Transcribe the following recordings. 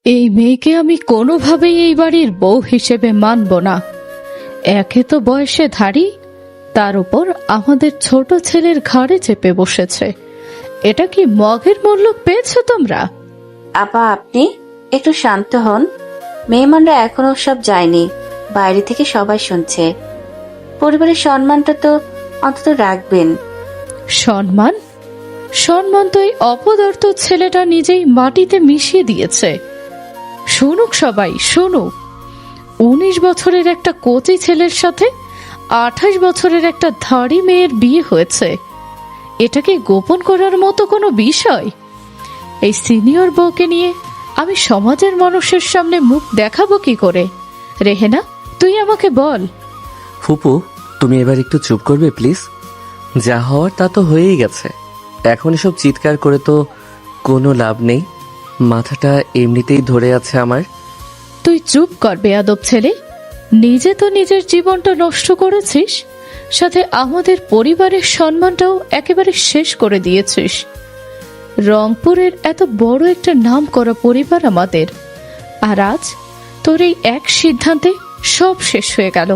এই মেয়েকে আমি কোনোভাবেই এই বাড়ির বউ হিসেবে মানব না। একে তো বয়সে ধারী, তার উপর আমাদের ছোট ছেলের ঘাড়ে চেপে বসেছে। এটা কি মগের মূল্য পেয়েছো তোমরা? আপা, আপনি একটু শান্ত হন। মেহমানরা এখনো সব যায়নি, বাইরে থেকে সবাই শুনছে। পরিবারের সম্মানটা তো অন্তত রাখবেন। সম্মান? সম্মান তো এই অপদার্থ ছেলেটা নিজেই মাটিতে মিশিয়ে দিয়েছে। শুনুক সবাই, শুনুক। 19 বছরের একটা কচি ছেলের সাথে 28 বছরের একটা ধাড়ি মেয়ের বিয়ে হয়েছে। এটাকে গোপন করার মতো কোনো বিষয়? এই সিনিয়র বউকে নিয়ে আমি সমাজের মানুষের সামনে মুখ দেখাবো কি করে? রেহেনা, তুই আমাকে বল। ফুপু, তুমি এবার একটু চুপ করবে প্লিজ? যা হওয়ার তা তো হয়েই গেছে। এখন এসব চিৎকার করে তো কোনো লাভ নেই। মাথাটা এমনিতেই ধরে আছে আমার। তুই চুপ কর বেয়াদব ছেলে। নিজে তো নিজের জীবনটা নষ্ট করেছিস, সাথে আমাদের পরিবারের সম্মানটাও একেবারে শেষ করে দিয়েছিস। রংপুরের এত বড় একটা নাম করা পরিবার আমাদের, আর আজ তোর এই এক সিদ্ধান্তে সব শেষ হয়ে গেল।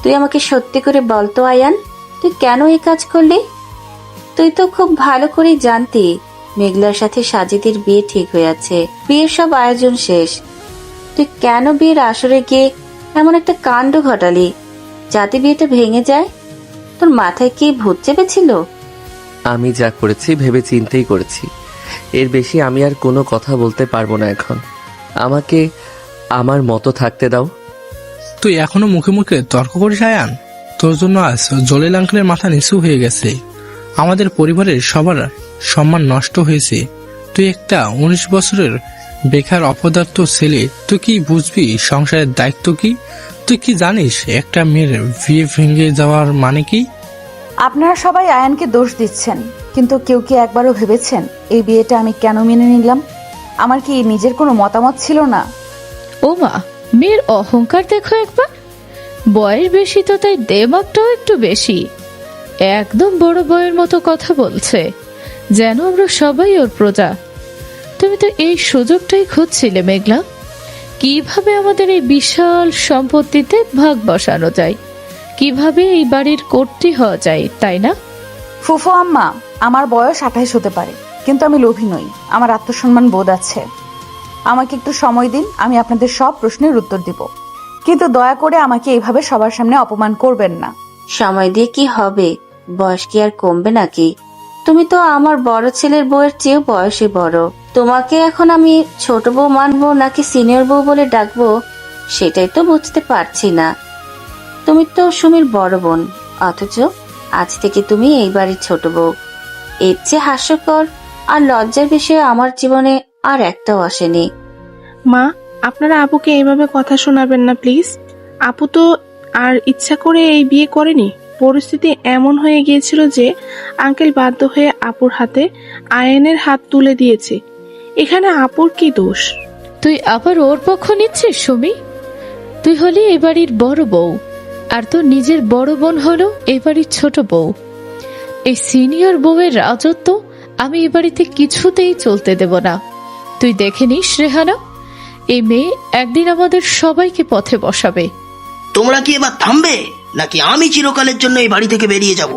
তুই আমাকে সত্যি করে বলতো আয়ান, তুই কেন এই কাজ করলি? তুই তো খুব ভালো করে জানতি মেঘলার সাথে সাজিদের বিয়ে ঠিক হয়ে আছে, বিয়ের সব আয়োজন শেষ। তুই কেন বিয়ের আসরে গিয়ে এমন একটা কাণ্ড ঘটালি যাতে বিয়েটা ভেঙে যায়? তোর মাথায় কি ভূত চেপেছিল? আমি যা করেছি ভেবে চিন্তেই করেছি। এর বেশি আমি আর কোনো কথা বলতে পারবো না এখন। আমাকে আমার মতো থাকতে দাও। তুই এখনো মুখে মুখে তর্ক করিস আয়ান? তোর জন্য আজ জলিল আঙ্কেলের মাথা নিচু হয়ে গেছে। আমাদের পরিবারের সবার সম্মান নষ্ট হয়েছে। তুই একটা 19 বছরের বেকার অপদার্থ ছেলে, তুই কি বুঝবি সংসারের দায়িত্ব কি? তুই কি জানিস একটা মেয়ের বিয়ে ভেঙে যাওয়ার মানে কি? আপনারা সবাই আয়ানকে দোষ দিচ্ছেন, কিন্তু কেউ কি একবারও ভেবেছেন এই বিয়েটা আমি কেন মেনে নিলাম? আমার কি নিজের কোনো মতামত ছিল না? ও মা, মেয়ের অহংকার দেখো একবার। বয়স বেশি তো তাই দেমাগটাও একটু বেশি। একদম বড় বউয়ের মতো কথা বলছে, যেন আমরা সবাই ওর প্রজা। তুমি তো এই সুযোগটাই খুঁজছিলে মেঘলা, কিভাবে আমাদের এই বিশাল সম্পত্তিতে ভাগ বসানো যায়, কিভাবে এই বাড়ির কর্ত্রী হওয়া যায়, তাই না? ফুফু আম্মা, আমার বয়স 28 হতে পারে, কিন্তু আমি লোভী নই। আমার আত্মসম্মান বোধ আছে। আমাকে একটু সময় দিন, আমি আপনাদের সব প্রশ্নের উত্তর দিব, কিন্তু দয়া করে আমাকে এইভাবে সবার সামনে অপমান করবেন না। সময় দিয়ে কি হবে? বয়স কি আর কমবে নাকি? তুমি তো আমার বড় ছেলের বউয়ের চেয়েও বয়সে বড়। তোমাকে এখন আমি ছোট বউ মানবো নাকি সিনিয়র বউ বলে ডাকবো সেটাই তো বুঝতে পারছি না। তুমি তো সুমির বড় বোন, অথচ আজ থেকে তুমি এই বাড়ির ছোট বউ। এর চেয়ে হাস্যকর আর লজ্জার বিষয় আমার জীবনে আর একটাও আসেনি। মা, আপনারা আপুকে এইভাবে কথা শোনাবেন না প্লিজ। আপু তো আর ইচ্ছা করে এই বিয়ে করেনি। পরিস্থিতি এমন হয়ে গিয়েছিল যে আঙ্কেল বাধ্য হয়ে আপুর হাতে আয়নের হাত তুলে দিয়েছে। এখানে আপুর কি দোষ? তুই আবার ওর পক্ষ নিচ্ছিস সুমি? তুই হলি এই বাড়ির বড় বউ, আর তোর নিজের বড় বোন হলো এই বাড়ির ছোট বউ। এই সিনিয়র বউয়ের রাজত্ব আমি এ বাড়িতে কিছুতেই চলতে দেব না। তুই দেখে নিস রেহানা, এই মেয়ে একদিন আমাদের সবাইকে পথে বসাবে। তোমরা কি এবার থামবে, নাকি আমি চিরকালের জন্য এই বাড়ি থেকে বেরিয়ে যাব?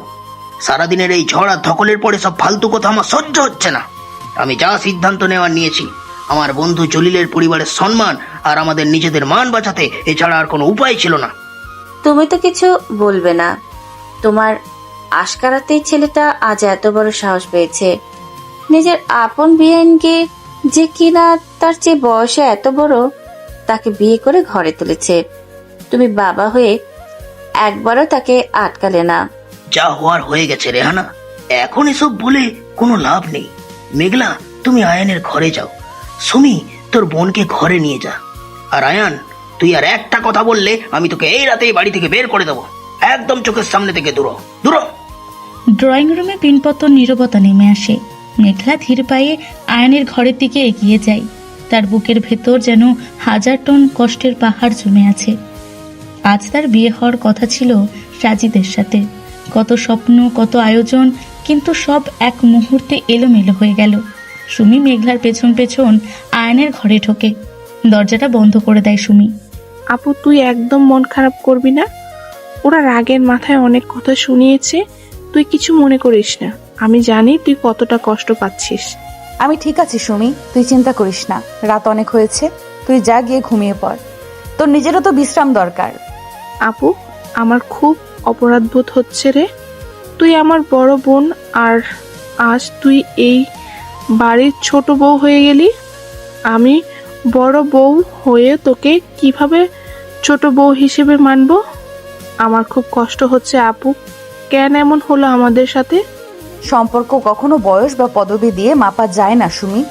সারাদিনের এই ঝড় আর ধকলের পরে সব ফালতু কথা আমার সহ্য হচ্ছে না। আমি যা সিদ্ধান্ত নেওয়ার নিয়েছি, আমার বন্ধু জলিলের পরিবারের সম্মান আর আমাদের নিজেদের মান বাঁচাতে, এছাড়া আর কোনো উপায় ছিল না। তুমি তো কিছু বলবে না। তোমার আশকারাতেই ছেলেটা আজ এত বড় সাহস পেয়েছে। নিজের আপন বিয়েনকে, যে কিনা তার চেয়ে বয়সে এত বড়, তাকে বিয়ে করে ঘরে তুলেছে। তুমি বাবা হয়ে একবারও তাকে আটকালে না। যা হওয়ার হয়ে গেছে রেহানা, এখন এসব বলে কোনো লাভ নেই। মেঘলা, তুমি আয়ানের ঘরে যাও। সুমি, তোর বোনকে ঘরে নিয়ে যা। আর আয়ান, তুই আর একটা কথা বললে আমি তোকে এই রাতেই বাড়ি থেকে বের করে দেবো। একদম চোখের সামনে থেকে দূর দূর। ড্রয়িং রুমে পিনপতন নীরবতা নেমে আসে। মেঘলা ধীর পায়ে আয়নের ঘরের দিকে এগিয়ে যায়। তার বুকের ভেতর যেন 1000 টন কষ্টের পাহাড় জমে আছে। আজ তার বিয়ে হওয়ার কথা ছিল সাজিদের সাথে। কত স্বপ্ন, কত আয়োজন, কিন্তু সব এক মুহূর্তে এলোমেলো হয়ে গেল। সুমি মেঘলার পেছন পেছন আয়নের ঘরে ঢোকে। দরজাটা বন্ধ করে দেয় সুমি। আপু তুই একদম মন খারাপ করবি না। ওরা রাগের মাথায় অনেক কথা শুনিয়েছে, তুই কিছু মনে করিস না। আমি জানি তুই কতটা কষ্ট পাচ্ছিস। আমি ঠিক আছি সুমি, তুই চিন্তা করিস না। রাত অনেক হয়েছে, তুই যা গিয়ে ঘুমিয়ে পড়। তোর নিজেরও তো বিশ্রাম দরকার। আপু আমার খুব অপরাধবোধ হচ্ছে রে। তুই আমার বড় বোন, আর আজ তুই এই বাড়ির ছোট বউ হয়ে গেলি। আমি বড় বউ হয়ে তোকে কিভাবে ছোট বউ হিসেবে মানবো? আমার খুব কষ্ট হচ্ছে আপু। কেন এমন হলো আমাদের সাথে? সম্পর্ক কখনো বয়স বা পদবি দিয়ে মাপা যায় না সুমি।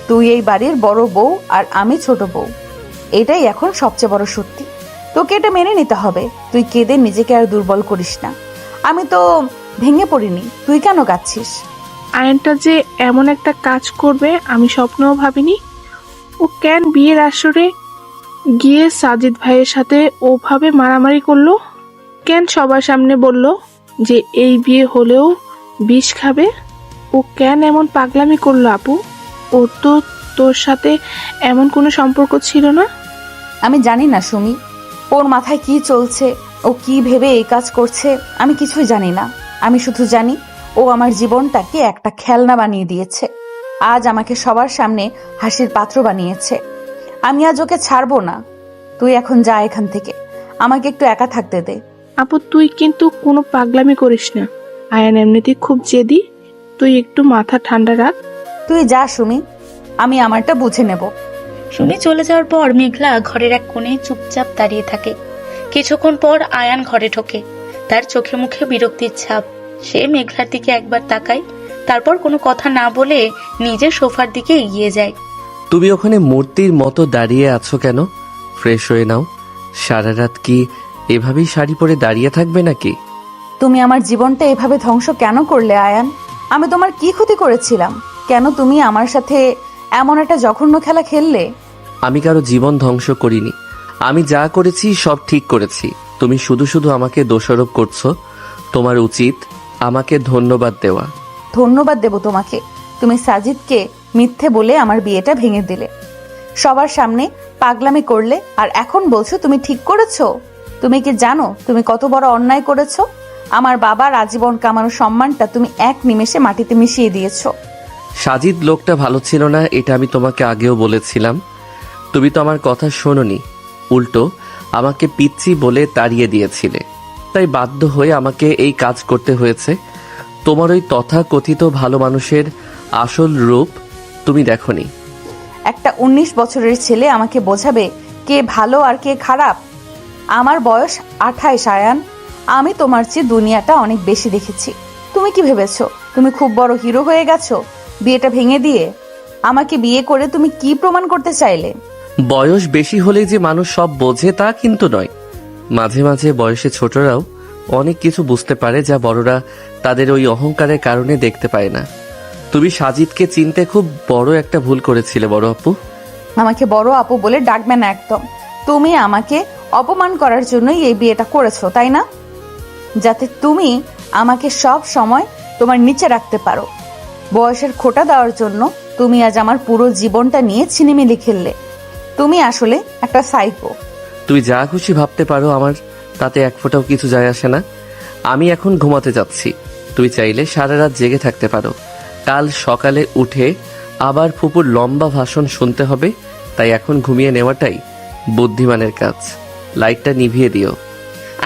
তুই এই বাড়ির বড় বউ আর আমি ছোট বউ, এটাই এখন সবচেয়ে বড় সত্যি। তোকে এটা মেনে নিতে হবে। তুই কেঁদে নিজেকে আর দুর্বল করিস না। আমি তো ভেঙে পড়িনি, তুই কেন কাঁদছিস? আয়নটা যে এমন একটা কাজ করবে আমি স্বপ্নেও ভাবিনি। ও কেন বিয়ের আসরে গিয়ে সাজিদ ভাইয়ের সাথে ওভাবে মারামারি করলো? কেন সবার সামনে বলল যে এই বিয়ে হলেও বিষ খাবে? ও কেন এমন পাগলামি করলো আপু? ওর তো তোর সাথে এমন কোনো সম্পর্ক ছিল না। আমি জানি না সুমি, ওর মাথায় কি চলছে, ও কি ভেবে এই কাজ করছে, আমি কিছুই জানি না। আমি শুধু জানি ও আমার জীবনটাকে একটা খেলনা বানিয়ে দিয়েছে। আজ আমাকে সবার সামনে হাসির পাত্র বানিয়েছে। আমি আজ ওকে ছাড়বো না। তুই এখন যা এখান থেকে, আমাকে একটু একা থাকতে দে। আপু তুই কিন্তু কোনো পাগলামি করিস না। আয়ান এমনিতেই খুব জেদি, তুই একটু মাথা ঠান্ডা রাখ। তুই যা সুমি, আমি আমারটা বুঝে নেব। সুমি চলে যাওয়ার পর মেঘলা ঘরের এক কোণে চুপচাপ দাঁড়িয়ে থাকে। কিছুক্ষণ পর আয়ান ঘরে ঢোকে। তার চোখে মুখে বিরক্তির ছাপ। সে মেঘলার দিকে একবার তাকায়, তারপর কোনো কথা না বলে নিজের সোফার দিকে এগিয়ে যায়। তুমি ওখানে মূর্তির মতো দাঁড়িয়ে আছো কেন? ফ্রেশ হয়ে নাও। সারা রাত কি এভাবেই শাড়ি পরে দাঁড়িয়ে থাকবে নাকি? তুমি আমার জীবনটা এভাবে ধ্বংস কেন করলে আয়ান? আমি তোমার কি ক্ষতি করেছিলাম? কেন তুমি আমার সাথে এমন একটা জঘন্য খেলা খেললে? আমি কারো জীবন ধ্বংস করিনি। আমি যা করেছি সব ঠিক করেছি। তুমি শুধু শুধু আমাকে দোষারোপ করছো। তোমার উচিত আমাকে ধন্যবাদ দেওয়া। ধন্যবাদ দেব তোমাকে? তুমি সাজিদকে মিথ্যে বলে আমার বিয়েটা ভেঙে দিলে, সবার সামনে পাগলামি করলে, আর এখন বলছো তুমি ঠিক করেছো? তুমি কি জানো তুমি কত বড় অন্যায় করেছো? আমার বাবার আজীবন কামানো সম্মানটা তুমি এক নিমেষে মাটিতে মিশিয়ে দিয়েছো। সাজিদ লোকটা ভালো ছিল না, এটা আমি তোমাকে আগেও বলেছিলাম। তুমি তো আমার কথা শোনোনি, উল্টো আমাকে পিচ্ছি বলে তাড়িয়ে দিয়েছিলে। তাই বাধ্য হয়ে আমাকে এই কাজ করতে হয়েছে। তোমার ওই তথাকথিত ভালো মানুষের আসল রূপ তুমি দেখোনি। একটা 19 বছরের ছেলে আমাকে বোঝাবে কে ভালো আর কে খারাপ? আমার বয়স 28 আয়ান। আমি তোমার চেয়ে দুনিয়াটা অনেক বেশি দেখেছি। তুমি কি ভেবেছো তুমি খুব বড় হিরো হয়ে গেছো বিয়েটা ভেঙে দিয়ে? আমাকে বিয়ে করে তুমি কি প্রমাণ করতে চাইলে? বয়স বেশি হলেই যে মানুষ সব বোঝে তা কিন্তু নয়। মাঝে মাঝে বয়সে ছোটরাও অনেক কিছু বুঝতে পারে যা বড়রা তাদের ওই অহংকারের কারণে দেখতে পায় না। তুমি সাজিদকে চিনতে খুব বড় একটা ভুল করেছিলে বড় আপু। আমাকে বড় আপু বলে ডাকবে না একদম। তুমি আমাকে অপমান করার জন্যই এই বিয়েটা করেছো, তাই না? যাতে তুমি আমাকে সব সময় তোমার নিচে রাখতে পারো। বয়সের খোঁটা দেওয়ার জন্য তুমি আজ আমার পুরো জীবনটা নিয়ে ছিনিমিনি খেললে। তুমি আসলে একটা সাইকো। তুই যা খুশি ভাবতে পারো, আমার তাতে এক ফোঁটাও কিছু যায় আসে না। আমি এখন ঘুমাতে যাচ্ছি। তুই চাইলে সারা রাত জেগে থাকতে পারো। কাল সকালে উঠে আবার ফুপুর লম্বা ভাষণ শুনতে হবে। তাই এখন ঘুমিয়ে নেওয়াটাই বুদ্ধিমানের কাজ। লাইটটা নিভিয়ে দিও।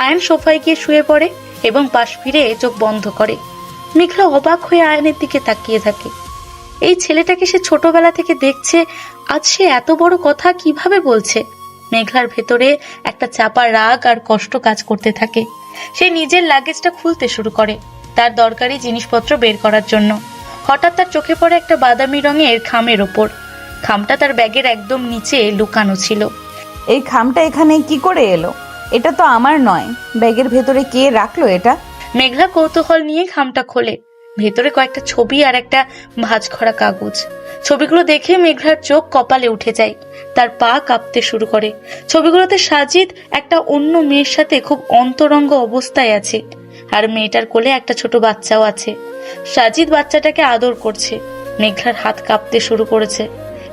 আয়ান সোফায় গিয়ে শুয়ে পড়ে এবং পাশ ফিরে চোখ বন্ধ করে। মেঘলা অবাক হয়ে আয়ানের দিকে তাকিয়ে থাকে। এই ছেলেটাকে সে ছোটবেলা থেকে দেখছে, আজ সে এত বড় কথা কিভাবে বলছে? মেঘলার ভেতরে একটা চাপা রাগ আর কষ্ট কাজ করতে থাকে। সে নিজের লাগেজটা খুলতে শুরু করে তার দরকারি জিনিসপত্র বের করার জন্য। হঠাৎ তার চোখে পড়ে একটা বাদামি রঙের খামের ওপর। খামটা তার ব্যাগের একদম নিচে লুকানো ছিল। এই খামটা এখানে কি করে এলো? এটা তো আমার নয়। ব্যাগের ভেতরে কে রাখলো এটা? মেঘলা কৌতূহল নিয়ে খামটা খোলে। ভেতরে কয়েকটা ছবি আর একটা ভাঁজ করা কাগজ। ছবিগুলো দেখে মেঘলার চোখ কপালে উঠে যায়। তার পা কাঁপতে শুরু করে। ছবিগুলোতে সাজিদ একটা অন্য মেয়ের সাথে খুব অন্তরঙ্গ অবস্থায় আছে, আর মেয়েটার কোলে একটা ছোট বাচ্চাও আছে। সাজিদ বাচ্চাটাকে আদর করছে। মেঘলার হাত কাঁপতে শুরু করেছে।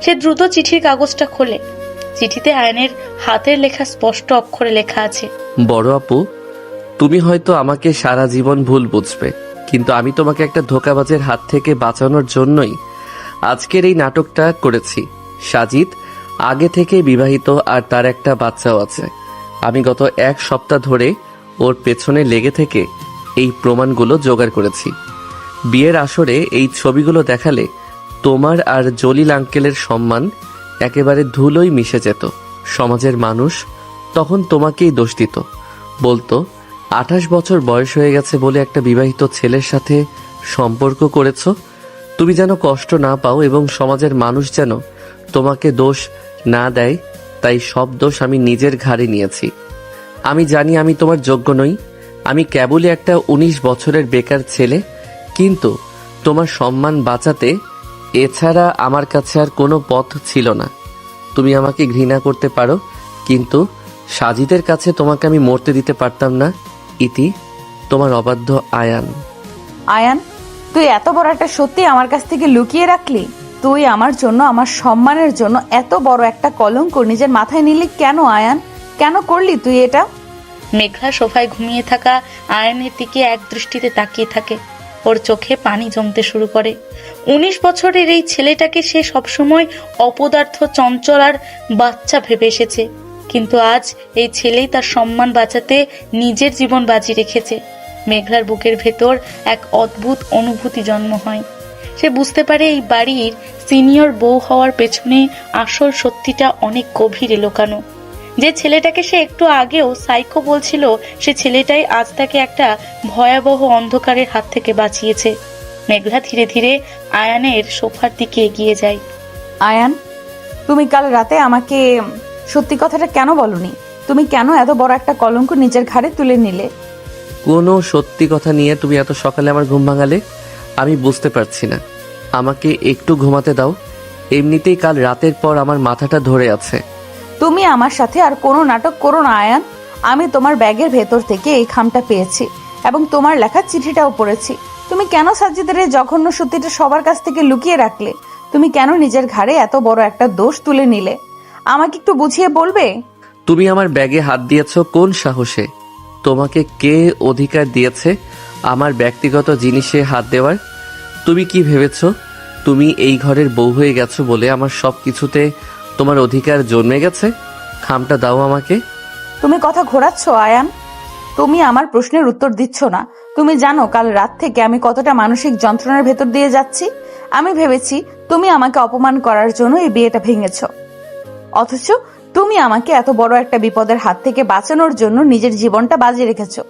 সে দ্রুত চিঠির কাগজটা খোলে। চিঠিতে আয়নের হাতের লেখা স্পষ্ট অক্ষরে লেখা আছে, বড় আপু, তুমি হয়তো আমাকে সারা জীবন ভুল বুঝবে, কিন্তু আমি তোমাকে একটা ধোঁকাবাজের হাত থেকে বাঁচানোর জন্যই আজকের এই নাটকটা করেছি। সাজিদ আগে থেকে বিবাহিত আর তার একটা বাচ্চাও আছে। আমি গত 1 সপ্তাহ ধরে ওর পেছনে লেগে থেকে এই প্রমাণগুলো জোগাড় করেছি। বিয়ের আসরে এই ছবিগুলো দেখালে তোমার আর জলিল আঙ্কেলের সম্মান একেবারে ধুলোয় মিশে যেত। সমাজের মানুষ তখন তোমাকেই দোষ দিত, বলতো 28 বছর বয়স হয়ে গেছে বলে একটা বিবাহিত ছেলের সাথে সম্পর্ক করেছ। তুমি যেন কষ্ট না পাও এবং সমাজের মানুষ যেন তোমাকে দোষ না দেয়, তাই সব দোষ আমি নিজের ঘাড়ে নিয়েছি। আমি জানি আমি তোমার যোগ্য নই, আমি কেবলই একটা 19 বছরের বেকার ছেলে, কিন্তু তোমার সম্মান বাঁচাতে এছাড়া আমার কাছে আর কোনো পথ ছিল না। তুমি আমাকে ঘৃণা করতে পারো, কিন্তু সাজিদের কাছে তোমাকে আমি মরতে দিতে পারতাম না। ইতি, তোমার অবাধ্য আয়ান। আয়ান, তুই এত বড় একটা সত্যি আমার কাছ থেকে লুকিয়ে রাখলি? তুই আমার জন্য, আমার সম্মানের জন্য এত বড় একটা কলঙ্ক নিজের মাথায় নিলি কেন আয়ান? কেন করলি তুই এটা? মেঘলা সোফায় ঘুমিয়ে থাকা আয়নের দিকে এক দৃষ্টিতে তাকিয়ে থাকে। ওর চোখে পানি জমতে শুরু করে। 19 বছরের এই ছেলেটাকে সে সবসময় অপদার্থ, চঞ্চল আর বাচ্চা ভেবে এসেছে, কিন্তু আজ এই ছেলেই তার সম্মান বাঁচাতে নিজের জীবন বাজি রেখেছে। মেঘলার বুকের ভেতর এক অদ্ভুত অনুভূতি জন্ম হয়। সে বুঝতে পারে এই বাড়ির সিনিয়র বউ হওয়ার পেছনে আসল সত্যিটা অনেক গভীরে লুকানো। যে ছেলেটাকে সে একটু আগেও সাইকো বলছিল, সে ছেলেটাই আজ তাকে একটা ভয়াবহ অন্ধকারের হাত থেকে বাঁচিয়েছে। মেঘলা ধীরে ধীরে আয়ানের সোফার দিকে এগিয়ে যায়। আয়ান, তুমি কাল রাতে আমাকে সত্যি কথাটা কেন বলনি? তুমি কেন এত বড় একটা কলঙ্ক নিজের ঘাড়ে তুলে নিলে? কোনো সত্যি কথা নিয়ে তুমি এত সকালে আমার ঘুম ভাঙালে? আমি বুঝতে পারছি না। আমাকে একটু ঘুমাতে দাও। এমনিতেই কাল রাতের পর আমার মাথাটা ধরে আছে। তুমি আমার সাথে আর কোনো নাটক করো না আয়ান। আমি তোমার ব্যাগের ভেতর থেকে এই খামটা পেয়েছি এবং তোমার লেখা চিঠিটাও পড়েছি। তুমি কেন সাজিদের এই জঘন্য সত্যিটা সবার কাছ থেকে লুকিয়ে রাখলে? তুমি কেন নিজের ঘাড়ে এত বড় একটা দোষ তুলে নিলে? আমাকে একটু বুঝিয়ে বলবে? তুমি আমার ব্যাগে হাত দিয়েছ কোন সাহসে? তোমাকে কে অধিকার দিয়েছে আমার ব্যক্তিগত জিনিসে হাত দেওয়ার? তুমি কি ভেবেছ তুমি এই ঘরের বউ হয়ে গেছো বলে আমার সব কিছুতে তোমার অধিকার জন্মে গেছে? খামটা দাও আমাকে। তুমি কথা ঘোরাচ্ছ আয়ান। তুমি আমার প্রশ্নের উত্তর দিচ্ছ না। তুমি জানো কাল রাত থেকে আমি কতটা মানসিক যন্ত্রণার ভেতর দিয়ে যাচ্ছি? আমি ভেবেছি তুমি আমাকে অপমান করার জন্য এই বিয়েটা ভেঙেছ, অথচ তুমি আমাকে এত বড় একটা বিপদের হাত থেকে বাঁচানোর জন্য নিজের জীবনটা বাজি রেখেছো।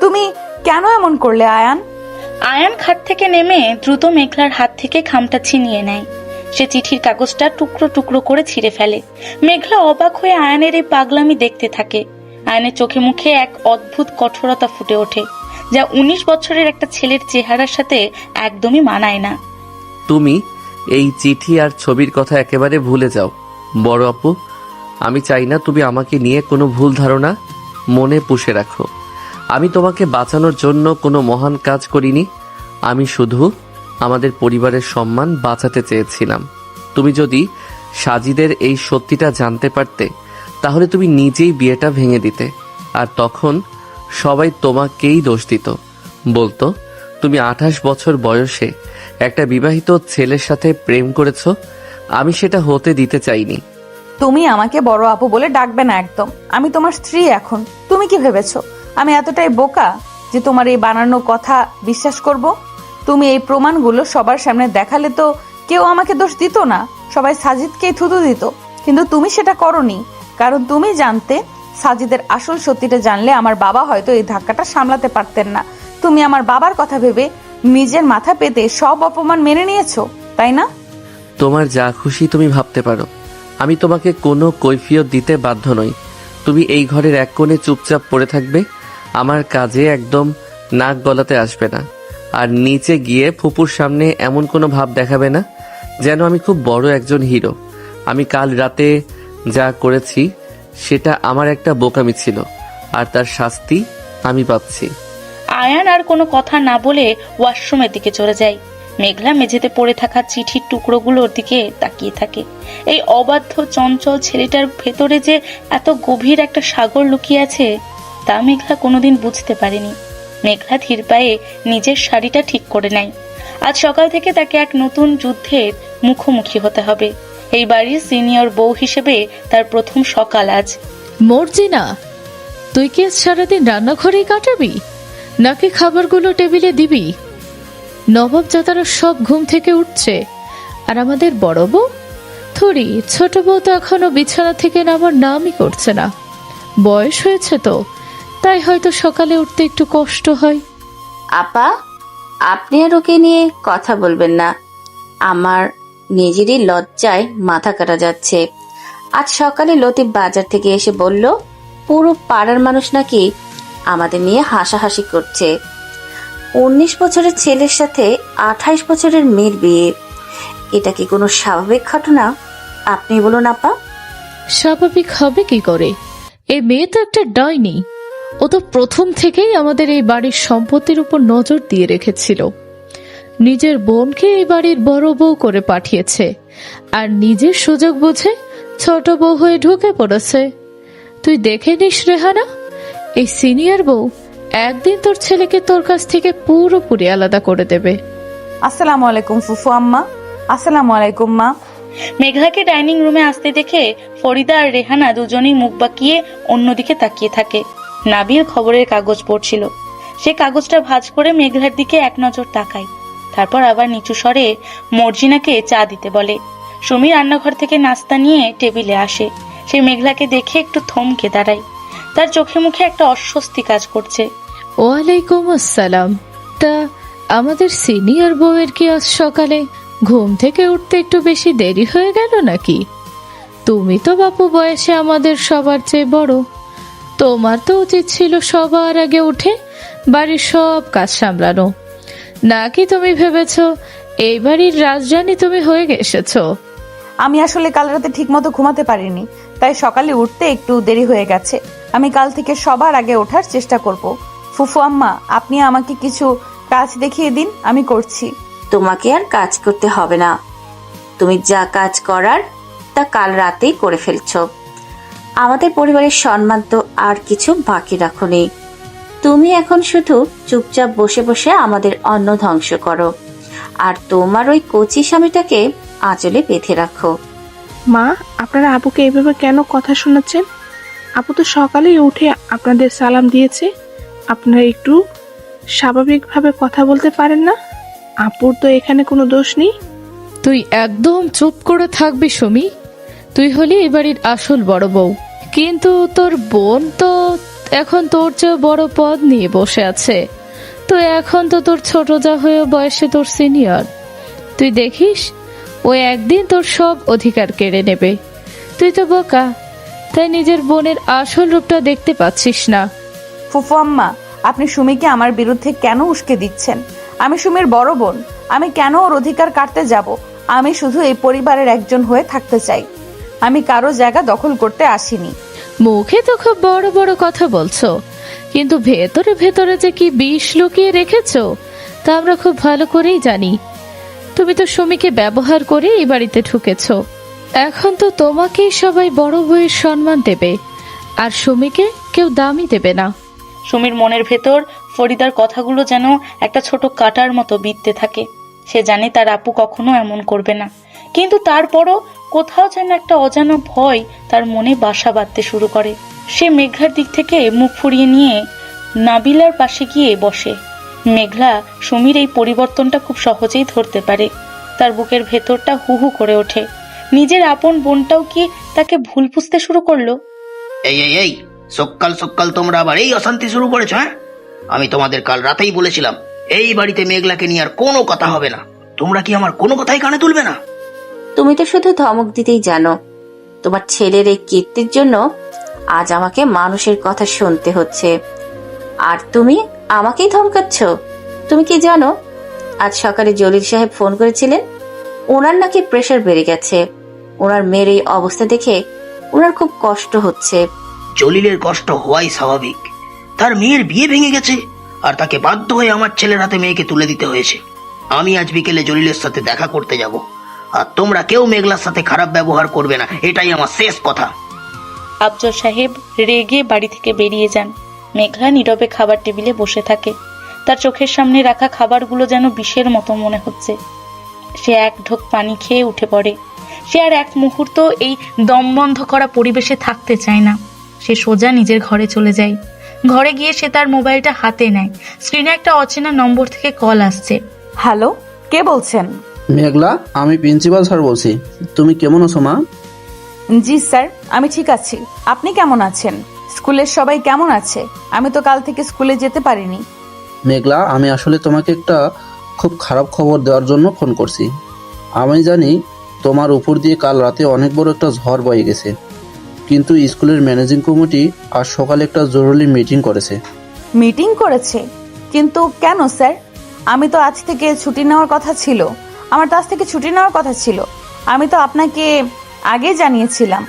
তুমি কেন এমন করলে আয়ান? আয়ান খাট থেকে নেমে দ্রুত মেঘলার হাত থেকে খামটা ছিনিয়ে নেয়। সে চিঠির কাগজটা টুকরো টুকরো করে ছিঁড়ে ফেলে। মেঘলা অবাক হয়ে আয়ানের এই পাগলামি দেখতে থাকে। আয়ানের চোখে মুখে এক অদ্ভুত কঠোরতা ফুটে ওঠে, যা 19 বছরের একটা ছেলের চেহারার সাথে একদমই মানায় না। তুমি এই চিঠি আর ছবির কথা একেবারে ভুলে যাও বড় আপু। আমি চাই না তুমি আমাকে নিয়ে কোনো ভুল ধারণা মনে পুষে রাখো। আমি তোমাকে বাঁচানোর জন্য কোনো মহান কাজ করিনি। আমি শুধু আমাদের পরিবারের সম্মান বাঁচাতে চেয়েছিলাম। তুমি যদি সাজিদের এই সত্যিটা জানতে পারতে, তাহলে তুমি নিজেই বিয়েটা ভেঙে দিতে, আর তখন সবাই তোমাকেই দোষ দিত, বলতো তুমি 28 বছর বয়সে একটা বিবাহিত ছেলের সাথে প্রেম করেছ। আমি সেটা হতে দিতে চাইনি। তুমি আমাকে বড় আপু বলে ডাকবে না একদম। আমি তোমার স্ত্রী এখন। তুমি কি ভেবেছো আমি এতটাই বোকা যে তোমার এই বানানো কথা বিশ্বাস করব? তুমি এই প্রমাণগুলো সবার সামনে দেখালে তো কেউ আমাকে দোষ দিত না, সবাই সাজিদকেই থুতু দিত। কিন্তু তুমি সেটা করোনি, কারণ তুমি জানতে সাজিদের আসল সত্যিটা জানলে আমার বাবা হয়তো এই ধাক্কাটা সামলাতে পারতেন না। তুমি আমার বাবার কথা ভেবে নিজের মাথা পেতে সব অপমান মেনে নিয়েছো, তাই না? তোমার যা খুশি তুমি ভাবতে পারো। আমি তোমাকে কোনো কৈফিয়ত দিতে বাধ্য নই। তুমি এই ঘরের এক কোণে চুপচাপ পড়ে থাকবে, আমার কাজে একদম নাক গলাতে আসবে না, আর নিচে গিয়ে ফুপুর সামনে এমন কোনো ভাব দেখাবে না যেন আমি খুব বড় একজন হিরো। আমি কাল রাতে যা করেছি সেটা আমার একটা বোকামি ছিল, আর তার শাস্তি আমি পাচ্ছি। আয়ান আর কোনো কথা না বলে ওয়াশরুমের দিকে চলে যায়। মেঘলা মেঝেতে পড়ে থাকা চিঠির টুকরোগুলোর দিকে তাকিয়ে থাকে। এই অবাধ্য চঞ্চল ছেলেটার ভেতরে যে এত গভীর একটা সাগর লুকিয়ে আছে তা মেঘলা কোনোদিন বুঝতে পারেনি। মেঘলা ধীর পায়ে নিজের শাড়িটা ঠিক করে নেয়। আজ সকাল থেকে তাকে এক নতুন যুদ্ধের মুখোমুখি হতে হবে। এই বাড়ির সিনিয়র বউ হিসেবে তার প্রথম সকাল আজ। মর্জিনা, তুই কি আজ সারাদিন রান্নাঘরেই কাটাবি নাকি খাবারগুলো টেবিলে দিবি? নবাব জাতারা সব ঘুম থেকে উঠছে, আর আমাদের বড় বউ থরি ছোট বউ তো এখনো বিছানা থেকে নামার নামই করছে না। বয়স হয়েছে তো, তাই হয়তো সকালে উঠতে একটু কষ্ট হয়। আপা, আপনি আর ওকে নিয়ে কথা বলবেন না। আমার নিজেরই লজ্জায় মাথা কাটা যাচ্ছে। আজ সকালে লতিফ বাজার থেকে এসে বলল পুরো পাড়ার মানুষ নাকি আমাদের নিয়ে হাসাহাসি করছে। 19 বছরের ছেলের সাথে 28 বছরের মেয়ের বিয়ে, এটা কি কোনো স্বাভাবিক ঘটনা? আপনি বলুন আপা। স্বাভাবিক হবে কি করে? এই মেয়ে তো একটা ডাইনি। ও তো প্রথম থেকেই আমাদের এই বাড়ির সম্পত্তির উপর নজর দিয়ে রেখেছিল। নিজের বোনকে এই বাড়ির বড় বউ করে পাঠিয়েছে, আর নিজের সুযোগ বুঝে ছোট বউ হয়ে ঢুকে পড়েছে। তুই দেখে নিস রেহানা, এই সিনিয়র বউ একদিন তোর ছেলেকে তোর কাছ থেকে পুরোপুরি আলাদা করে দেবে। আসসালামু আলাইকুম ফুফু আম্মা। আসসালামু আলাইকুম মা। মেঘলাকে ডাইনিং রুমে আসতে দেখে ফরিদা আর রেহানা দুজনেই মুখ বাঁকিয়ে অন্যদিকে তাকিয়ে থাকে। নাবিল খবরের কাগজ পড়ছিল। সে কাগজটা ভাঁজ করে মেঘলার দিকে এক নজর তাকায়, তারপর আবার নিচু স্বরে মর্জিনাকে চা দিতে বলে। সুমি রান্নাঘর থেকে নাস্তা নিয়ে টেবিলে আসে। সে মেঘলাকে দেখে একটু থমকে দাঁড়ায়। তার চোখে মুখে একটা অস্বস্তি কাজ করছে। ওয়ালাইকুম আসসালাম। তা আমাদের সিনিয়র বউয়ের কি আজ সকালে ঘুম থেকে উঠতে একটু বেশি দেরি হয়ে গেল নাকি? তুমি তো বাপু বয়সে আমাদের সবার চেয়ে বড়, তোমার তো উচিত ছিল সবার আগে উঠে বাড়ির সব কাজ সামলানো। নাকি তুমি ভেবেছ এই বাড়ির রাজরানী তুমি হয়ে এসেছো? আমি আসলে কাল রাতে ঠিক মতো ঘুমাতে পারিনি, তাই সকালে উঠতে একটু দেরি হয়ে গেছে। আমি কাল থেকে সবার আগে ওঠার চেষ্টা করব। ফুফু আম্মা, আপনি আমাকে কিছু কাজ দেখিয়ে দিন, আমি করছি। তোমাকে আর কাজ করতে হবে না। তুমি যা কাজ করার তা কাল রাতেই করে ফেলছো। আমাদের পরিবারের সম্মান তো আর কিছু বাকি রাখোনি। তুমি এখন শুধু চুপচাপ বসে বসে আমাদের অন্ন ধ্বংস করো, আর তোমার ওই কচি স্বামীটাকে আঁচলে বেঁধে রাখো। মা, আপনারা আপুকে এভাবে কেন কথা শোনাচ্ছেন? আপু তো সকালেই উঠে আপনাদের সালাম দিয়েছে। আপনারা একটু স্বাভাবিকভাবে কথা বলতে পারেন না? আপুর তো এখানে কোনো দোষ নেই। তুই একদম চুপ করে থাকবি সুমি। তুই হলি এই বাড়ির আসল বড় বউ, কিন্তু তোর বোন তো এখন তোর চেয়ে বড় পদ নিয়ে বসে আছে। তো এখন তো তোর ছোট যা হয়ে বয়সে তোর সিনিয়র। তুই দেখিস ও একদিন তোর সব অধিকার কেড়ে নেবে। তুই তো বোকা, তাই নিজের বোনের আসল রূপটা দেখতে পাচ্ছিস না। ফুফু আম্মা, আপনি সুমিকে আমার বিরুদ্ধে কেন উস্কে দিচ্ছেন? আমি সুমির বড় বোন, আমি কেন ওর অধিকার কাটতে যাব? আমি শুধু এই পরিবারের একজন হয়ে থাকতে চাই। আমি কারো জায়গা দখল করতে আসিনি। মুখে তো খুব বড় বড় কথা বলছো, কিন্তু ভেতরে ভেতরে যে কি বিষ লুকিয়ে রেখেছো তা আমরা খুব ভালো করেই জানি। তুমি তো সুমিকে ব্যবহার করে এই বাড়িতে ঢুকেছো। এখন তো তোমাকেই সবাই বড় বউয়ের সম্মান দেবে, আর সুমিকে কেউ দামই দেবে না। সুমির মনের ভেতর ফরিদার কথাগুলো যেন একটা ছোট কাঁটার মতো বিঁধতে থাকে। সে জানে তার আপু কখনো এমন করবে না, কিন্তু তারপরও কোথাও যেন একটা অজানা ভয় তার মনে বাসা বাঁধতে শুরু করে। সে মেঘলার দিক থেকে মুখ ফুরিয়ে নিয়ে নাবিলার পাশে গিয়ে বসে। মেঘলা সুমির এই পরিবর্তনটা খুব সহজেই ধরতে পারে। তার বুকের ভেতরটা হু হু করে ওঠে। নিজের আপন বোনটাও কি তাকে ভুল বুঝতে শুরু করলো? এই এই এই সকাল সকাল তোমরা আবার এই অশান্তি শুরু করেছো? হ্যাঁ, আমি তোমাদের কাল রাতেই বলেছিলাম এই বাড়িতে মেঘলাকে নিয়ে আর কোনো কথা হবে না। তোমরা কি আমার কোনো কথাই কানে তুলবে না? তুমি তো শুধু ধমক দিতেই জানো। তোমার ছেলের এই কীর্তির জন্য আজ আমাকে মানুষের কথা শুনতে হচ্ছে, আর তুমি আমাকেই ধমকাচ্ছ। তুমি কি জানো, আজ সকালে জলিল সাহেব ফোন করেছিলেন। ওনার নাকি প্রেশার বেড়ে গেছে। ওনার মেয়ের এই অবস্থা দেখে ওনার খুব কষ্ট হচ্ছে। জলিলের কষ্ট হওয়াই স্বাভাবিক। তার মেয়ের বিয়ে ভেঙে গেছে, আর তাকে বাধ্য হয়ে আমার ছেলের হাতে মেয়েকে তুলে দিতে হয়েছে। আমি আজ বিকেলে জলিলের সাথে দেখা করতে যাব, আর তোমরা কেউ মেঘলার সাথে খারাপ ব্যবহার করবে না, এটাই আমার শেষ কথা। আফজল সাহেব রেগে বাড়ি থেকে বেরিয়ে যান। মেঘলা নীরবে খাবার টেবিলে বসে থাকে। তার চোখের সামনে রাখা খাবারগুলো যেন বিষের মতো মনে হচ্ছে। সে এক ঢোক পানি খেয়ে উঠে পড়ে। সে আর এক মুহূর্ত এই দম বন্ধ করা পরিবেশে থাকতে চায় না। সে সোজা নিজের ঘরে চলে যায়। ঘরে গিয়ে সে তার মোবাইলটা হাতে নেয়। স্ক্রিনে একটা অচেনা নম্বর থেকে কল আসছে। হ্যালো, কে বলছেন? মেঘলা, আমি প্রিন্সিপাল স্যার বলছি। তুমি কেমন আছো মা? জি স্যার, আমি ঠিক আছি। আপনি কেমন আছেন? স্কুলের সবাই কেমন আছে? আমি তো কাল থেকে স্কুলে যেতে পারিনি। মেঘলা, আমি আসলে তোমাকে একটা খুব খারাপ খবর দেওয়ার জন্য ফোন করছি। আমি জানি তোমার উপর দিয়ে কাল রাতে অনেক বড় একটা ঝড় বয়ে গেছে, কিন্তু স্কুলের ম্যানেজিং কমিটি আজ সকালে একটা জরুরি মিটিং করেছে। মিটিং করেছে? কিন্তু কেন স্যার? আমি তো আজ থেকে ছুটি নেওয়ার কথা ছিল। আমার তো আজ থেকে ছুটি নেওয়ার কথা ছিল। আমি তো আপনাকে আগে জানিয়েছিলাম।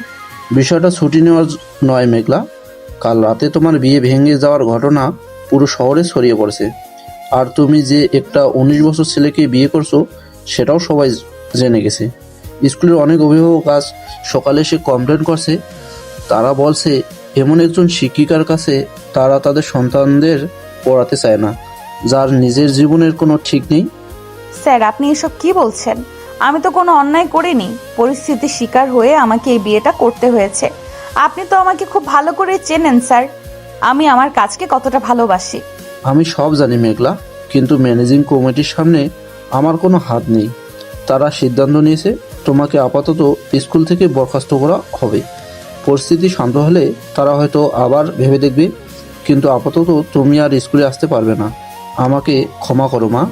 বিষয়টা ছুটি নেওয়ার নয় মেঘলা, কাল রাতে তোমার বিয়ে ভেঙে যাওয়ার ঘটনা পুরো শহরে ছড়িয়ে পড়েছে। আর তুমি যে একটা 19 বছর ছেলেকে বিয়ে করছো সেটাও সবাই জেনে গেছে। স্কুলের অনেক অভিভাবক আজ সকালে এসে কমপ্লেন করছে। তারা বলছে এমন একজন শিক্ষিকার কাছে তারা তাদের সন্তানদের পড়াতে চায় না, যার নিজের জীবনের কোনো ঠিক নেই। স্যার, আপনি এসব কি বলছেন? আমি তো কোনো অন্যায় করিনি। পরিস্থিতির শিকার হয়ে আমাকে এই বিয়েটা করতে হয়েছে। আপনি তো আমাকে খুব ভালো করে চেনেন স্যার, আমি আমার কাজকে কতটা ভালোবাসি। আমি সব জানি মেঘলা, কিন্তু ম্যানেজিং কমিটির সামনে আমার কোনো হাত নেই। তারা সিদ্ধান্ত নিয়েছে তোমাকে আপাতত স্কুল থেকে বরখাস্ত করা হবে। পরিস্থিতি শান্ত হলে তারা হয়তো আবার ভেবে দেখবে, কিন্তু আপাতত তুমি আর স্কুলে আসতে পারবে না। আমাকে ক্ষমা করো মা।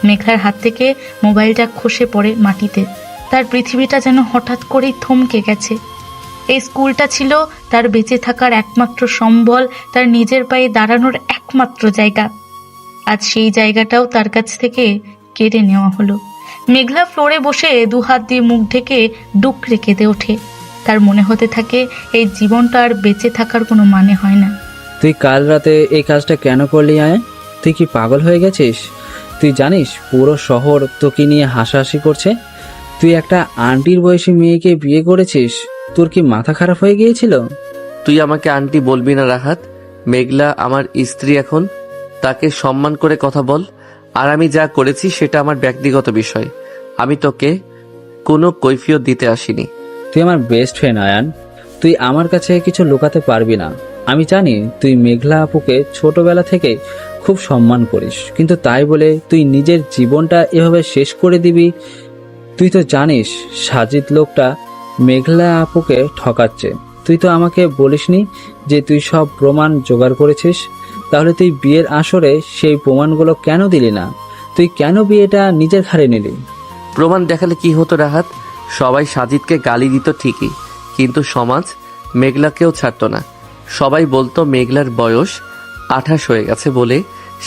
মেঘলার হাত থেকে মোবাইলটা খসে পড়ে মাটিতে। তার পৃথিবীটা যেন হঠাৎ করেই থমকে গেছে। এই স্কুলটা ছিল তার বেঁচে থাকার একমাত্র সম্বল, তার নিজের পায়ে দাঁড়ানোর একমাত্র জায়গা। আজ সেই জায়গাটাও তার কাছ থেকে কেড়ে নেওয়া হলো। মেঘলা ফ্লোরে বসে দুহাত দিয়ে মুখ ঢেকে ডুকরে কেঁদে ওঠে। তার মনে হতে থাকে এই জীবনটা আর বেঁচে থাকার কোনো মানে হয় না। তুই কাল রাতে এই কাজটা কেন করলি আয়ান? তুই কি পাগল হয়ে গেছিস? তুই জানিস পুরো শহর তোকে নিয়ে হাসাহাসি করছে। তুই একটা আন্টির বয়সী মেয়েকে বিয়ে করেছিস। তোর কি মাথা খারাপ হয়ে গিয়েছিল? তুই আমাকে আন্টি বলবি না রাহাত। মেঘলা আমার স্ত্রী এখন, তাকে সম্মান করে কথা বল। আর আমি যা করেছি সেটা আমার ব্যক্তিগত বিষয়। আমি তোকে কোনো কৈফিয়ত দিতে আসিনি। তুই আমার বেস্ট ফ্রেন্ড আয়ান, তুই আমার কাছে কিছু লুকাতে পারবি না। আমি জানি তুই মেঘলা আপুকে ছোটবেলা থেকে খুব সম্মান করিস, কিন্তু তাই বলে তুই নিজের জীবনটা এভাবে শেষ করে দিবি? তুই তো জানিস সাজিদ লোকটা মেঘলা আপুকে ঠকাচ্ছে। তুই তো আমাকে বলিসনি যে তুই সব প্রমাণ জোগাড় করেছিস। তাহলে তুই বিয়ের আসরে সেই প্রমাণগুলো কেন দিলি না? তুই কেন বিয়েটা নিজের ঘাড়ে নিলি? প্রমাণ দেখালে কি হতো রাহাত? সবাই সাজিদকে গালি দিত ঠিকই, কিন্তু সমাজ মেঘলাকেও ছাড়তো না। সবাই বলতো মেঘলার বয়স 28 হয়ে গেছে বলে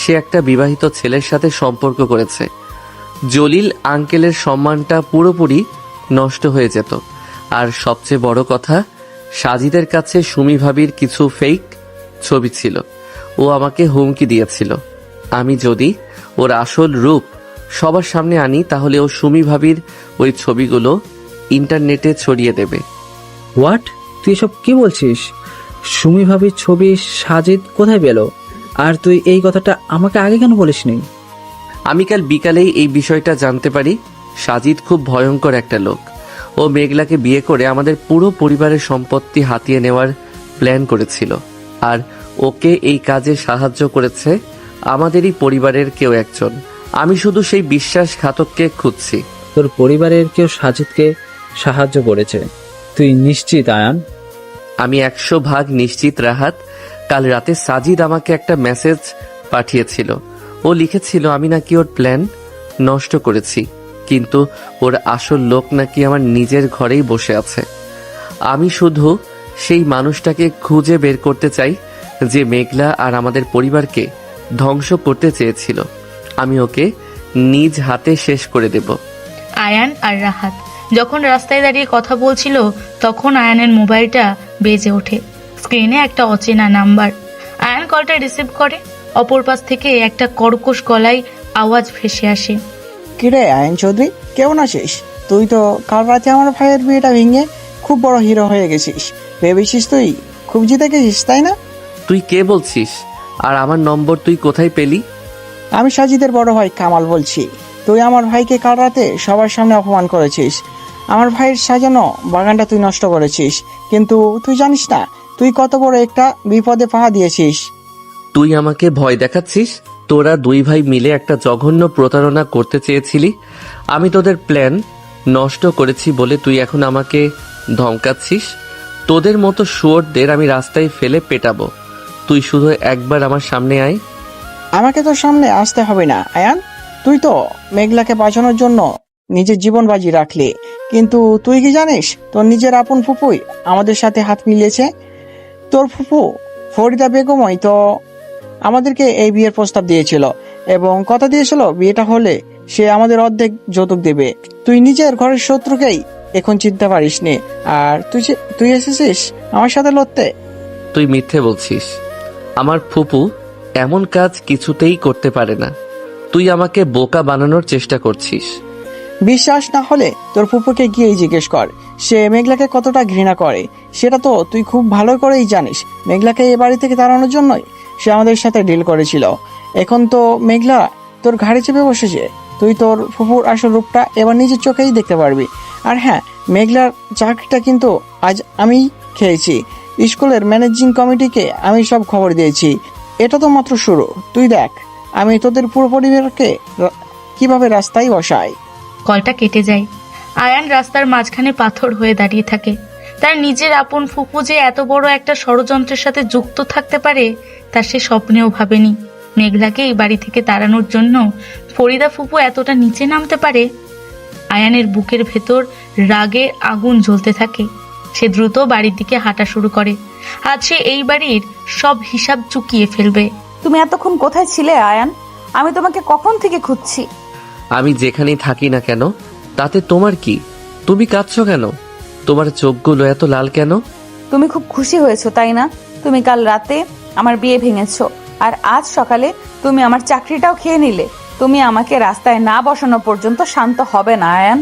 সে একটা বিবাহিত ছেলের সাথে সম্পর্ক করেছে। জলিল আঙ্কেলের সম্মানটা পুরোপুরি নষ্ট হয়ে যেত। আর সবচেয়ে বড় কথা, সাজিদের কাছে সুমি ভাবির কিছু ফেক ছবি ছিল। ও আমাকে হুমকি দিয়েছিল, আমি যদি ওর আসল রূপ সবার সামনে আনি তাহলে ও সুমি ভাবির ওই ছবিগুলো ইন্টারনেটে ছড়িয়ে দেবে। হোয়াট? তুই এসব কি বলছিস? সুমি ভাবির ছবি সাজিদ কোথায় পেল? আর তুই এই কথাটা আমাকে আগে কেন বলিসনি? আমি কাল বিকালেই এই বিষয়টা জানতে পারি। সাজিদ খুব ভয়ঙ্কর একটা লোক। ও মেঘলাকে বিয়ে করে আমাদের পুরো পরিবারের সম্পত্তি হাতিয়ে নেওয়ার প্ল্যান করেছিল। আর ওকে এই কাজে সাহায্য করেছে আমাদেরই পরিবারের কেউ একজন। আমি শুধু সেই বিশ্বাসঘাতককে খুঁজছি। তোর পরিবারের কেউ সাজিদকে সাহায্য করেছে? তুই নিশ্চিত আয়ান? আমি 100% নিশ্চিত রাহাত। কাল রাতে সাজিদ আমাকে একটা মেসেজ পাঠিয়েছিল। ও লিখেছিল আমি নাকি ওর প্ল্যান নষ্ট করেছি, কিন্তু ওর আসল লোক নাকি আমার নিজের ঘরেই বসে আছে। আমি শুধু সেই মানুষটাকে খুঁজে বের করতে চাই যে মেঘলা আর আমাদের পরিবারকে ধ্বংস করতে চেয়েছিল। আমি ওকে নিজ হাতে শেষ করে দেব। আয়ান আর রাহাত যখন রাস্তায় দাঁড়িয়ে কথা বলছিল তখন আয়ানের মোবাইলটা বেজে ওঠে। স্ক্রিনে একটা অচেনা নাম্বার। আয়ান কলটা রিসিভ করে। অপর পাশ থেকে একটা কর্কশ গলায় আওয়াজ ভেসে আসে। কিরে আয়ন চৌধুরী, কেমন আছিস? তুই তো কাল রাতে আমার ভাইয়ের বিয়েটা ভেঙে খুব বড় হিরো হয়ে গেছিস। ভেবেছিস তুই খুব জিতে গেছিস, তাই না? তুই কে বলছিস? আর আমার নম্বর তুই কোথায় পেলি? আমি সাজিদের বড় ভাই কামাল বলছি। তুই আমার ভাইকে কাল রাতে সবার সামনে অপমান করেছিস। আমার ভাইয়ের সাজানো বাগানটা তুই নষ্ট করেছিস, কিন্তু তুই জানিস না তুই কত বড় একটা বিপদে পা দিয়েছিস। তুই আমাকে ভয় দেখাচ্ছিস? তোরা দুই ভাই মিলে একটা জঘন্য প্রতারণা করতে চেয়েছিলি। আমি তোদের প্ল্যান নষ্ট করেছি বলে তুই এখন আমাকে ধমকাচ্ছিস? তোদের মতো শুয়োরদের আমি রাস্তায় ফেলে পেটাবো। তুই শুধু একবার আমার সামনে আয়। আমাকে তোর সামনে আসতে হবে না আয়ান। তুই তো মেঘলাকে বাঁচানোর জন্য নিজের জীবন বাজি রাখলি, কিন্তু তুই কি জানিস তোর নিজের আপন ফুপুই আমাদের সাথে হাত মিলিয়েছে। তোর ফুপু ফরিদা বেগমই তো আমাদেরকে এই বিয়ের প্রস্তাব দিয়েছিল এবং কথা দিয়েছিল বিয়েটা হলে সে আমাদের অর্ধেক যৌতুক দেবে। তুই নিজের ঘরের শত্রুকেই এখন চিনতে পারিস নি, আর তুই এসেছিস আমার সাথে লড়তে। তুই মিথ্যে বলছিস। আমার ফুপু এমন কাজ কিছুতেই করতে পারে না। তুই আমাকে বোকা বানানোর চেষ্টা করছিস। বিশ্বাস না হলে তোর ফুপুকে গিয়েই জিজ্ঞেস কর সে মেঘলাকে কতটা ঘৃণা করে। সেটা তো তুই খুব ভালো করেই জানিস। মেঘলাকে এ বাড়ি থেকে তাড়ানোর জন্যই সে আমাদের সাথে ডিল করেছিল। এখন তো মেঘলা তোর ঘাড়ে চেপে বসেছে। তুই তোর ফুপুর আসল রূপটা এবার নিজের চোখেই দেখতে পারবি। আর হ্যাঁ, মেঘলার চাকরিটা কিন্তু আজ আমি খেয়েছি। স্কুলের ম্যানেজিং কমিটিকে আমি সব খবর দিয়েছি। এটা তো মাত্র শুরু। তুই দেখ আমি তোদের পুরো পরিবারকে কিভাবে রাস্তায় বসাই। কলটা কেটে যায়। আয়ান রাস্তার মাঝখানে পাথর হয়ে দাঁড়িয়ে থাকে। তার নিজের আপন ফুপু যে এত বড় একটা ষড়যন্ত্রের সাথে যুক্ত থাকতে পারে তা সে স্বপ্নেও ভাবেনি। মেঘলাকে এই বাড়ি থেকে তাড়ানোর জন্য ফরিদা ফুপু এতটা নিচে নামতে পারে। আয়ানের বুকের ভেতর রাগে আগুন জ্বলতে থাকে। সে দ্রুত বাড়ির দিকে হাঁটা শুরু করে। আজ সে এই বাড়ির সব হিসাব চুকিয়ে ফেলবে। তুমি এতক্ষণ কোথায় ছিলে আয়ান? আমি তোমাকে কখন থেকে খুঁজছি। আমি যেখানেই থাকি না কেন তাতে তোমার কি? তুমি কাঁদছো কেন? তোমার চোখগুলো এত লাল কেন? তুমি খুব খুশি হয়েছো তাই না? তুমি কাল রাতে আমার বিয়ে ভেঙেছো, আর আজ সকালে তুমি আমার চাকরিটাও খেয়ে নিলে। তুমি আমাকে রাস্তায় না বসানো পর্যন্ত শান্ত হবে না আয়ান।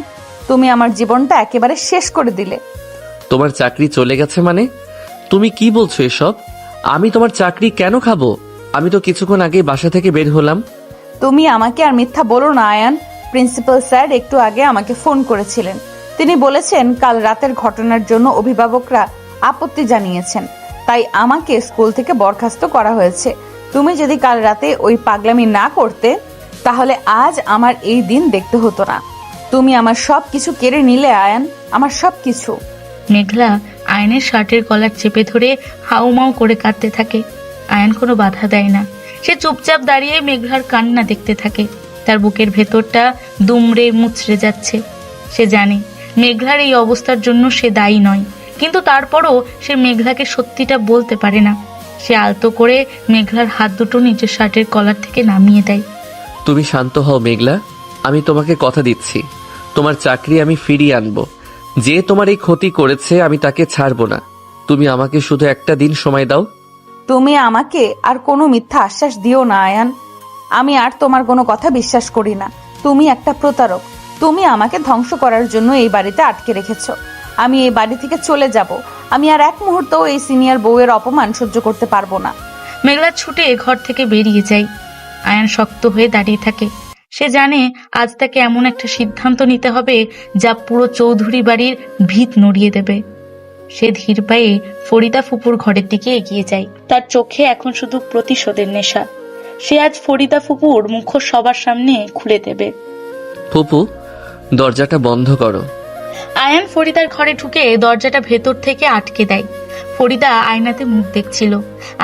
তুমি আমার জীবনটা একেবারে শেষ করে দিলে। তোমার চাকরি চলে গেছে মানে? তুমি কি বলছো এসব? আমি তোমার চাকরি কেন খাবো? আমি তো কিছুক্ষণ আগে বাসা থেকে বের হলাম। তুমি আমাকে আর মিথ্যা বলো না আয়ান। প্রিন্সিপাল স্যার একটু আগে আমাকে ফোন করেছিলেন। তিনি বলেছেন কাল রাতের ঘটনার জন্য অভিভাবকরা আপত্তি জানিয়েছেন, তাই আমাকে স্কুল থেকে বরখাস্ত করা হয়েছে। তুমি যদি কাল রাতে ওই পাগলামি না করতে তাহলে আজ আমার এই দিন দেখতে হতো না। তুমি আমার সব কিছু কেড়ে নিলে আয়ান, আমার সব কিছু। মেঘলা আয়নের শার্টের কলার চেপে ধরে হাউমাউ করে কাঁদতে থাকে। আয়ন কোনো বাধা দেয় না। সে চুপচাপ দাঁড়িয়ে মেঘলার কান্না দেখতে থাকে। তার বুকের ভেতরটা দুমড়ে মুচড়ে যাচ্ছে। সে জানে মেঘলার এই অবস্থার জন্য সে দায়ী নয়, কিন্তু তারপরও সে মেঘলাকে সত্যিটা বলতে পারে না। সে আলতো করে মেঘলার হাত দুটো নিজের শার্টের কলার থেকে নামিয়ে দেয়। তুমি শান্ত হও মেঘলা। আমি তোমাকে কথা দিচ্ছি, তোমার চাকরি আমি ফিরিয়ে আনবো। যে তোমার এই ক্ষতি করেছে আমি তাকে ছাড়বো না। তুমি আমাকে শুধু একটা দিন সময় দাও। তুমি আমাকে আর কোনো মিথ্যা আশ্বাস দিও না আয়ান। আমি আর তোমার কোনো কথা বিশ্বাস করি না। তুমি একটা প্রতারক। তুমি আমাকে ধ্বংস করার জন্য এই বাড়িতে আটকে রেখেছো। আমি এই বাড়ি থেকে চলে যাব। আমি আর এক মুহূর্তও এই সিনিয়র বউয়ের অপমান সহ্য করতে পারবো না। মেঘলা ছুটে ঘর থেকে বেরিয়ে যায়। আয়ান শক্ত হয়ে দাঁড়িয়ে থাকে। সে জানে আজ তাকে এমন একটা সিদ্ধান্ত নিতে হবে যা পুরো চৌধুরী বাড়ির ভিত নড়িয়ে দেবে। সে ধীর পায়ে ফরিদা ফুপুর ঘরের দিকে এগিয়ে যায়। তার চোখে এখন শুধু প্রতিশোধের নেশা। সে আজ ফরিদা ফুপুর মুখ সবার সামনে খুলে দেবে। ফুপু, দরজাটা বন্ধ করো। আয়ান ফরিদার ঘরে ঢুকে দরজাটা ভেতর থেকে আটকে দেয়। ফরিদা আয়নাতে মুখ দেখছিল।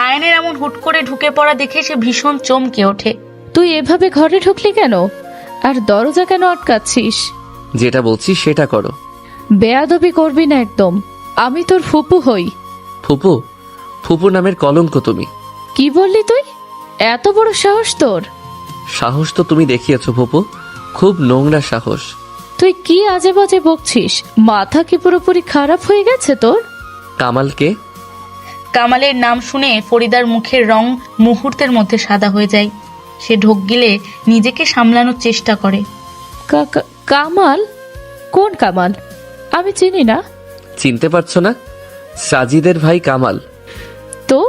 আয়নের এমন হুট করে ঢুকে পড়া দেখে সে ভীষণ চমকে ওঠে। তুই এভাবে ঘরে ঢুকলি কেন? আর দরজা কেন আটকাচ্ছিস? যেটা বলছি সেটা করো। বেয়াদবি করবি না একদম। আমি তোর ফুপু হই। ফুপু? ফুপু নামের কলঙ্ক তুমি। কি বললি তুই? এত বড় সাহস তোর? সাহস তো তুমি দেখিয়েছো ফুপু, খুব নোংরা সাহস। তুই কি আজে বাজে বকছিস? মাথা কি পুরোপুরি খারাপ হয়ে গেছে তোর? কামালকে? কামালের নাম শুনে ফরিদার মুখের রং মুহূর্তের মধ্যে সাদা হয়ে যায়। সে ঢোক গিলে নিজেকে সামলানোর চেষ্টা করে। কামাল? কোন কামাল? আমি চিনি না। চিনতে পারছো না? সাজিদের ভাই কামাল। তো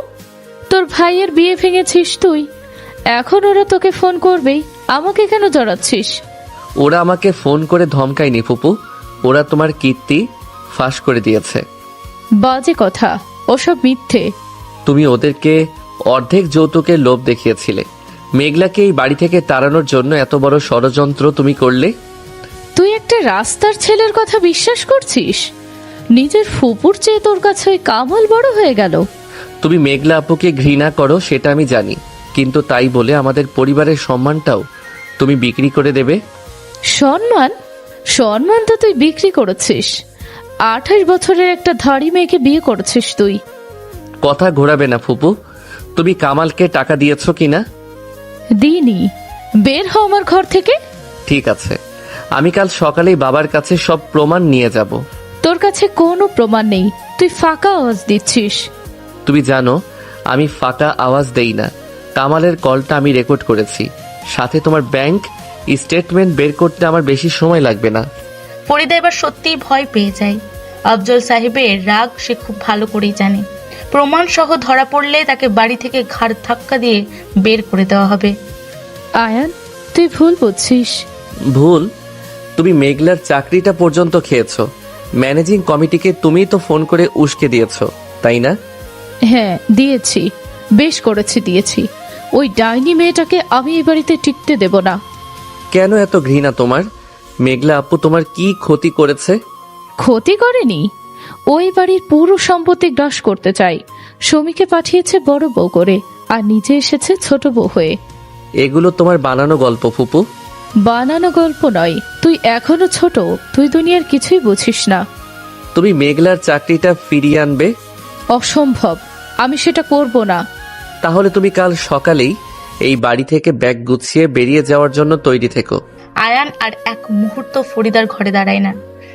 তোর ভাইয়ের বিয়ে ভেঙেছিস তুই, এখন ওরা তোকে ফোন করবেই, আমাকে কেন জড়াচ্ছিস? ওরা আমাকে ফোন করে ধমকায়নি ফুপু, ওরা তোমার কীর্তি ফাঁস করে দিয়েছে। বাজে কথা, ওসব মিথ্যে। তুমি ওদেরকে অর্ধেক যৌতুকের লোভ দেখিয়েছিলে। মেঘলাকে এই বাড়ি থেকে তাড়ানোর জন্য এত বড় ষড়যন্ত্র তুমি করলে। তুই একটা রাস্তার ছেলের কথা বিশ্বাস করছিস? নিজের ফুপুর চেয়ে তোর কাছে ওই কামাল বড় হয়ে গেল। তুমি মেঘলা আপুকে ঘৃণা করো সেটা আমি জানি, কিন্তু তাই বলে আমাদের পরিবারের সম্মানটাও তুমি বিক্রি করে দেবে? সম্মান? সম্মান তো তুই বিক্রি করেছিস। 28 বছরের একটা ধাড়ি মেয়েকে বিয়ে করেছিস তুই। কথা ঘোরাবে না ফুপু। তুমি কামালকে টাকা দিয়েছো কিনা? দিইনি। বের হ আমার ঘর থেকে। ঠিক আছে, আমি কাল সকালেই বাবার কাছে সব প্রমাণ নিয়ে যাব। তোর কাছে কোনো প্রমাণ নেই, তুই ফাঁকা আওয়াজ দিচ্ছিস। তুমি জানো আমি ফাঁকা আওয়াজ দেই না। কামালের কলটা আমি রেকর্ড করেছি, সাথে তোমার ব্যাংক স্টেটমেন্ট বের করতে আমার বেশি সময় লাগবে না। ফরিদা এবার সত্যিই ভয় পেয়ে যায়। আফজল সাহেবের রাগ সে খুব ভালো করেই জানে। প্রমাণ সহ ধরা পড়লে তাকে বাড়ি থেকে ঘাড় ধাক্কা দিয়ে বের করে দেওয়া হবে। আয়ান, তুই ভুল বুঝছিস। ভুল? তুমি মেঘলার চাকরিটা পর্যন্ত খেয়েছো। ম্যানেজিং কমিটিকে তুমিই তো ফোন করে উস্কে দিয়েছো, তাই না? হ্যাঁ দিয়েছি, বেশ করেছি দিয়েছি। ওই ডাইনি মেয়েটাকে আমি এই বাড়িতে টিকতে দেব না। কেন এত ঘৃণা তোমার? মেঘলা আপু তোমার কি ক্ষতি করেছে? ক্ষতি করেনি, ওই বাড়ির পুরো সম্পত্তি গ্রাস করতে চাই। সমীকে পাঠিয়েছে বড় বউ করে, আর নিজে এসেছে ছোট বউ হয়ে। এগুলো তোমার বানানো গল্প ফুপু। বানানো গল্প নয়, তুই এখনো ছোট, তুই দুনিয়ার কিছুই বুঝিস না। তুমি মেঘলার চাকরিটা ফিরিয়ে আনবে? অসম্ভব, আমি সেটা করব না। তাহলে তুমি কাল সকালেই এই বাড়ি থেকে ব্যাগ গুছিয়ে বেরিয়ে যাওয়ার জন্য তৈরি থেকো। আয়ান আর এক মুহূর্ত ফরিদার ঘরে দাঁড়ায় না।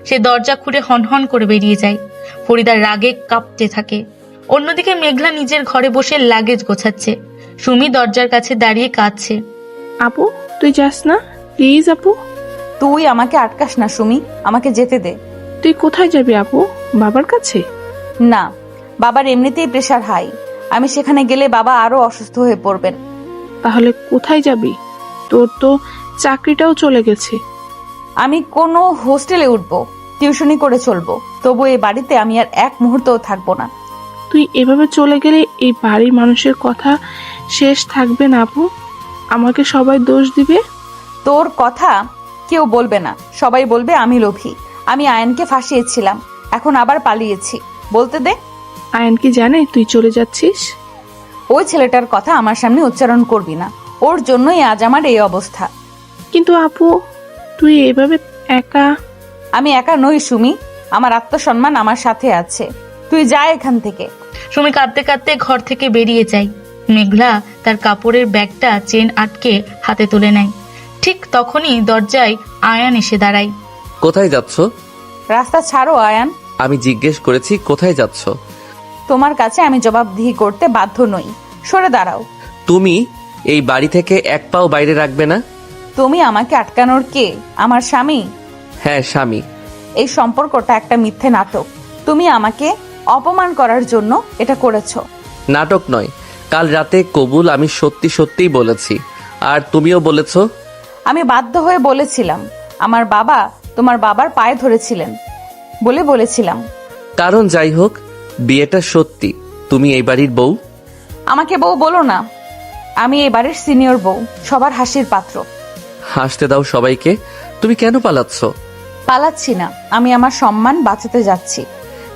সে দরজা খুলে হনহন করে বেরিয়ে যায়। ফরিদার রাগে কাঁপতে থাকে। অন্যদিকে মেঘলা নিজের ঘরে বসে লাগেজ গোছাচ্ছে। সুমি দরজার কাছে দাঁড়িয়ে কাঁদছে। আপু তুই যাস না প্লিজ আপু। তুই আমাকে আটকাস না সুমি, আমাকে যেতে দে। তুই কোথায় যাবি আপু? বাবার কাছে? না, বাবার এমনিতেই প্রেশার হাই, আমি সেখানে গেলে বাবা আরো অসুস্থ হয়ে পড়বেন। তাহলে কোথায় যাবি? তোর তো চাকরিটাও চলে গেছে। আমি কোনো হোস্টেলে উঠবো, টিউশনি করে চলবো, তবু এই বাড়িতে আমি আর এক মুহূর্তও থাকবো না। তুই এভাবে চলে গেলে এই বাড়ির মানুষের কথা শেষ থাকবে না আপু। আমাকে সবাই দোষ দিবে। তোর কথা কেউ বলবে না, সবাই বলবে আমি লোভী, আমি আয়নকে ফাঁসিয়েছিলাম, এখন আবার পালিয়েছি। বলতে দে। আয়ন কি জানে তুই চলে যাচ্ছিস? ওই ছেলেটার কথা আমার সামনে উচ্চারণ করবি না, ওর জন্যই আজ আমার এই অবস্থা। কিন্তু আপু তুই এভাবে একা। আমি একা নই সুমি, আমার আত্মসম্মান আমার সাথে আছে, তুই যা এখান থেকে। সুমি কাঁদতে কাঁদতে ঘর থেকে বেরিয়ে যায়। মেঘলা তার কাপড়ের ব্যাগটা চেন আটকে হাতে তুলে নেয়। ঠিক তখনই দরজায় আয়ান এসে দাঁড়ায়। কোথায় যাচ্ছ? রাস্তা ছাড়ো আয়ান। আমি জিজ্ঞেস করেছি কোথায় যাচ্ছ। তোমার কাছে আমি জবাবদিহি করতে বাধ্য নই, সরে দাঁড়াও। তুমি এই বাড়ি থেকে এক পাও বাইরে রাখবে না। তুমি আমাকে আটকানোর কে? আমার স্বামী? হ্যাঁ স্বামী। এই সম্পর্কটা একটা মিথ্যে নাটক, তুমি আমাকে অপমান করার জন্য এটা করেছো। নাটক নয়, কাল রাতে কবুল আমি সত্যি সত্যিই বলেছি, আর তুমিও বলেছো। আমি বাধ্য হয়ে বলেছিলাম, আমার বাবা তোমার বাবার পায়ে ধরেছিলেন বলে বলেছিলাম। কারণ যাই হোক, বিয়েটা সত্যি, তুমি এই বাড়ির বউ। আমাকে বউ বলো না, আমি এই বাড়ির সিনিয়র বউ, সবার হাসির পাত্র। হাসতে দাও সবাইকে। তুমি কেন পালাচ্ছ? পালাচ্ছি না, আমি আমার সম্মান বাঁচাতে যাচ্ছি।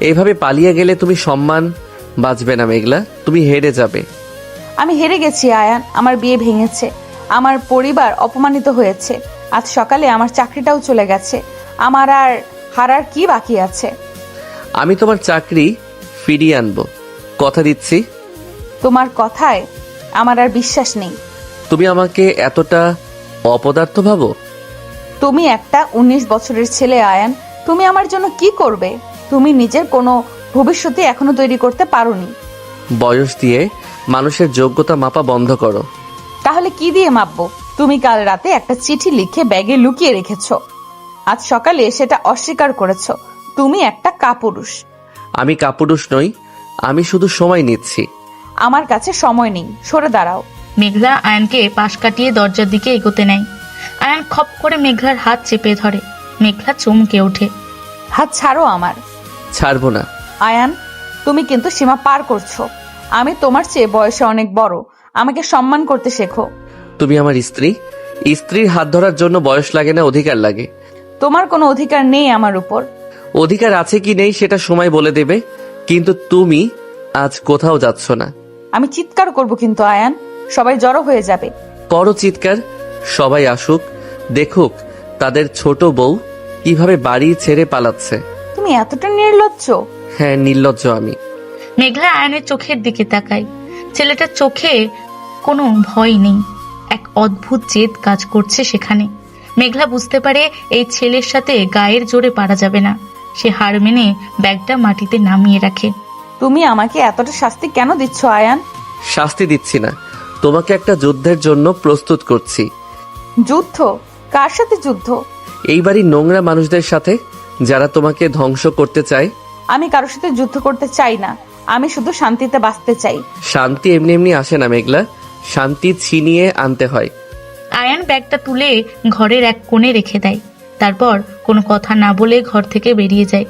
এইভাবে পালিয়ে গেলে তুমি সম্মান বাঁচবে না মেঘলা, তুমি হেরে যাবে। আমি হেরে গেছি আয়ান, আমার বিয়ে ভেঙেছে, আমার পরিবার অপমানিত হয়েছে, আজ সকালে আমার চাকরিটাও চলে গেছে, আমার আর হারার কি বাকি আছে? আমি তোমার চাকরি ফিরিয়ে আনবো, কথা দিচ্ছি। তোমার কথায় আমার আর বিশ্বাস নেই। তুমি আমাকে এতটা অপদার্থ ভাবো? তুমি একটা 19 বছরের ছেলে আয়ান, তুমি আমার জন্য কি করবে? তুমি নিজের কোনো ভবিষ্যতে এখনো তৈরি করতে পারোনি। বয়স দিয়ে মানুষের যোগ্যতা মাপা বন্ধ করো। তাহলে কি দিয়ে মাপবো? তুমি কাল রাতে একটা চিঠি লিখে ব্যাগে লুকিয়ে রেখেছো। আজ সকালে সেটা অস্বীকার করেছো। তুমি একটা কাপুরুষ। আমি কাপুরুষ নই, আমি শুধু সময় নিচ্ছি। আমার কাছে সময় নেই, সরে দাঁড়াও। মেঘলা আয়ানকে পাশ কাটিয়ে দরজার দিকে এগোতে নেয়। আয়ান খপ করে মেঘলার হাত চেপে ধরে। মেঘলা চমকে ওঠে। হাত ছাড়ো আমার। ছাড়বো না। আয়ান, তুমি কিন্তু সীমা পার করছো। আমি তোমার চেয়ে বয়সে অনেক বড়। আমাকে সম্মান করতে শেখো। তুমি আমার স্ত্রী, স্ত্রীর হাত ধরার জন্য বয়স লাগে না, অধিকার লাগে। তোমার কোনো অধিকার নেই আমার উপর। অধিকার আছে কি নেই সেটা সময় বলে দেবে, কিন্তু তুমি আজ কোথাও যাচ্ছ না। আমি চিৎকার করব কিন্তু আয়ান, সবাই জড়ো হয়ে যাবে। করো চিৎকার, সবাই আসুক, দেখুক তাদের ছোট বউ কিভাবে বাড়ি ছেড়ে পালাচ্ছে। তুমি এতটা নির্লজ্জ? হ্যাঁ, নির্লজ্জ আমি। মেঘলা আয়নের চোখের দিকে তাকায়। ছেলেটার চোখে কোনো ভয় নেই, এক অদ্ভুত জেদ কাজ করছে সেখানে। মেঘলা বুঝতে পারে এই ছেলের সাথে গায়ের জোরে পারা যাবে না। সে হার মেনে ব্যাগটা মাটিতে নামিয়ে রাখে। তুমি আমাকে এতটা শাস্তি কেন দিচ্ছ আয়ান? শাস্তি দিচ্ছি না, তোমাকে একটা যুদ্ধের জন্য প্রস্তুত করছি। যুদ্ধ? কার সাথে যুদ্ধ? এই বাড়ির নোংরা মানুষদের সাথে, যারা তোমাকে ধ্বংস করতে চায়। আমি কারোর সাথে যুদ্ধ করতে চাই না, আমি শুধু শান্তিতে বাঁচতে চাই। শান্তি এমনি এমনি আসে না মেঘলা, শান্তি ছিনিয়ে আনতে হয়। আয়ান ব্যাগটা তুলে ঘরের এক কোণে রেখে দেয়। তারপর কোনো কথা না বলে ঘর থেকে বেরিয়ে যায়।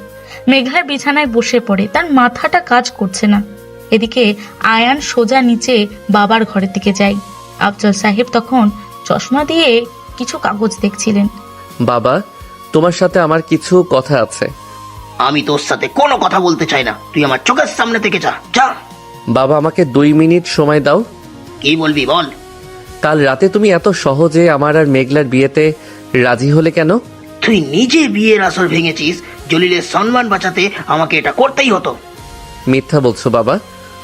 মেঘলার বিছানায় বসে পড়ে, তার মাথাটা কাজ করছে না। এদিকে আয়ান সোজা নিচে বাবার ঘরের দিকে যায়। আফজল সাহেব তখন চশমা দিয়ে কিছু কাগজ দেখছিলেন। বাবা, তোমার সাথে আমার কিছু কথা আছে। আমি তোর সাথে কোনো কথা বলতে চাই না, তুই আমার চোখের সামনে থেকে যা যা। বাবা, আমাকে 2 মিনিট সময় দাও। কি বলবি বল। কাল রাতে তুমি এত সহজে আমার আর মেঘলার বিয়েতে রাজি হলে কেন? তুই নিজে বিয়ের আসর ভেঙেছিস, জলিলের সম্মান বাঁচাতে আমাকে এটা করতেই হতো। মিথ্যা বলছো বাবা,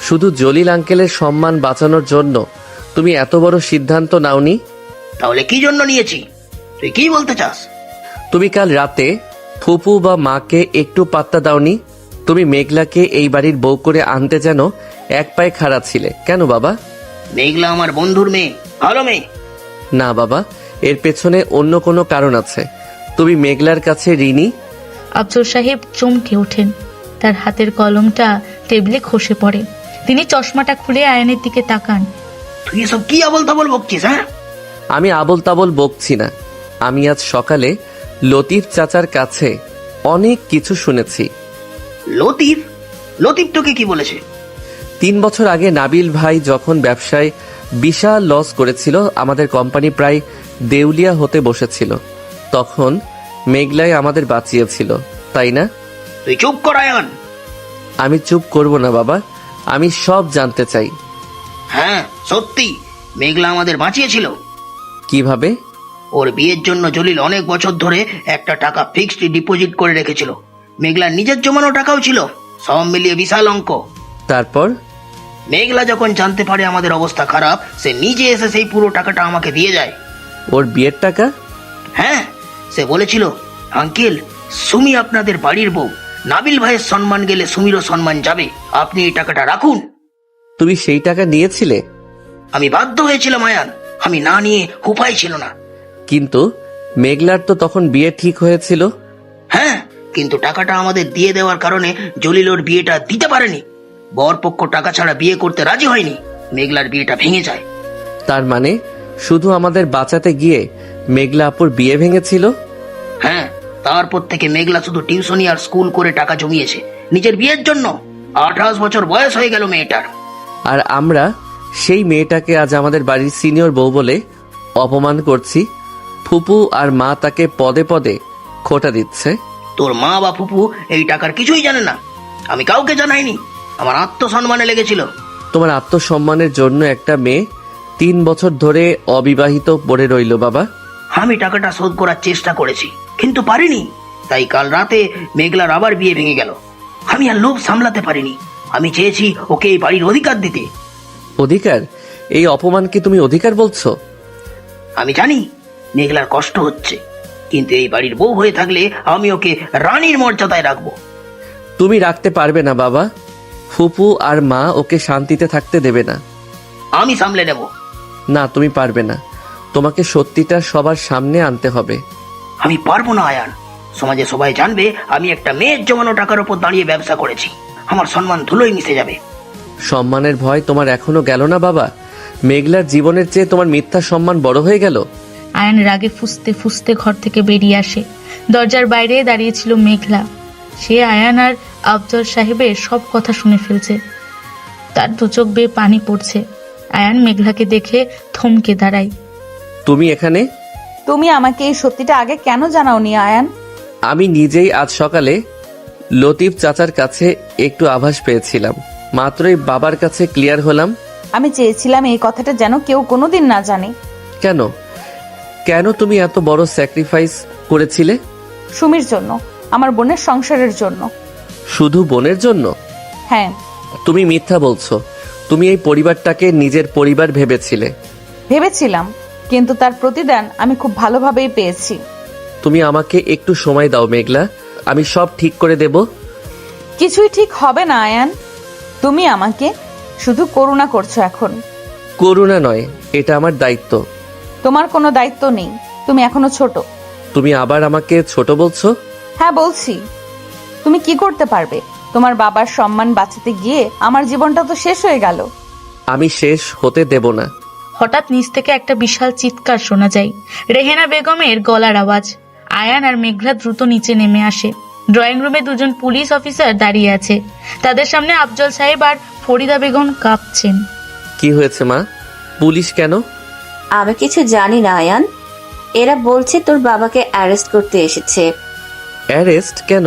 শুধু জলিল আঙ্কেলের সম্মান বাঁচানোর জন্য তুমি এত বড় সিদ্ধান্ত নাওনি? তাহলে কি জন্য নিয়েছি, তুই কি বলতে চাস? তুমি কাল রাতে ফুপু বা মাকে একটু পাত্তা দাওনি। তুমি মেঘলাকে এই বাড়ির বউ করে আনতে যেন এক পায়ে খাড়া ছিলে কেন বাবা? মেঘলা আমার বন্ধুর মেয়ে, ভালো মেয়ে। না বাবা, এর পেছনে অন্য কোনো কারণ আছে। তুমি মেঘলার কাছে ঋণী। আফজল সাহেব চমকে ওঠেন। তার হাতের কলমটা টেবিলে খসে পড়ে। তিনি চশমাটা খুলে আয়নের দিকে তাকান। তুই এসব কি আবল তাবল বকছিস? হ্যাঁ, আমি আবল তাবল বকছি না। আমি আজ সকালে লতিফ চাচার কাছে অনেক কিছু শুনেছি। লতিফ? লতিফ তোকে কি বলেছে? 3 বছর আগে নাবিল ভাই যখন ব্যবসায় বিশাল লস করেছিল, আমাদের কোম্পানি প্রায় দেউলিয়া হতে বসেছিল, তখন মেঘলাই আমাদের বাঁচিয়েছিল, তাই না? তুই চুপ কর আয়ান। আমি চুপ করব না বাবা, আমি সব জানতে চাই। হ্যাঁ সত্যি, মেঘলা আমাদের বাঁচিয়েছিল। কিভাবে? ওর বিয়ের জন্য জলিল অনেক বছর ধরে একটা টাকা ফিক্সড ডিপোজিট করে রেখেছিল। মেঘলার নিজের জমানো টাকাও ছিল, সব মিলিয়ে বিশাল অঙ্ক। তারপর? মেঘলা যখন জানতে পারে আমাদের অবস্থা খারাপ, সে নিজে এসে সেই পুরো টাকাটা আমাকে দিয়ে যায়। ওর বিয়ের টাকা? হ্যাঁ, সে বলেছিল, আঙ্কেল সুমি আপনাদের বাড়ির বউ, নাবিল ভাইয়ের সম্মান গেলে সুমিরও সম্মান যাবে, আপনি এই টাকাটা রাখুন। তুমি সেই টাকা নিয়েছিলে? আমি বাধ্য হয়েছিলাম আয়ান, আমি না নিয়ে উপায় ছিল না। কিন্তু মেঘলার তো তখন বিয়ে ঠিক হয়েছিল। হ্যাঁ, কিন্তু টাকাটা আমাদের দিয়ে দেওয়ার কারণে জলিল ওর বিয়েটা দিতে পারেনি। বরপক্ষ টাকা ছাড়া বিয়ে করতে রাজি হয়নি, মেঘলার বিয়েটা ভেঙে যায়। তার মানে শুধু আমাদের বাঁচাতে গিয়ে মেঘলা আপুর বিয়ে ভেঙেছিল? হ্যাঁ, তারপর থেকে মেঘলা শুধু টিউশনি আর স্কুল করে টাকা জমিয়েছে নিজের বিয়ের জন্য। 28 বছর বয়স হয়ে গেল মেয়েটার। আর আমরা সেই মেয়েটাকে আজ আমাদের বাড়ির সিনিয়র বউ বলে অপমান করছি। ফুপু আর মা তাকে পদে পদে খোঁটা দিচ্ছে। তোর মা বা ফুপু এই টাকার কিছুই জানে না, আমি কাউকে জানাইনি, আমার আত্মসম্মানে লেগেছিল। তোমার আত্মসম্মানের জন্য একটা মেয়ে 3 বছর ধরে অবিবাহিত পড়ে রইল বাবা। আমি টাকাটা শোধ করার চেষ্টা করেছি, কিন্তু পারিনি। তাই কাল রাতে মেঘলার আবার বিয়ে ভেঙে গেল। আমি আর লোভ সামলাতে পারিনি, আমি চেয়েছি ওকে এই বাড়ির অধিকার দিতে। অধিকার? এই অপমানকে তুমি অধিকার বলছো? আমি জানি মেঘলার কষ্ট হচ্ছে, কিন্তু এই বাড়ির বউ হয়ে থাকলে আমি ওকে রানীর মর্যাদায় রাখবো। তুমি রাখতে পারবে না বাবা, ফুপু আর মা ওকে শান্তিতে থাকতে দেবে না। আমি সামলে নেব। না, তুমি পারবে না। তোমাকে সত্যিটা সবার সামনে আনতে হবে। আমি পারবো না আয়ান। সমাজে সবাই জানবে আমি একটা মেয়ের জমানো টাকার উপর দাঁড়িয়ে ব্যবসা করেছি। আমার সম্মান ধুলোয় মিশে যাবে। সম্মানের ভয় তোমার এখনো গেল না বাবা? মেঘলার জীবনের চেয়ে তোমার মিথ্যা সম্মান বড় হয়ে গেল। আয়ান রাগে ফুঁসতে ফুঁসতে ঘর থেকে বেরিয়ে আসে। দরজার বাইরে দাঁড়িয়েছিল মেঘলা। সে আয়ান আর আফজল সাহেবের সব কথা শুনে ফেলছে। তার দু চোখ বেয়ে পানি পড়ছে। আয়ান মেঘলাকে দেখে থমকে দাঁড়ায়। তুমি এখানে? তুমি আমাকে এই সত্যিটা আগে কেন জানাওনি আয়ান? আমি নিজেই আজ সকালে লতিফ চাচার কাছে একটু আভাস পেয়েছিলাম, মাত্রই বাবার কাছে ক্লিয়ার হলাম। আমি চেয়েছিলাম এই কথাটা যেন কেউ কোনোদিন না জানে। কেন কেন তুমি এত বড় স্যাক্রিফাইস করেছিলে? সুমির জন্য, আমার বোনের সংসারের জন্য। শুধু বোনের জন্য? হ্যাঁ। তুমি মিথ্যা বলছো। তুমি এই পরিবারটাকে নিজের পরিবার ভেবেছিলে। ভেবেছিলাম, কিন্তু তার প্রতিদান আমি খুব ভালোভাবেই পেয়েছি। তুমি আমাকে একটু সময় দাও মেঘলা, আমি সব ঠিক করে দেব। কিছুই ঠিক হবে না আয়ান। তুমি আমাকে শুধু করুণা করছো এখন। করুণা নয়, এটা আমার দায়িত্ব। তোমার কোনো দায়িত্ব নেই, তুমি এখনো ছোট। তুমি আবার আমাকে ছোট বলছো? হ্যাঁ বলছি। তুমি কি করতে পারবে? তোমার বাবার সম্মান বাঁচাতে গিয়ে আমার জীবনটা তো শেষ হয়ে গেল। আমি শেষ হতে দেব না। হঠাৎ নিচ থেকে একটা বিশাল চিৎকার শোনা যায়। রেহেনা বেগমের গলার আওয়াজ। আয়ান আর মেঘলা দ্রুত নিচে নেমে আসে। ড্রয়িং রুমে দুজন পুলিশ অফিসার দাঁড়িয়ে আছে। তাদের সামনে আফজল সাহেব আর ফরিদা বেগম কাঁপছেন। কি হয়েছে মা? পুলিশ কেন? আমি কিছু জানি না আয়ান। এরা বলছে তোর বাবাকে অ্যারেস্ট করতে এসেছে। অ্যারেস্ট কেন?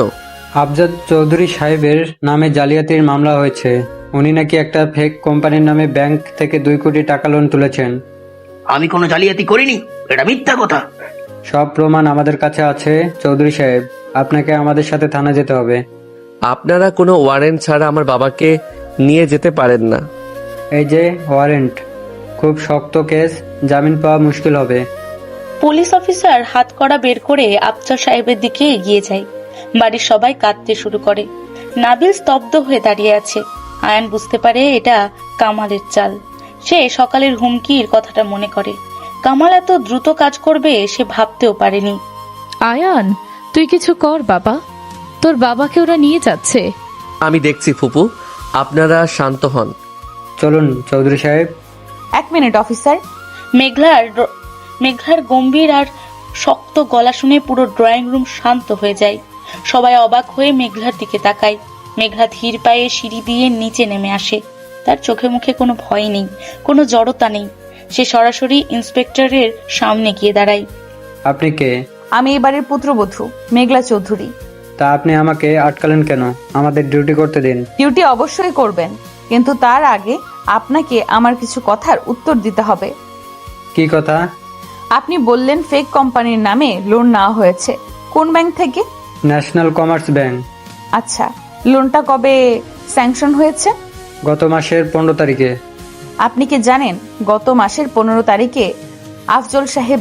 আফজাদ চৌধুরী সাহেবের নামে জালিয়াতির মামলা হয়েছে। উনি নাকি একটা ফেক কোম্পানির নামে ব্যাংক থেকে 2 কোটি টাকা লোন তুলেছেন। আমি কোনো জালিয়াতি করিনি, এটা মিথ্যা কথা। সব প্রমাণ আমাদের কাছে আছে চৌধুরী সাহেব, আপনাকে আমাদের সাথে থানা যেতে হবে। আপনারা কোনো ওয়ারেন্ট ছাড়া আমার বাবাকে নিয়ে যেতে পারেন না। এই যে ওয়ারেন্ট, খুব শক্ত কেস, জামিন পাওয়া মুশকিল হবে। পুলিশ অফিসার হাত কড়া বের করে আফজল সাহেবের দিকে এগিয়ে যায়। বাড়ির সবাই কাঁদতে শুরু করে। নাবিল স্তব্ধ হয়ে দাঁড়িয়ে আছে। আয়ান বুঝতে পারে এটা কামালের চাল। সে সকালের হুমকির কথাটা মনে করে। কামাল এত দ্রুত কাজ করবে সে ভাবতেও পারেনি। আয়ান, তুই কিছু কর বাবা, তোর বাবাকে ওরা নিয়ে যাচ্ছে। আমি দেখছি ফুপু, আপনারা শান্ত হন। চলুন চৌধুরী সাহেব। 1 মিনিট অফিসার। মেঘলার গম্ভীর আর শক্ত গলা শুনে পুরো ড্রয়িং রুম শান্ত হয়ে যায়। সবাই অবাক হয়ে মেঘলার দিকে তাকায়। মেঘলা ধীর পায়ে সিঁড়ি দিয়ে নিচে নেমে আসে। তার চোখে মুখে কোনো ভয় নেই, কোনো জড়তা নেই। সে সরাসরি ইন্সপেক্টরের সামনে গিয়ে দাঁড়ায়। আপনি কে? আমি এই বাড়ির পুত্রবধূ মেঘলা চৌধুরী। তা আপনি আমাকে আটকালেন কেন? আমাদের ডিউটি করতে দিন। ডিউটি অবশ্যই করবেন, কিন্তু তার আগে আপনাকে আমার কিছু কথার উত্তর দিতে হবে। কি কথা? আপনি বললেন ফেক কোম্পানির নামে লোন নেওয়া হয়েছে। কোন ব্যাংক থেকে? National commerce bank. আচ্ছা, লোনটা কবে স্যাংশন হয়েছে? গত মাসের 15 তারিখে। আপনি কি জানেন গত মাসের 15 তারিখে আফজল সাহেব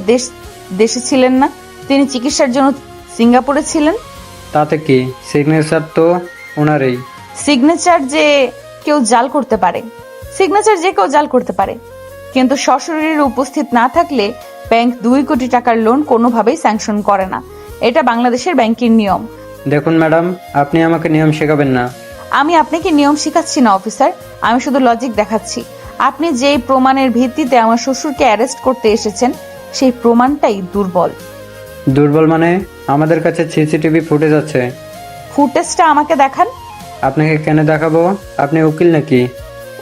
দেশে ছিলেন না? তিনি চিকিৎসার জন্য সিঙ্গাপুরে ছিলেন। তাতে কি? সিগনেচার তো ওনারই। সিগনেচার যে কেউ জাল করতে পারে, কিন্তু সশরীরে উপস্থিত না থাকলে ব্যাংক 2 কোটি টাকার লোন কোনোভাবেই স্যাংশন করে না। এটা বাংলাদেশের ব্যাংকের নিয়ম। দেখুন ম্যাডাম, আপনি আমাকে নিয়ম শেখাবেন না। আমি আপনাকে নিয়ম শেখাচ্ছি না অফিসার, আমি শুধু লজিক দেখাচ্ছি। আপনি যেই প্রমাণের ভিত্তিতে আমার শ্বশুরকে অ্যারেস্ট করতে এসেছেন সেই প্রমাণটাই দুর্বল। দুর্বল মানে? আমাদের কাছে সিসিটিভি ফুটেজ আছে। ফুটেজটা আমাকে দেখান। আপনাকে কেন দেখাবো? আপনি উকিল নাকি?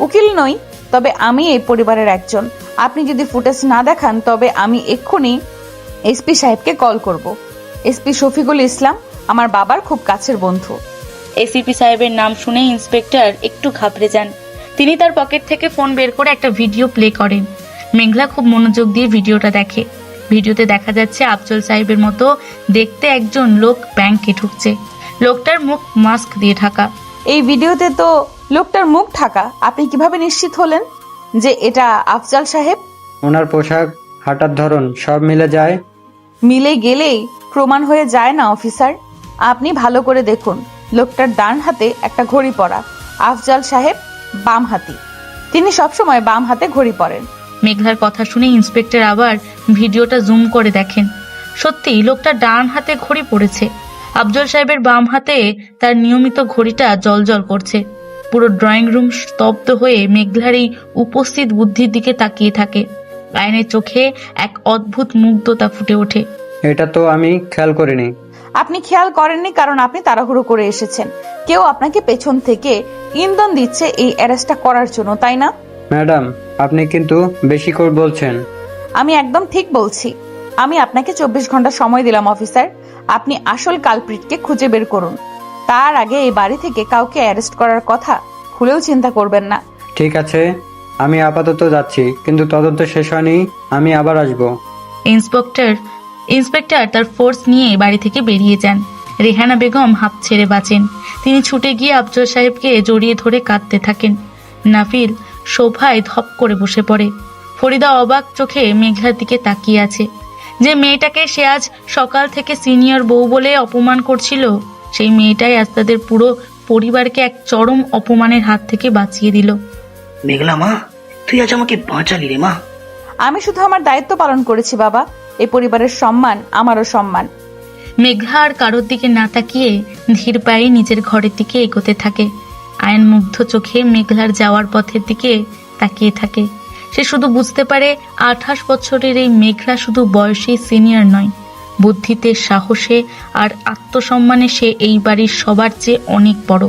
উকিল নই, তবে আমি এই পরিবারের একজন। আপনি যদি ফুটেজ না দেখান তবে আমি এক্ষুনি এসপি সাহেবকে কল করব। এসপি শফিকুল ইসলাম আমার বাবার খুব কাছের বন্ধু। এসিপি সাহেবের নাম শুনে ইন্সপেক্টর একটু ঘাবড়ে যান। তিনি তার পকেট থেকে ফোন বের করে একটা ভিডিও প্লে করেন। মেঘলা খুব মনোযোগ দিয়ে ভিডিওটা দেখে। ভিডিওতে দেখা যাচ্ছে আফজল সাহেবের মতো দেখতে একজন লোক ব্যাংকে ঢুকছে। লোকটার মুখ মাস্ক দিয়ে ঢাকা। এই ভিডিওতে তো লোকটার মুখ ঢাকা। আপনি কিভাবে নিশ্চিত হলেন যে এটা আফজল সাহেব? ওনার পোশাক, হাঁটার ধরন সব মিলে যায়। মিলে গেলেই প্রমাণ হয়ে যায় না অফিসার। আপনি ভালো করে দেখুন, লোকটার ডান হাতে একটা ঘড়ি পরা। আফজল সাহেব বাম হাতি। তিনি সবসময় বাম হাতে ঘড়ি পরেন। মেঘলার কথা শুনে ইন্সপেক্টর আবার ভিডিওটা জুম করে দেখেন। সত্যি লোকটা ডান হাতে ঘড়ি পড়েছে। আফজল সাহেবের বাম হাতে তার নিয়মিত ঘড়িটা জ্বলজ্বল করছে। পুরো ড্রয়িং রুম স্তব্ধ হয়ে মেঘলার এই উপস্থিত বুদ্ধির দিকে তাকিয়ে থাকে। আয়নের চোখে এক অদ্ভুত মুগ্ধতা ফুটে ওঠে। এটা তো আমি খেয়াল করিনি। আপনি খেয়াল করেননি কারণ আপনি তাড়াহুড়ো করে এসেছেন। কেউ আপনাকে পেছন থেকে ইন্ধন দিচ্ছে এই অ্যারেস্টটা করার জন্য, তাই না? ম্যাডাম, আপনি কিন্তু বেশি করে বলছেন। আমি একদম ঠিক বলছি। আমি আপনাকে 24 ঘন্টা সময় দিলাম অফিসার। আপনি আসল কালপ্রিটকে খুঁজে বের করুন। তার আগে এই বাড়ি থেকে কাউকে অ্যারেস্ট করার কথা ভুলেও চিন্তা করবেন না। ঠিক আছে, আমি আপাতত যাচ্ছি, কিন্তু তদন্ত শেষ হয়নি, আমি আবার আসবো। ইন্সপেক্টর তার ফোর্স নিয়ে বাড়ি থেকে বেরিয়ে যান। রেহানা বেগম হাঁপ ছেড়ে বাঁচেন। তিনি ছুটে গিয়ে আফজল সাহেবকে জড়িয়ে ধরে কাঁদতে থাকেন। নাফিল সোফায় ধপ করে বসে পড়ে। ফরিদা অবাক চোখে মেঘলার দিকে তাকিয়ে আছে। যে মেয়েটাকে সে আজ সকাল থেকে সিনিয়র বউ বলে অপমান করছিল, সেই মেয়েটাই আজ তাদের পুরো পরিবারকে এক চরম অপমানের হাত থেকে বাঁচিয়ে দিল। মেঘলা মা, তুই আজ আমাকে বাঁচালি রে মা। আমি শুধু আমার দায়িত্ব পালন করেছি বাবা। এই পরিবারের সম্মান আমারও সম্মান। মেঘলা আর কারোর দিকে না তাকিয়ে ধীর পায়ে নিজের ঘরের দিকে এগোতে থাকে। আয়ন মুগ্ধ চোখে মেঘলার যাওয়ার পথের দিকে তাকিয়ে থাকে। সে শুধু বুঝতে পারে 28 বছরের এই মেঘলা শুধু বয়সে সিনিয়র নয়, বুদ্ধিতে, সাহসে আর আত্মসম্মানে সে এই বাড়ির সবার চেয়ে অনেক বড়।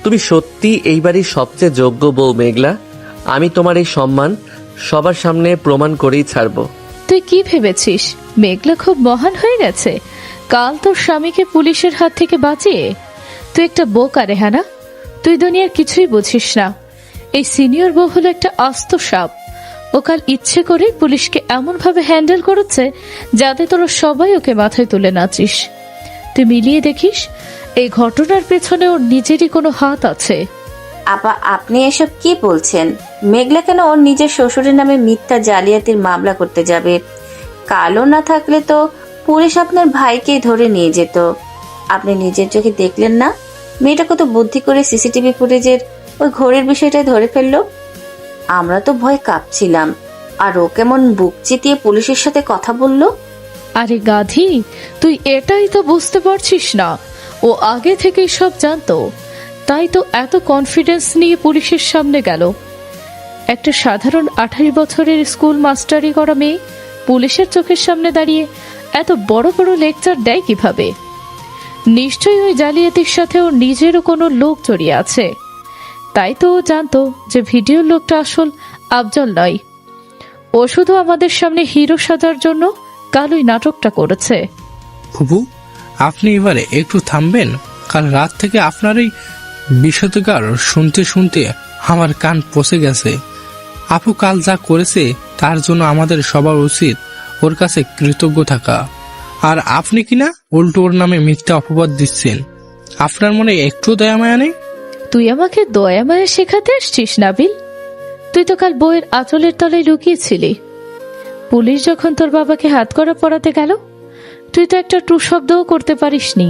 তুমি সত্যি এই বাড়ির সবচেয়ে যোগ্য বউ মেঘলা। আমি তোমার এই সম্মান সবার সামনে প্রমাণ করেই ছাড়বো। তুই কি ভেবেছিস মেঘলা খুব মহান হয়ে গেছে কাল তোর স্বামীকে পুলিশের হাত থেকে বাঁচিয়ে? তুই একটা বোকা রেহানা, তুই দুনিয়ার কিছুই বুঝিস না। এই সিনিয়র বউ হলো একটা আস্ত সাপ। ও কাল ইচ্ছে করে পুলিশকে এমন ভাবে হ্যান্ডেল করেছে যাতে তোরা সবাই ওকে মাথায় তুলে নাচিস। তুই মিলিয়ে দেখিস এই ঘটনার পেছনে ওর নিজেরই কোনো হাত আছে। আপা, আপনি এসব কি বলছেন? মেঘলা কেন ওর নিজের শ্বশুরের নামে মিথ্যা জালিয়াতির মামলা করতে যাবে? কালো না থাকলে তো পুলিশ আপনার ভাইকেই ধরে নিয়ে যেত। আপনি নিজের চোখে দেখলেন না মেয়েটা কত বুদ্ধি করে সিসিটিভি ফুটেজের ওই ঘড়ির বিষয়টাই ধরে ফেললো? আমরা তো ভয় কাঁপছিলাম, আর ও কেমন বুক চিতিয়ে পুলিশের সাথে কথা বলল। আরে গাধি, তুই এটাই তো বুঝতে পারছিস না ও আগে থেকেই সব জানতো, তাই তো এত কনফিডেন্স নিয়ে পুলিশের সামনে গেল। একটা সাধারণ 28 বছরের স্কুল মাস্টারি করা মেয়ে পুলিশের চোখের সামনে দাঁড়িয়ে এত বড় বড় লেকচার দেয় কিভাবে? নিশ্চয়ই ওই জালিয়াতির সাথে ওর নিজেরও কোনো লোক জড়িয়ে আছে। তাই তো ও জানতো যে ভিডিওর লোকটা আসল আফজল নয়। ও শুধু আমাদের সামনে হিরো সাজার জন্য কাল ওই নাটকটা করেছে। ফুপু, আপনি এবারে একটু থামবেন? কাল রাত থেকে আপনার এই বিষাদগার শুনতে শুনতে আমার কান পচে গেছে। আপু কাল যা করেছে তার জন্য আমাদের সবার উচিত ওর কাছে কৃতজ্ঞ থাকা। আর আপনি কিনা উল্টো ওর নামে মিথ্যা অপবাদ দিচ্ছেন। আপনার মনে একটু দয়া মায়া নেই? তুই আমাকে দয়া মায়া শেখাতে আসছিস নাবিল? তুই তো কাল বইয়ের আঁচলের তলায় লুকিয়েছিলি। পুলিশ যখন তোর বাবাকে হাত করা পড়াতে গেল, তুই তো একটা টু শব্দও করতে পারিসনি।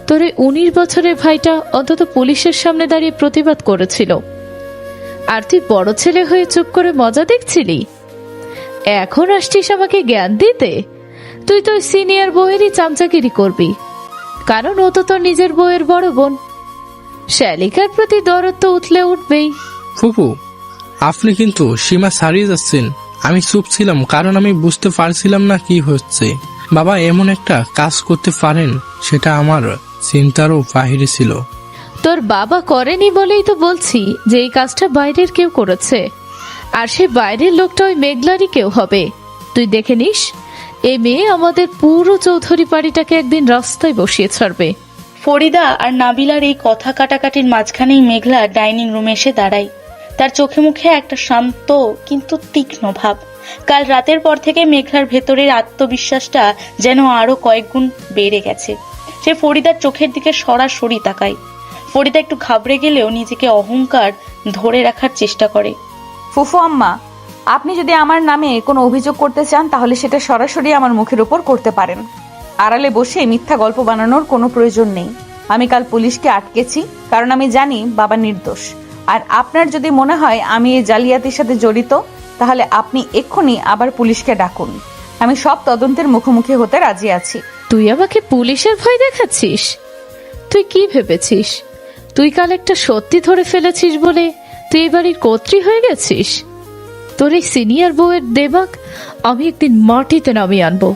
তোর 19 বছরের ভাইটা অন্তত পুলিশের সামনে দাঁড়িয়ে প্রতিবাদ করেছিল, আর তুই বড় ছেলে হয়ে চুপ করে মজা দেখছিলি। এখন আসছিস আমাকে জ্ঞান দিতে? তুই তো সিনিয়র বউয়েরই চামচাগিরি করবি, কারণ ও তো তোর নিজের বউয়ের বড় বোন। শ্যালিকার প্রতি দরদ তো উঠলে উঠবেই। ফুপু, আপনি কিন্তু সীমা ছাড়িয়ে যাচ্ছেন। আমি চুপ ছিলাম কারণ আমি বুঝতে পারছিলাম না কি হচ্ছে। বাবা এমন একটা কাজ করতে পারেন সেটা আমার চিন্তারও বাহিরে ছিল। তোর বাবা করেনি বলেই তো বলছি যে এই কাজটা বাইরের কেউ করেছে, আর সে বাইরের লোকটা ওই মেঘলারই কেউ হবে। তুই দেখে নিস, এ মেয়ে আমাদের পুরো চৌধুরী বাড়িটাকে একদিন রাস্তায় বসিয়ে ছাড়বে। ফরিদা আর নাবিলার এই কথা কাটাকাটির মাঝখানেই মেঘলা ডাইনিং রুমে এসে দাঁড়ায়। তার চোখে মুখে একটা শান্ত কিন্তু তীক্ষ্ণ ভাব। কাল রাতের পর থেকে মেঘলার ভেতরের আত্মবিশ্বাসটা যেন আরো কয়েক গুণ বেড়ে গেছে। সে ফরিদার চোখের দিকে সরাসরি তাকায়। ফরিদা একটু ঘাবড়ে গেলেও নিজেকে অহংকার ধরে রাখার চেষ্টা করে। ফুফু আম্মা, আপনি যদি আমার নামে কোনো অভিযোগ করতে চান তাহলে সেটা সরাসরি আমার মুখের উপর করতে পারেন। আড়ালে বসে মিথ্যা গল্প বানানোর কোনো প্রয়োজন নেই। আমি কাল পুলিশকে আটকেছি কারণ আমি জানি বাবা নির্দোষ। আর আপনার যদি মনে হয় আমি এই জালিয়াতির সাথে জড়িত, তাহলে আপনি এক্ষুনি আবার পুলিশকে ডাকুন। আমি সব তদন্তের মুখোমুখি হতে রাজি আছি। তুই আমাকে পুলিশের ভয় দেখাচ্ছিস? তুই কি ভেবেছিস তুই কাল একটা সত্যি ধরে ফেলেছিস বলে তুই এই বাড়ির কর্ত্রী হয়ে গেছিস? তোর এই সিনিয়র বউয়ের দেবাক আমি একদিন মাটিতে নামিয়ে আনবো।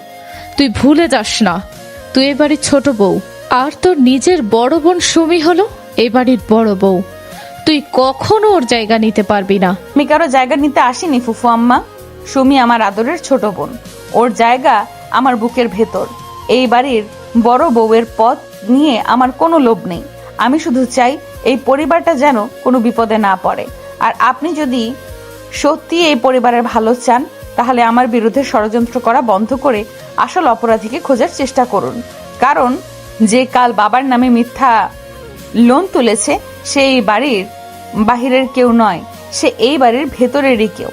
তুই ভুলে যাস না, তুই এ বাড়ির ছোট বউ, আর তোর নিজের বড় বোন সুমি হলো এ বাড়ির বড় বউ। তুই কখনো ওর জায়গা নিতে পারবি না। আমি কারো জায়গা নিতে আসিনি ফুফু আম্মা। সুমি আমার আদরের ছোট বোন, ওর জায়গা আমার বুকের ভেতর। এই বাড়ির বড় বউয়ের পদ নিয়ে আমার কোনো লোভ নেই। আমি শুধু চাই এই পরিবারটা যেন কোনো বিপদে না পড়ে। আর আপনি যদি সত্যি এই পরিবারের ভালো চান, তাহলে আমার বিরুদ্ধে ষড়যন্ত্র করা বন্ধ করে আসল অপরাধীকে খোঁজার চেষ্টা করুন। কারণ যে কাল বাবার নামে মিথ্যা লোন তুলেছে সে এই বাড়ির বাহিরের কেউ নয়, সে এই বাড়ির ভেতরেরই কেউ।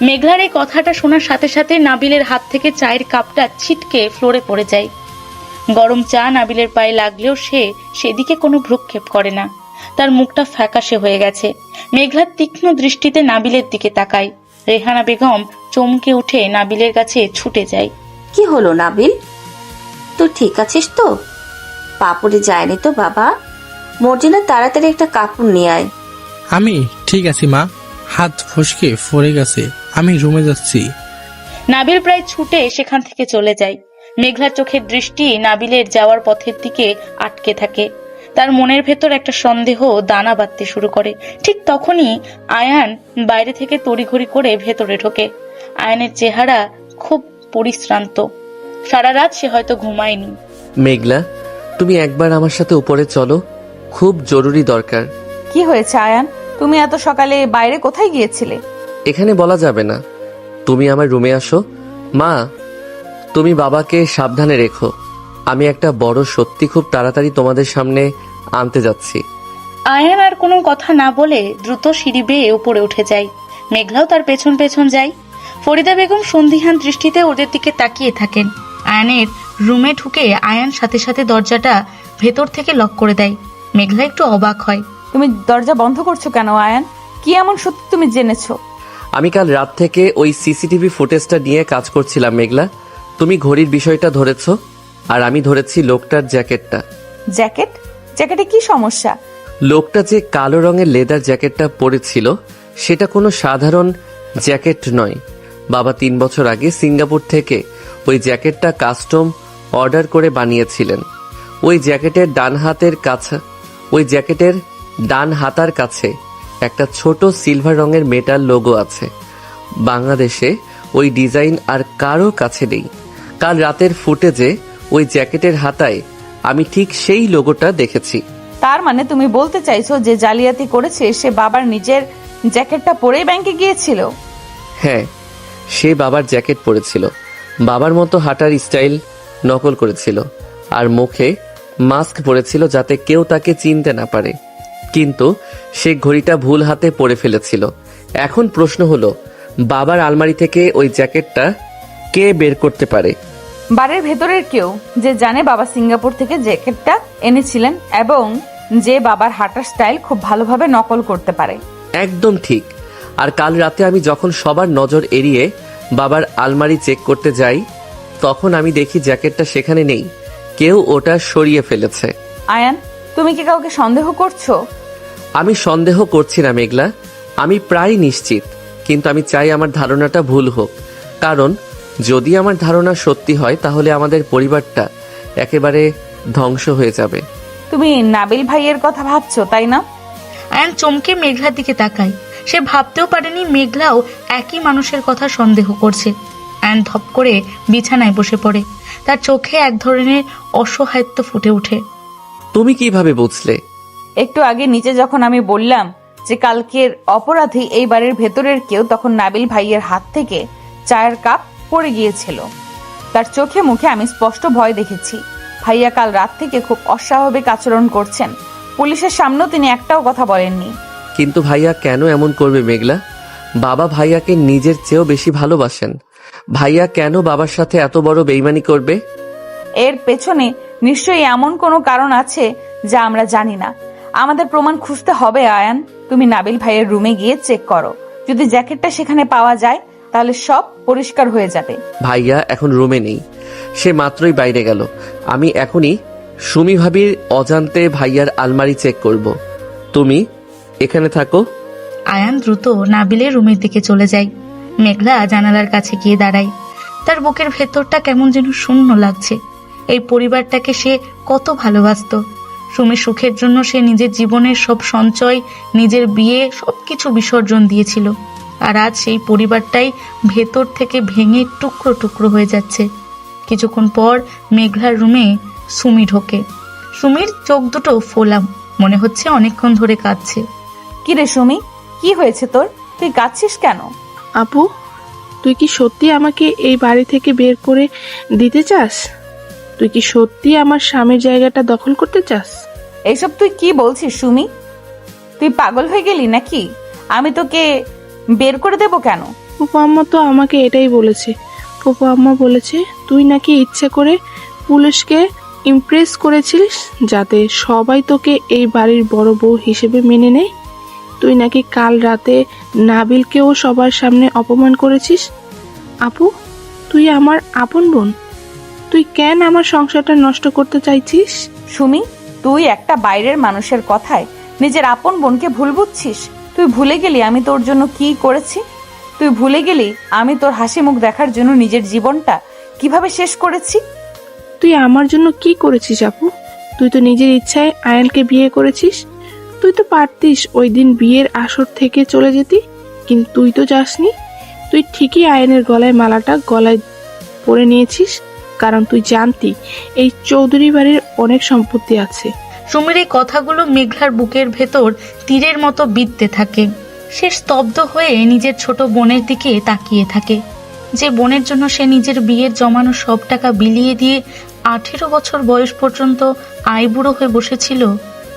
মেঘলার এই কথাটা শোনার সাথে সাথে নাবিলের হাত থেকে চায়ের কাপটা ছিটকে ফ্লোরে পড়ে যায়। গরম চা নাবিলের পায়ে লাগলেও সে সেদিকে কোনো ভ্রুক্ষেপ করে না। তার মুখটা ফ্যাকাশে হয়ে গেছে। মেঘলার তীক্ষ্ণ দৃষ্টিতে নাবিলের দিকে তাকায়। রেহানা বেগম চমকে উঠে নাবিলের কাছে ছুটে যায়। কি হলো নাবিল, তুই ঠিক আছিস তো? পাপুড়ে যায়নি তো বাবা? মর্জিনা, তাড়াতাড়ি একটা কাপড় নিয়ে আয়। আমি ঠিক আছি মা, হাত ফসকে পড়ে গেছে, আমি রুমে যাচ্ছি। নাবিল প্রায় ছুটে সেখান থেকে চলে যায়। মেঘলার চোখের দৃষ্টি নাবিলের যাওয়ার পথের দিকে আটকে থাকে। তার মনের ভেতর একটা সন্দেহ দানা বাঁধতে শুরু করে। ঠিক তখনই আয়ান বাইরে থেকে তড়িঘড়ি করে ভেতরে ঢোকে। আয়ানের চেহারা খুব পরিশ্রান্ত। সারা রাত সে হয়তো ঘুমায়নি। মেঘলা, তুমি একবার আমার সাথে উপরে চলো, খুব জরুরি দরকার। কি হয়েছে আয়ান? তুমি এত সকালে বাইরে কোথায় গিয়েছিলে? এখানে বলা যাবে না, তুমি আমার রুমে আসো। মা, তুমি বাবাকে সাবধানে রেখো। আমি একটা বড় সত্যি খুব তাড়াতাড়ি তোমাদের সামনে আনতে যাচ্ছি। আয়ান আর কোনো কথা না বলে দ্রুত সিঁড়ি বেয়ে উপরে উঠে যায়। মেঘলাও তার পেছন পেছন যায়। ফরিদা বেগম সন্দিহান দৃষ্টিতে ওদের দিকে তাকিয়ে থাকেন। আয়ানের রুমে ঢুকে আয়ান সাথে সাথে দরজাটা ভেতর থেকে লক করে দেয়। মেঘলা একটু অবাক হয়। তুমি দরজা বন্ধ করছো কেন আয়ান? কি এমন সত্যি তুমি জেনেছো? আমি কাল রাত থেকে ওই সিসিটিভি ফুটেজটা নিয়ে কাজ করছিলাম মেঘলা। তুমি ঘড়ির বিষয়টা ধরেছো, আর আমি ধরেছি লোকটার জ্যাকেটটা। জ্যাকেট? জ্যাকেটে কি সমস্যা? লোকটা যে কালো রঙের লেদার জ্যাকেটটা পরেছিল সেটা কোনো সাধারণ জ্যাকেট নয়। বাবা 3 বছর আগে সিঙ্গাপুর থেকে ওই জ্যাকেটটা কাস্টম অর্ডার করে বানিয়েছিলেন। ওই জ্যাকেটের ডান হাতার কাছে একটা ছোট সিলভার রঙের মেটাল লোগো আছে। বাংলাদেশে ওই ডিজাইন আর কারো কাছে নেই। কাল রাতের ফুটেজে ওই জ্যাকেটের হাতায় আমি ঠিক সেই লোগোটা দেখেছি। তার মানে তুমি বলতে চাইছো যে জালিয়াতি করেছে সে বাবার নিজের জ্যাকেটটা পরেই ব্যাংকে গিয়েছিল? হ্যাঁ, সে বাবার জ্যাকেট পরেছিল, বাবার মতো হাঁটার স্টাইল নকল করেছিল, আর মুখে মাস্ক পরেছিল যাতে কেউ তাকে চিনতে না পারে। কিন্তু সে ঘড়িটা ভুল হাতে পরে ফেলেছিল। এখন প্রশ্ন হলো, বাবার আলমারি থেকে ওই জ্যাকেটটা কে বের করতে পারে? বাড়ির ভেতরের কেউ, যে জানে বাবা সিঙ্গাপুর থেকে জ্যাকেটটা এনেছিলেন এবং যে বাবার হাঁটার স্টাইল খুব ভালোভাবে নকল করতে পারে। একদম ঠিক। আর কাল রাতে আমি যখন সবার নজর এড়িয়ে বাবার আলমারি চেক করতে যাই, তখন আমি দেখি জ্যাকেটটা সেখানে নেই, কেউ ওটা সরিয়ে ফেলেছে। আয়ান, তুমি কি কাউকে সন্দেহ করছো? আমি সন্দেহ করছি না মেঘলা, আমি প্রায় নিশ্চিত। কিন্তু আমি চাই আমার ধারণাটা ভুল হোক, কারণ যদি আমার ধারণা সত্যি হয় তাহলে আমাদের পরিবারটা একেবারে ধ্বংস হয়ে যাবে। তুমি নাবিল ভাইয়ের কথা ভাবছো, তাই না? আয়ান চমকে মেঘলার দিকে তাকায়। সে ভাবতেও পারেনি মেঘলাও একই মানুষের কথা সন্দেহ করছে। আয়ান ধপ করে বিছানায় বসে পড়ে। তার চোখে এক ধরনের অসহায়ত্ব ফুটে ওঠে। তুমি কিভাবে বুঝলে? একটু আগে নিচে যখন আমি বললাম যে কালকের অপরাধী এই বাড়ির ভেতরের কেউ, তখন নাবিল ভাইয়ের হাত থেকে চায়ের কাপ পড়ে গিয়েছিল। তার চোখে মুখে আমি স্পষ্ট ভয় দেখেছি। ভাইয়া কাল রাত থেকে খুব অস্বাভাবিক আচরণ করছেন। পুলিশের সামনেও তিনি একটাও কথা বলেননি। কিন্তু ভাইয়া কেন এমন করবে মেঘলা? বাবা ভাইয়াকে নিজের চেয়েও বেশি ভালোবাসেন। ভাইয়া কেন বাবার সাথে এত বড় বেইমানি করবে? এর পেছনে নিশ্চয়ই এমন কোনো কারণ আছে যা আমরা জানি না। আমাদের প্রমাণ খুঁজতে হবে আয়ান। তুমি নাবিল ভাইয়ের রুমে গিয়ে চেক করো। যদি জ্যাকেটটা সেখানে পাওয়া যায় তাহলে সব পরিষ্কার হয়ে যাবে। ভাইয়া এখন রুমে নেই, সে মাত্রই বাইরে গেল। আমি এখনই সুমি ভাবির অজান্তে ভাইয়ার আলমারি চেক করব। তুমি এখানে থাকো। আয়ান দ্রুত নাবিলের রুমের দিকে চলে যায়। মেঘলা জানালার কাছে গিয়ে দাঁড়ায়। তার বুকের ভেতরটা কেমন যেন শূন্য লাগছে। এই পরিবারটাকে সে কত ভালোবাসতো। সুমির সুখের জন্য সে নিজের জীবনের সব সঞ্চয়, নিজের বিয়ে, সবকিছু বিসর্জন দিয়েছিল। আর আজ সেই পরিবারটাই ভেতর থেকে ভেঙে টুকরো টুকরো হয়ে যাচ্ছে। কিছুক্ষণ পর মেঘলার রুমে সুমি ঢোকে। সুমির চোখ দুটো ফোলা, মনে হচ্ছে অনেকক্ষণ ধরে কাঁদছে। কি রে সুমি, কি হয়েছে তোর? তুই কাঁদছিস কেন? আপু, তুই কি সত্যি আমাকে এই বাড়ি থেকে বের করে দিতে চাস? তুই কি সত্যি আমার স্বামীর জায়গাটা দখল করতে চাস? এইসব তুই কি বলছিস সুমি? তুই পাগল হয়ে গেলি নাকি? আমি তোকে বের করে দেব কেন? ফুপু আম্মা তো আমাকে এটাই বলেছে। ফুপু আম্মা বলেছে তুই নাকি ইচ্ছে করে পুলিশকে ইমপ্রেস করেছিলিস যাতে সবাই তোকে এই বাড়ির বড় বউ হিসেবে মেনে নেয়। তুই নাকি কাল রাতে নাবিলকেও সবার সামনে অপমান করেছিস। আপু, তুই আমার আপন বোন, তুই কেন আমার সংসারটা নষ্ট করতে চাইছিস? সুমি, তুই একটা বাইরের মানুষের কথায় নিজের আপন বোনকে ভুল বুঝছিস। তুই ভুলে গেলি আমি তোর জন্য কি করেছি। তুই ভুলে গেলি আমি তোর হাসি মুখ দেখার জন্য নিজের জীবনটা কিভাবে শেষ করেছি। তুই আমার জন্য কি করেছিস আপু? তুই তো নিজের ইচ্ছায় আয়ানকে বিয়ে করেছিস। তুই তো পারতিস ওই দিন বিয়ের আসর থেকে চলে যেতি, কিন্তু তুই তো যাসনি। তুই ঠিকই আয়ানের গলায় মালাটা গলায় পরে নিয়েছিস, কারণ তুই জানতি এই চৌধুরী বাড়ির অনেক সম্পত্তি আছে। সুমির এই কথাগুলো মেঘলার বুকের ভেতর তীরের মতো বিঁধতে থাকে। সে স্তব্ধ হয়ে নিজের ছোট বোনের দিকে তাকিয়ে থাকে, যে বোনের জন্য সে নিজের বিয়ের জমানো সব টাকা বিলিয়ে দিয়ে 18 বছর বয়স পর্যন্ত আইবুড়ো হয়ে বসেছিল।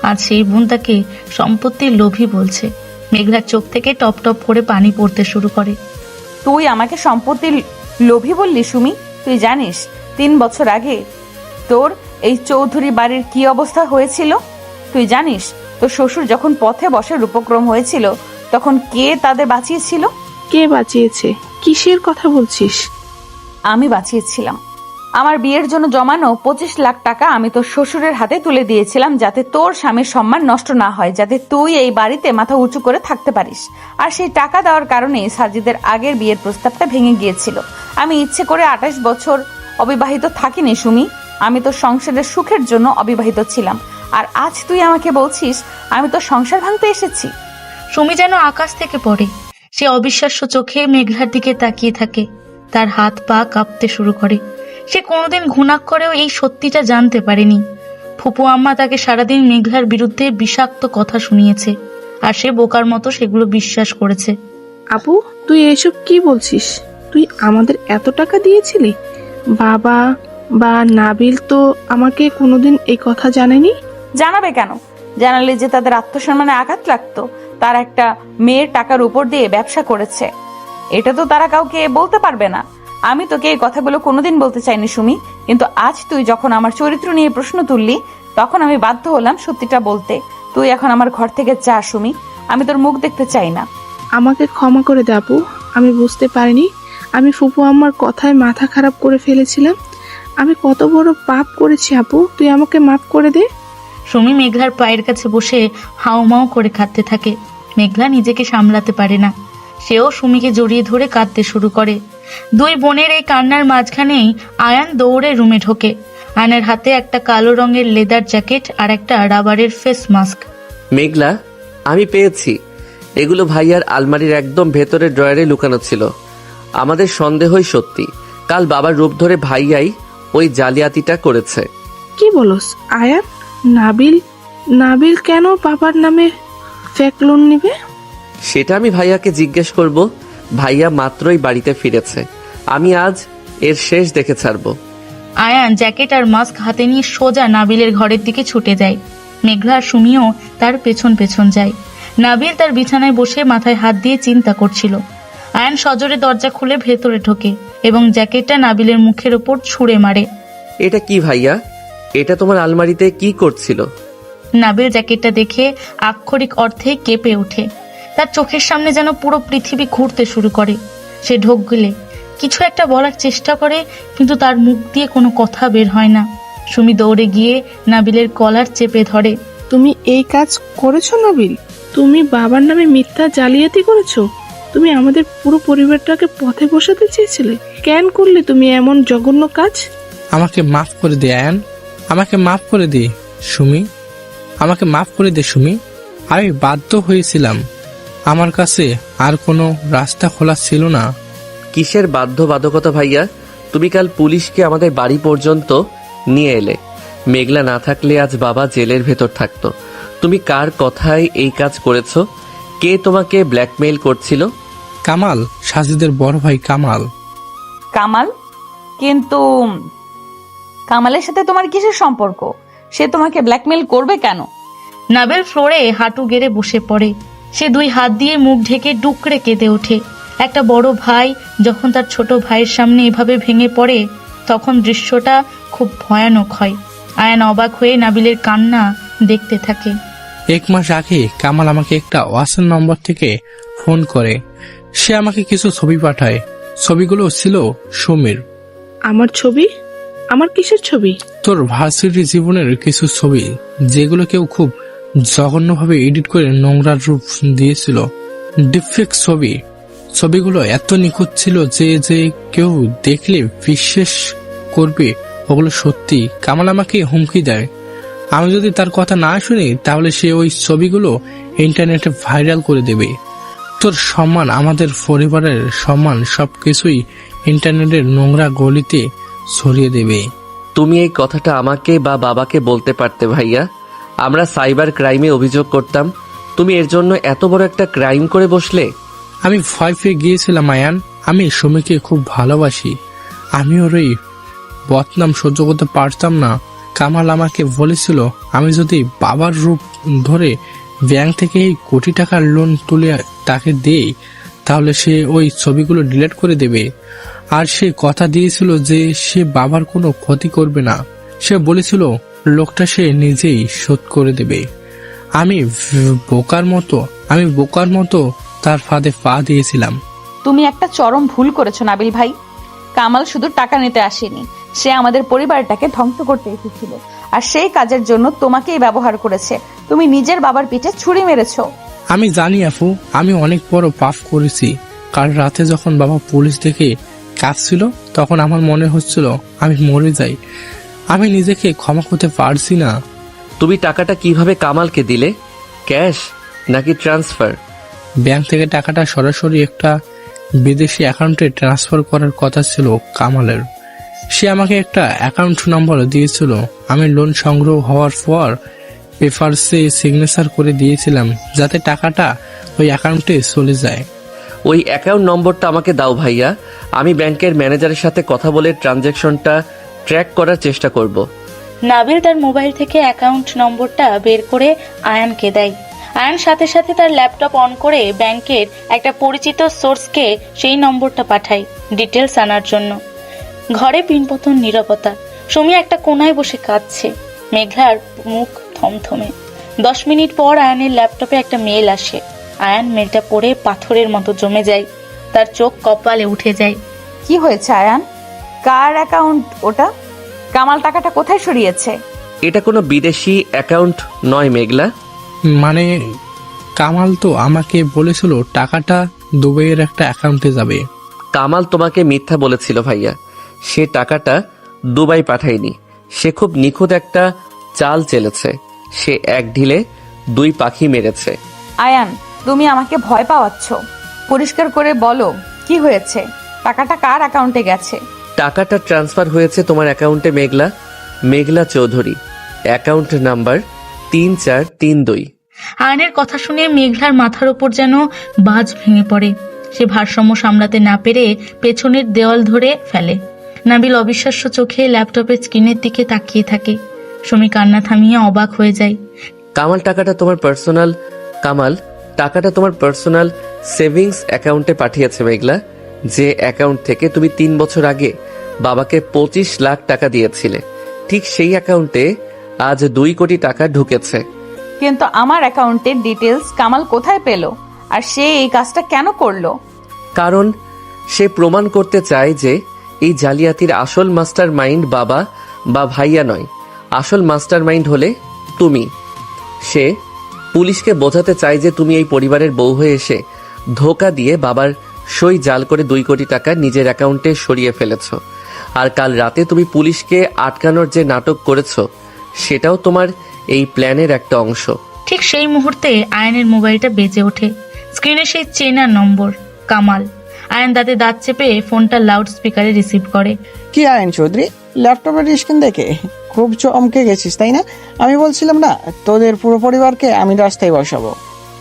আজ সেই বোন তাকে সম্পত্তির লোভী বলছে। মেঘলার চোখ থেকে টপ টপ করে পানি পড়তে শুরু করে। তুই আমাকে সম্পত্তির লোভী বললি সুমি? তুই জানিস 3 বছর আগে তোর এই চৌধুরী বাড়ির কি অবস্থা হয়েছিল? তুই জানিস তোর শ্বশুর যখন পথে বসার উপক্রম হয়েছিল তখন কে তাদের বাঁচিয়েছিল? কে বাঁচিয়েছে? কিসের কথা বলছিস? আমি বাঁচিয়েছিলাম। আমার বিয়ের জন্য জমানো 25 লাখ টাকা আমি তোর শ্বশুরের হাতে তুলে দিয়েছিলাম, যাতে তোর স্বামীর সম্মান নষ্ট না হয়, যাতে তুই এই বাড়িতে মাথা উঁচু করে থাকতে পারিস। আর সেই টাকা দেওয়ার কারণে সাজিদের আগের বিয়ের প্রস্তাবটা ভেঙে গিয়েছিল। আমি ইচ্ছে করে 28 বছর অবিবাহিত থাকিনি সুমি। আমি তোর সংসারের সুখের জন্য অবিবাহিত ছিলাম। আর আজ তুই আমাকে বলছিস আমি তোর সংসার ভাঙতে এসেছি। সুমি যেন আকাশ থেকে পড়ে। সে অবিশ্বাস্য চোখে মেঘলার দিকে তাকিয়ে থাকে। তার হাত পা কাঁপতে শুরু করে। সে কোনোদিন ঘুণাক্ষরেও এই সত্যিটা জানতে পারেনি। ফুপু আম্মা তাকে সারাদিন মেঘলার বিরুদ্ধে বিষাক্ত কথা শুনিয়েছে, আর সে বোকার মতো সেগুলো বিশ্বাস করেছে। আপু, তুই এসব কি বলছিস? তুই আমাদের এত টাকা দিয়েছিলি? বাবা বা নাবিল তো আমাকে কোনোদিন এই কথা জানেনি। জানাবে কেন? জানালে যে তাদের আত্মসম্মানে আঘাত লাগতো। তার একটা মেয়ের টাকার উপর দিয়ে ব্যবসা করেছে, এটা তো তারা কাউকে বলতে পারবে না। আমি তোকে এই কথাগুলো কোনোদিন বলতে চাইনি সুমি, কিন্তু আজ তুই যখন আমার চরিত্র নিয়ে প্রশ্ন তুললি তখন আমি বাধ্য হলাম সত্যিটা বলতে। তুই এখন আমার ঘর থেকে যা সুমি, আমি তোর মুখ দেখতে চাই না। আমাকে ক্ষমা করে দে আপু, আমি বুঝতে পারিনি। আমি ফুপু আম্মার কথায় মাথা খারাপ করে ফেলেছিলাম। আমি কত বড় পাপ করেছি আপু, তুই আমাকে মাফ করে দে। সুমি মেঘলার পায়ের কাছে বসে হাউমাউ করে কাঁদতে থাকে। মেঘলা নিজেকে সামলাতে পারে না। সেও সুমিকে জড়িয়ে ধরে কাঁদতে শুরু করে। দুই বোনের এই কান্নার মাঝখানেই আয়ান দৌড়ে রুমে ঢোকে। আয়ানের হাতে একটা কালো রঙের লেদার জ্যাকেট আর একটা রাবারের ফেস মাস্ক। মেঘলা, আমি পেয়েছি। এগুলো ভাইয়ার আলমারির একদম ভেতরের ড্রয়ারে লুকানো ছিল। আমাদের সন্দেহই সত্যি। কাল বাবার রূপ ধরে ভাইয়াই ওই জালিয়াতিটা করেছে। কি বলস আয়ান? নাবিল কেন বাবার নামে ফেক লোন নিবে? সেটা আমি ভাইয়াকে জিজ্ঞেস করব। ভাইয়া মাত্রই বাড়িতে ফিরেছে। আমি আজ এর শেষ দেখে ছাড়বো। আয়ান জ্যাকেট আর মাস্ক হাতে নিয়ে সোজা নাবিলের ঘরের দিকে ছুটে যায়। মেঘলা আর সুমিও তার পেছন পেছন যায়। নাবিল তার বিছানায় বসে মাথায় হাত দিয়ে চিন্তা করছিল। আয়ান সজোরে দরজা খুলে ভেতরে ঢোকে এবং জ্যাকেটটা নাবিলের মুখের ওপর ছুঁড়ে মারে। এটা কি ভাইয়া? এটা তোমার আলমারিতে কি করছিল? নাবিল জ্যাকেটটা দেখে আক্ষরিক অর্থে কেঁপে ওঠে। তার চোখের সামনে যেন পুরো পৃথিবী ঘুরতে শুরু করে। সে ঢোক গেলে কিছু একটা বলার চেষ্টা করে, কিন্তু তার মুখ দিয়ে কোনো কথা বের হয় না। সুমি দৌড়ে গিয়ে নাবিলের কলার চেপে ধরে। তুমি এই কাজ করেছো নাবিল? তুমি বাবার নামে মিথ্যা জালিয়াতি করেছো? তুমি আমাদের পুরো পরিবারটাকে পথে বসাতে চেয়েছিলে। কেন করলে তুমি এমন জঘন্য কাজ? আমাকে মাফ করে দে আয়ান, আমাকে মাফ করে দে সুমি, আমাকে মাফ করে দে সুমি। আমি বাধ্য হয়েছিলাম, আমার কাছে আর কোনো রাস্তা খোলা ছিল না। কিসের বাধ্যবাধকতা ভাইয়া? তুমি কাল পুলিশকে আমাদের বাড়ি পর্যন্ত নিয়ে এলে। মেঘলা না থাকলে আজ বাবা জেলের ভেতর থাকতো। তুমি কার কথায় এই কাজ করেছো? কে তোমাকে ব্ল্যাকমেইল করছিল? কামাল, সাজিদের বড় ভাই কামাল। কামাল? কিন্তু কামালের সাথে তোমার কিসের সম্পর্ক? সে তোমাকে ব্ল্যাকমেল করবে কেন? নাবিল ফ্লোরে হাঁটু গেড়ে বসে পড়ে। সে দুই হাত দিয়ে মুখ ঢেকে ডুকরে কেঁদে ওঠে। একটা বড় ভাই যখন তার ছোট ভাইয়ের সামনে এভাবে ভেঙে পড়ে, তখন দৃশ্যটা খুব ভয়ানক হয়। আয়ান অবাক হয়ে নাবিলের কান্না দেখতে থাকে। 1 মাস আগে কামাল আমাকে একটা ওয়াটসঅ্যাপ নম্বর থেকে ফোন করে। সে আমাকে কিছু ছবি পাঠায়। ছবিগুলো ছিল সুমির। আমার ছবি? আমার কিসের ছবি? তোর ভার্সিটি জীবনের কিছু ছবি, যেগুলো কেউ খুব জঘন্যভাবে এডিট করে নোংরা রূপ দিয়েছিল। ডিফেক্ট ছবি। ছবিগুলো এত নিখুঁত ছিল যে কেউ দেখলে বিশ্বাস করবে ওগুলো সত্যি। কামাল আমাকে হুমকি দেয়, আমি যদি তার কথা না শুনি তাহলে সে ওই ছবিগুলো ইন্টারনেটে ভাইরাল করে দেবে। তোর সম্মান, আমাদের পরিবারের সম্মান, সবকিছুই ইন্টারনেটের নোংরা গলিতে ছড়িয়ে দেবে। তুমি এই কথাটা আমাকে বা বাবাকে বলতে পারতে ভাইয়া। আমরা সাইবার ক্রাইমে অভিযোগ করতাম। তুমি এর জন্য এত বড় একটা ক্রাইম করে বসলে। আমি ভয় পেয়ে গিয়েছিলাম আয়ান। আমি সুমিকে খুব ভালোবাসি। আমি ওর এই বদনাম সহ্য করতে পারতাম না। কামাল আমাকে বলেছিল, আমি যদি বাবার রূপ ধরে ব্যাংক থেকে এই কোটি টাকার লোন তুলে তাকে দেই, তাহলে সে ওই ছবিগুলো ডিলিট করে দেবে। আর সে কথা দিয়েছিল যে সে বাবার কোনো ক্ষতি করবে না। সে বলেছিল লোকটা সে নিজেই শোধ করে দেবে। আমি বোকার মতো তার ফাঁদে পা দিয়েছিলাম। তুমি একটা চরম ভুল করেছো নাবিল ভাই। কামাল শুধু টাকা নিতে আসেনি, সে আমাদের পরিবারটাকে ধ্বংস করতে এসেছিল। আর সেই কাজের জন্য তোমাকেই ব্যবহার করেছে। তুমি নিজের বাবার পিঠে ছুরি মেরেছো। আমি জানি আপু, আমি অনেক বড় পাপ করেছি। কাল রাতে যখন বাবা পুলিশ দেখে কাঁদছিল, তখন আমার মনে হচ্ছিল আমি মরে যাই। আমি নিজেকে ক্ষমা করতে পারছি না। তুমি টাকাটা কিভাবে কামালকে দিলে? ক্যাশ নাকি ট্রান্সফার? ব্যাংক থেকে টাকাটা সরাসরি একটা বিদেশি অ্যাকাউন্টে ট্রান্সফার করার কথা ছিল কামালের। সে আমাকে একটা অ্যাকাউন্ট নম্বর দিয়েছিল। আমি লোন সংগ্রহ হওয়ার পর পেপারসে সিগনেচার করে দিয়েছিলাম, যাতে টাকাটা ওই অ্যাকাউন্টে চলে যায়। ওই অ্যাকাউন্ট নম্বরটা আমাকে দাও ভাইয়া। আমি ব্যাংকের ম্যানেজারের সাথে কথা বলে ট্রানজ্যাকশনটা ট্র্যাক করার চেষ্টা করব। নাবিল তার মোবাইল থেকে অ্যাকাউন্ট নম্বরটা বের করে আয়ানকে দেয়। আয়ান সাথে সাথে তার ল্যাপটপ অন করে ব্যাংকের একটা পরিচিত সোর্সকে সেই নম্বরটা পাঠায় ডিটেলস আনার জন্য। ঘরে পিনপতন নীরবতা। সুমি একটা কোনায় বসে কাঁদছে। মেঘলার মুখ থমথমে। 10 মিনিট পর আয়ানের ল্যাপটপে একটা মেল আসে। আয়ান মেলটা পড়ে পাথরের মতো জমে যায়। তার চোখ কপালে উঠে যায়। কি হয়েছে আয়ান? কার অ্যাকাউন্ট ওটা? কামাল টাকাটা কোথায় সরিয়েছে? এটা কোনো বিদেশি অ্যাকাউন্ট নয় মেঘলা। মানে কামাল তো আমাকে বলেছিল টাকাটা দুবাইয়ের একটা অ্যাকাউন্টে যাবে। কামাল তোমাকে মিথ্যা বলেছিল ভাইয়া। সে টাকাটা দুবাই পাঠায়নি। সে খুব নিখুঁত একটা চাল চেলেছে। সে এক ঢিলে 2 পাখি মেরেছে। আয়ান, তুমি আমাকে ভয় পাওয়াচ্ছ। পরিষ্কার করে বলো কি হয়েছে? টাকাটা কার অ্যাকাউন্টে গেছে? টাকাটা ট্রান্সফার হয়েছে তোমার অ্যাকাউন্টে মেঘলা। মেঘলা চৌধুরী, অ্যাকাউন্ট নাম্বার 3432। আয়নের কথা শুনে মেঘলার মাথার ওপর যেন বাজ ভেঙে পড়ে। সে ভারসাম্য সামলাতে না পেরে পেছনের দেওয়াল ধরে ফেলে। নাবিল অবিশ্বাস্য চোখে ল্যাপটপের স্ক্রিনের দিকে তাকিয়ে থাকে। সুমি কান্না থামিয়ে অবাক হয়ে যায়। কামাল টাকাটা তোমার পার্সোনাল সেভিংস অ্যাকাউন্টে পাঠিয়েছে মেঘলা। যে অ্যাকাউন্ট থেকে তুমি 3 বছর আগে বাবাকে 25 লাখ টাকা দিয়েছিলে, ঠিক সেই অ্যাকাউন্টে আজ 2 কোটি টাকা ঢুকেছে। কিন্তু আমার অ্যাকাউন্টের ডিটেলস কামাল কোথায় পেল? আর সে এই কাজটা কেন করলো? কারণ সে প্রমাণ করতে চায় যে এই জালিয়াতির আসল মাস্টার মাইন্ড বাবা বা ভাইয়া নয়, আসল মাস্টার মাইন্ড হলে তুমি। সে পুলিশকে বোঝাতে চায় যে তুমি এই পরিবারের বউ হয়ে এসে ধোঁকা দিয়ে বাবার সই জাল করে 2 কোটি টাকা নিজের অ্যাকাউন্টে সরিয়ে ফেলেছ। আর কাল রাতে তুমি পুলিশকে আটকানোর যে নাটক করেছ সেটাও তোমার এই প্ল্যানের একটা অংশ। ঠিক সেই মুহূর্তে আয়নের মোবাইলটা বেজে ওঠে। স্ক্রিনে সেই চেনা নম্বর, কামাল। আয়ন দাঁতে দাঁত চেপে ফোনটা লাউড স্পিকারে রিসিভ করে। কি আয়ন চৌধুরী, ল্যাপটপের স্ক্রিন দেখে খুব চমকে গেছিস তাই না? আমি বলছিলাম না তোদের পুরো পরিবারকে আমি রাস্তায় বসাবো।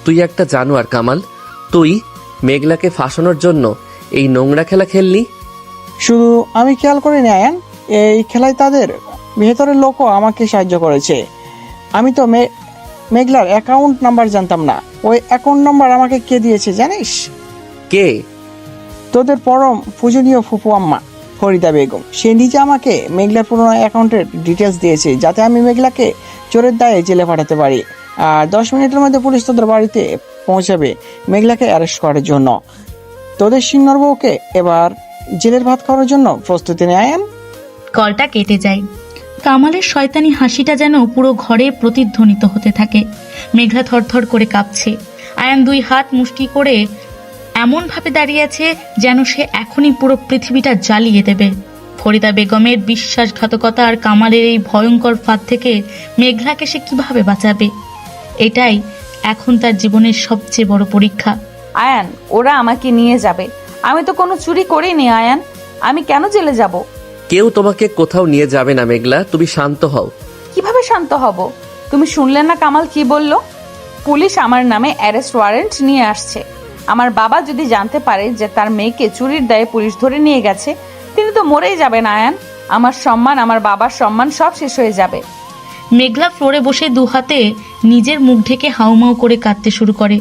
তুই একটা জানোয়ার কামাল। তুই মেঘলাকে ফাঁসানোর জন্য এই নোংরা খেলা খেললি। শুধু আমি খেয়াল করিনি আয়ান, এই খেলায় তাদের ভেতরের লোকও আমাকে সাহায্য করেছে। আমি তো মেঘলার অ্যাকাউন্ট নাম্বার জানতাম না। ওই অ্যাকাউন্ট নাম্বার আমাকে কে দিয়েছে জানিস? কে? তোদের পরম পূজনীয় ফুপু আম্মা ফরিদা বেগম। সে নিজে আমাকে মেঘলার পুরোনো অ্যাকাউন্টের ডিটেলস দিয়েছে, যাতে আমি মেঘলাকে চোরের দায়ে জেলে পাঠাতে পারি। আর 10 মিনিটের মধ্যে পুলিশ তোদের বাড়িতে পৌঁছাবে মেঘলাকে অ্যারেস্ট করার জন্য। তোদের সিন্নর বউকে এবার জেলের ভাত খাওয়ার জন্য প্রস্তুতি নেয় আয়ান। কলটা কেটে যায়। কামালের শয়তানি হাসিটা যেন পুরো ঘরে প্রতিধ্বনিত হতে থাকে। মেঘলা থরথর করে কাঁপছে। আয়ান 2 হাত মুষ্টি করে এমন ভাবে দাঁড়িয়ে আছে যেন সে এখনই পুরো পৃথিবীটা জ্বালিয়ে দেবে। ফরিদা বেগমের বিশ্বাসঘাতকতা আর কামালের এই ভয়ঙ্কর ফাঁদ থেকে মেঘলাকে সে কিভাবে বাঁচাবে, এটাই এখন তার জীবনের সবচেয়ে বড় পরীক্ষা। আয়ান, ওরা আমাকে নিয়ে যাবে। আমি তো কোনো চুরি করিনি আয়ান, আমি কেন জেলে যাব? কেউ তোমাকে কোথাও নিয়ে যাবে না মেঘলা, তুমি শান্ত হও। কিভাবে শান্ত হব? তুমি শুনলে না কামাল কি বলল? পুলিশ আমার নামে অ্যারেস্ট ওয়ারেন্ট নিয়ে আসছে। আমার বাবা যদি জানতে পারে যে তার মেয়েকে চুরির দায়ে পুলিশ ধরে নিয়ে গেছে, তিনি তো মরেই যাবেন আয়ান। আমার সম্মান, আমার বাবার সম্মান সব শেষ হয়ে যাবে। মেঘলা ফ্লোরে বসে 2 হাতে নিজের মুখ ঢেকে হাউমাউ করে কাঁদতে শুরু করে।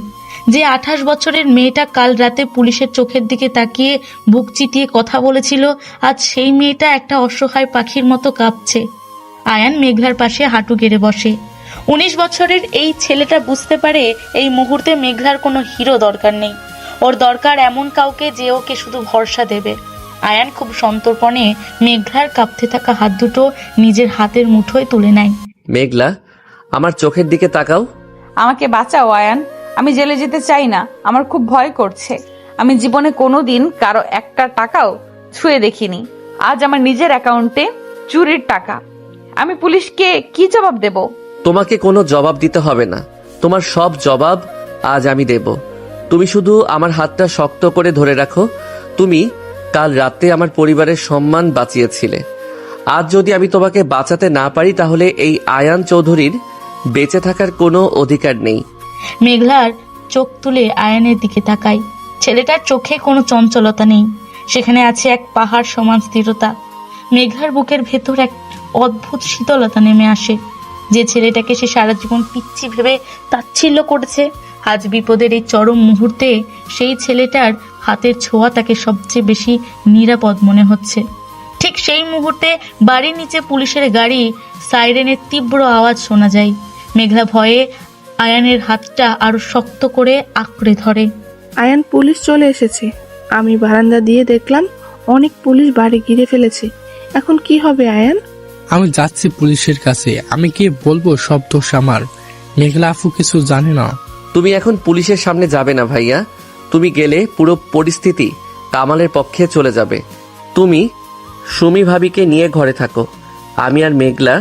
যে 28 বছরের মেয়েটা কাল রাতে পুলিশের চোখের দিকে তাকিয়ে বুক চিতিয়ে কথা বলেছিল, আজ সেই মেয়েটা একটা অসহায় পাখির মতো কাঁপছে। আয়ান মেঘলার পাশে হাঁটু গেড়ে বসে। 19 বছরের এই ছেলেটা বুঝতে পারে এই মুহূর্তে মেঘলার কোনো হিরো দরকার নেই, ওর দরকার এমন কাউকে যে ওকে শুধু ভরসা দেবে। আয়ান খুব সন্তর্পণে মেঘলার কাঁপতে থাকা হাত দুটো নিজের হাতের মুঠোয় তুলে নেয়। মেঘলা, আমার চোখের দিকে তাকাও। আমাকে বাঁচাও আয়ান, আমি জেলে যেতে চাই না। আমার খুব ভয় করছে। আমি জীবনে কোনোদিন কারো একটা টাকাও ছুঁয়ে দেখিনি। আজ আমার নিজের অ্যাকাউন্টে চুরির টাকা। আমি পুলিশকে কি জবাব দেব? তোমাকে কোনো জবাব দিতে হবে না, তোমার সব জবাব আজ আমি দেব। তুমি শুধু আমার হাতটা শক্ত করে ধরে রাখো। তুমি কাল রাতে আমার পরিবারের সম্মান বাঁচিয়েছিলে। আজ যদি আমি তোমাকে বাঁচাতে না পারি তাহলে এই আয়ান চৌধুরীর বেঁচে থাকার কোনো অধিকার নেই। মেঘলার চোখ তুলে আয়ানের দিকে তাকায়। ছেলেটার চোখে কোনো চঞ্চলতা নেই, সেখানে আছে এক পাহাড় সমান স্থিরতা। মেঘলার বুকের ভেতর এক অদ্ভুত শীতলতা নেমে আসে। যে ছেলেটাকে সে সারা জীবন পিচ্ছি ভেবে তাচ্ছিল্য করেছে, আজ বিপদের এই চরম মুহূর্তে সেই ছেলেটার হাতের ছোঁয়া তাকে সবচেয়ে বেশি নিরাপদ মনে হচ্ছে। ঠিক সেই মুহূর্তে বাড়ির নিচে পুলিশের গাড়ি সাইরেনের তীব্র আওয়াজ শোনা যায়। মেঘলা ভয়ে আয়ানের হাতটা আরো শক্ত করে আঁকড়ে ধরে। আয়ান, পুলিশ চলে এসেছে। আমি বারান্দা দিয়ে দেখলাম অনেক পুলিশ বাড়ি ঘিরে ফেলেছে। এখন কি হবে আয়ান? আমি যাচ্ছি পুলিশের কাছে। আমি কি বলবো সব দোষ আমার? মেঘলা আপু কিছু জানে না। তুমি এখন পুলিশের সামনে যাবে না ভাইয়া। তুমি গেলে পুরো পরিস্থিতি কামালের পক্ষে চলে যাবে। তুমি সুমি ভাবিকে নিয়ে ঘরে থাকো, আমি আর মেঘলা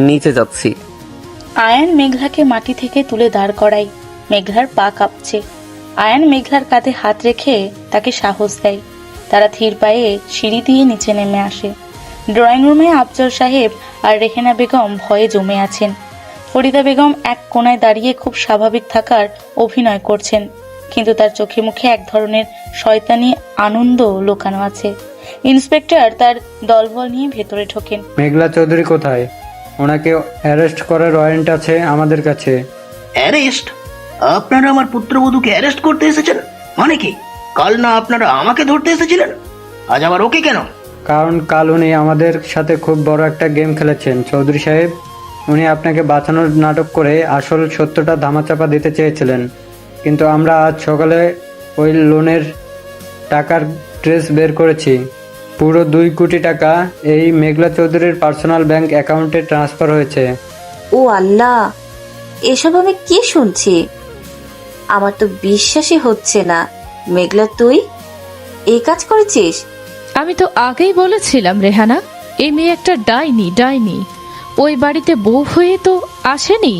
নিচে যাচ্ছি। আয়ান মেঘলাকে মাটি থেকে তুলে দাঁড় করায়। মেঘলার পা কাঁপছে। আয়ান মেঘলার কাঁধে হাত রেখে তাকে সাহস দেয়। তারা ধীর পায়ে সিঁড়ি দিয়ে নিচে নেমে আসে। ড্রয়িং রুমে আফজল সাহেব আর রেহেনা বেগম ভয়ে জমে আছেন। ফরিদা বেগম এক কোণায় দাঁড়িয়ে খুব স্বাভাবিক থাকার অভিনয় করছেন, কিন্তু তার চোখে মুখে এক ধরনের শয়তানি আনন্দ লুকানো আছে। ইন্সপেক্টর তার দলবল নিয়ে ভেতরে ঢোকেন। মেঘলা চৌধুরী কোথায়? ওনাকে অ্যারেস্ট করার ওয়ারেন্ট আছে আমাদের কাছে। অ্যারেস্ট? আপনারা আমার পুত্রবধূকে অ্যারেস্ট করতে এসেছেন? মানে কি? কাল না আপনারা আমাকে ধরতে এসেছিলেন, আজ আবার ওকে কেন? কারণ কাল উনি আমাদের সাথে খুব বড় একটা গেম খেলেছেন চৌধুরী সাহেব। উনি আপনাকে বাঁচানোর নাটক করে আসল সত্যটা ধামাচাপা দিতে চেয়েছিলেন। কিন্তু আমরা আজ সকালে ওই লোনের টাকার ট্রেস বের করেছি। পুরো 2 কোটি টাকা এই মেঘলা চৌধুরীর পার্সোনাল ব্যাংক অ্যাকাউন্টে ট্রান্সফার হয়েছে। ও আল্লাহ, এসব আমি কি শুনছি? আমার তো বিশ্বাসই হচ্ছে না। মেঘলা, তুই এই কাজ করেছিস? আমি তো আগেই বলেছিলাম রেহানা, এই মেয়ে একটা ডাইনি। ওই বাড়িতে বউ হয়ে তো আসেনি,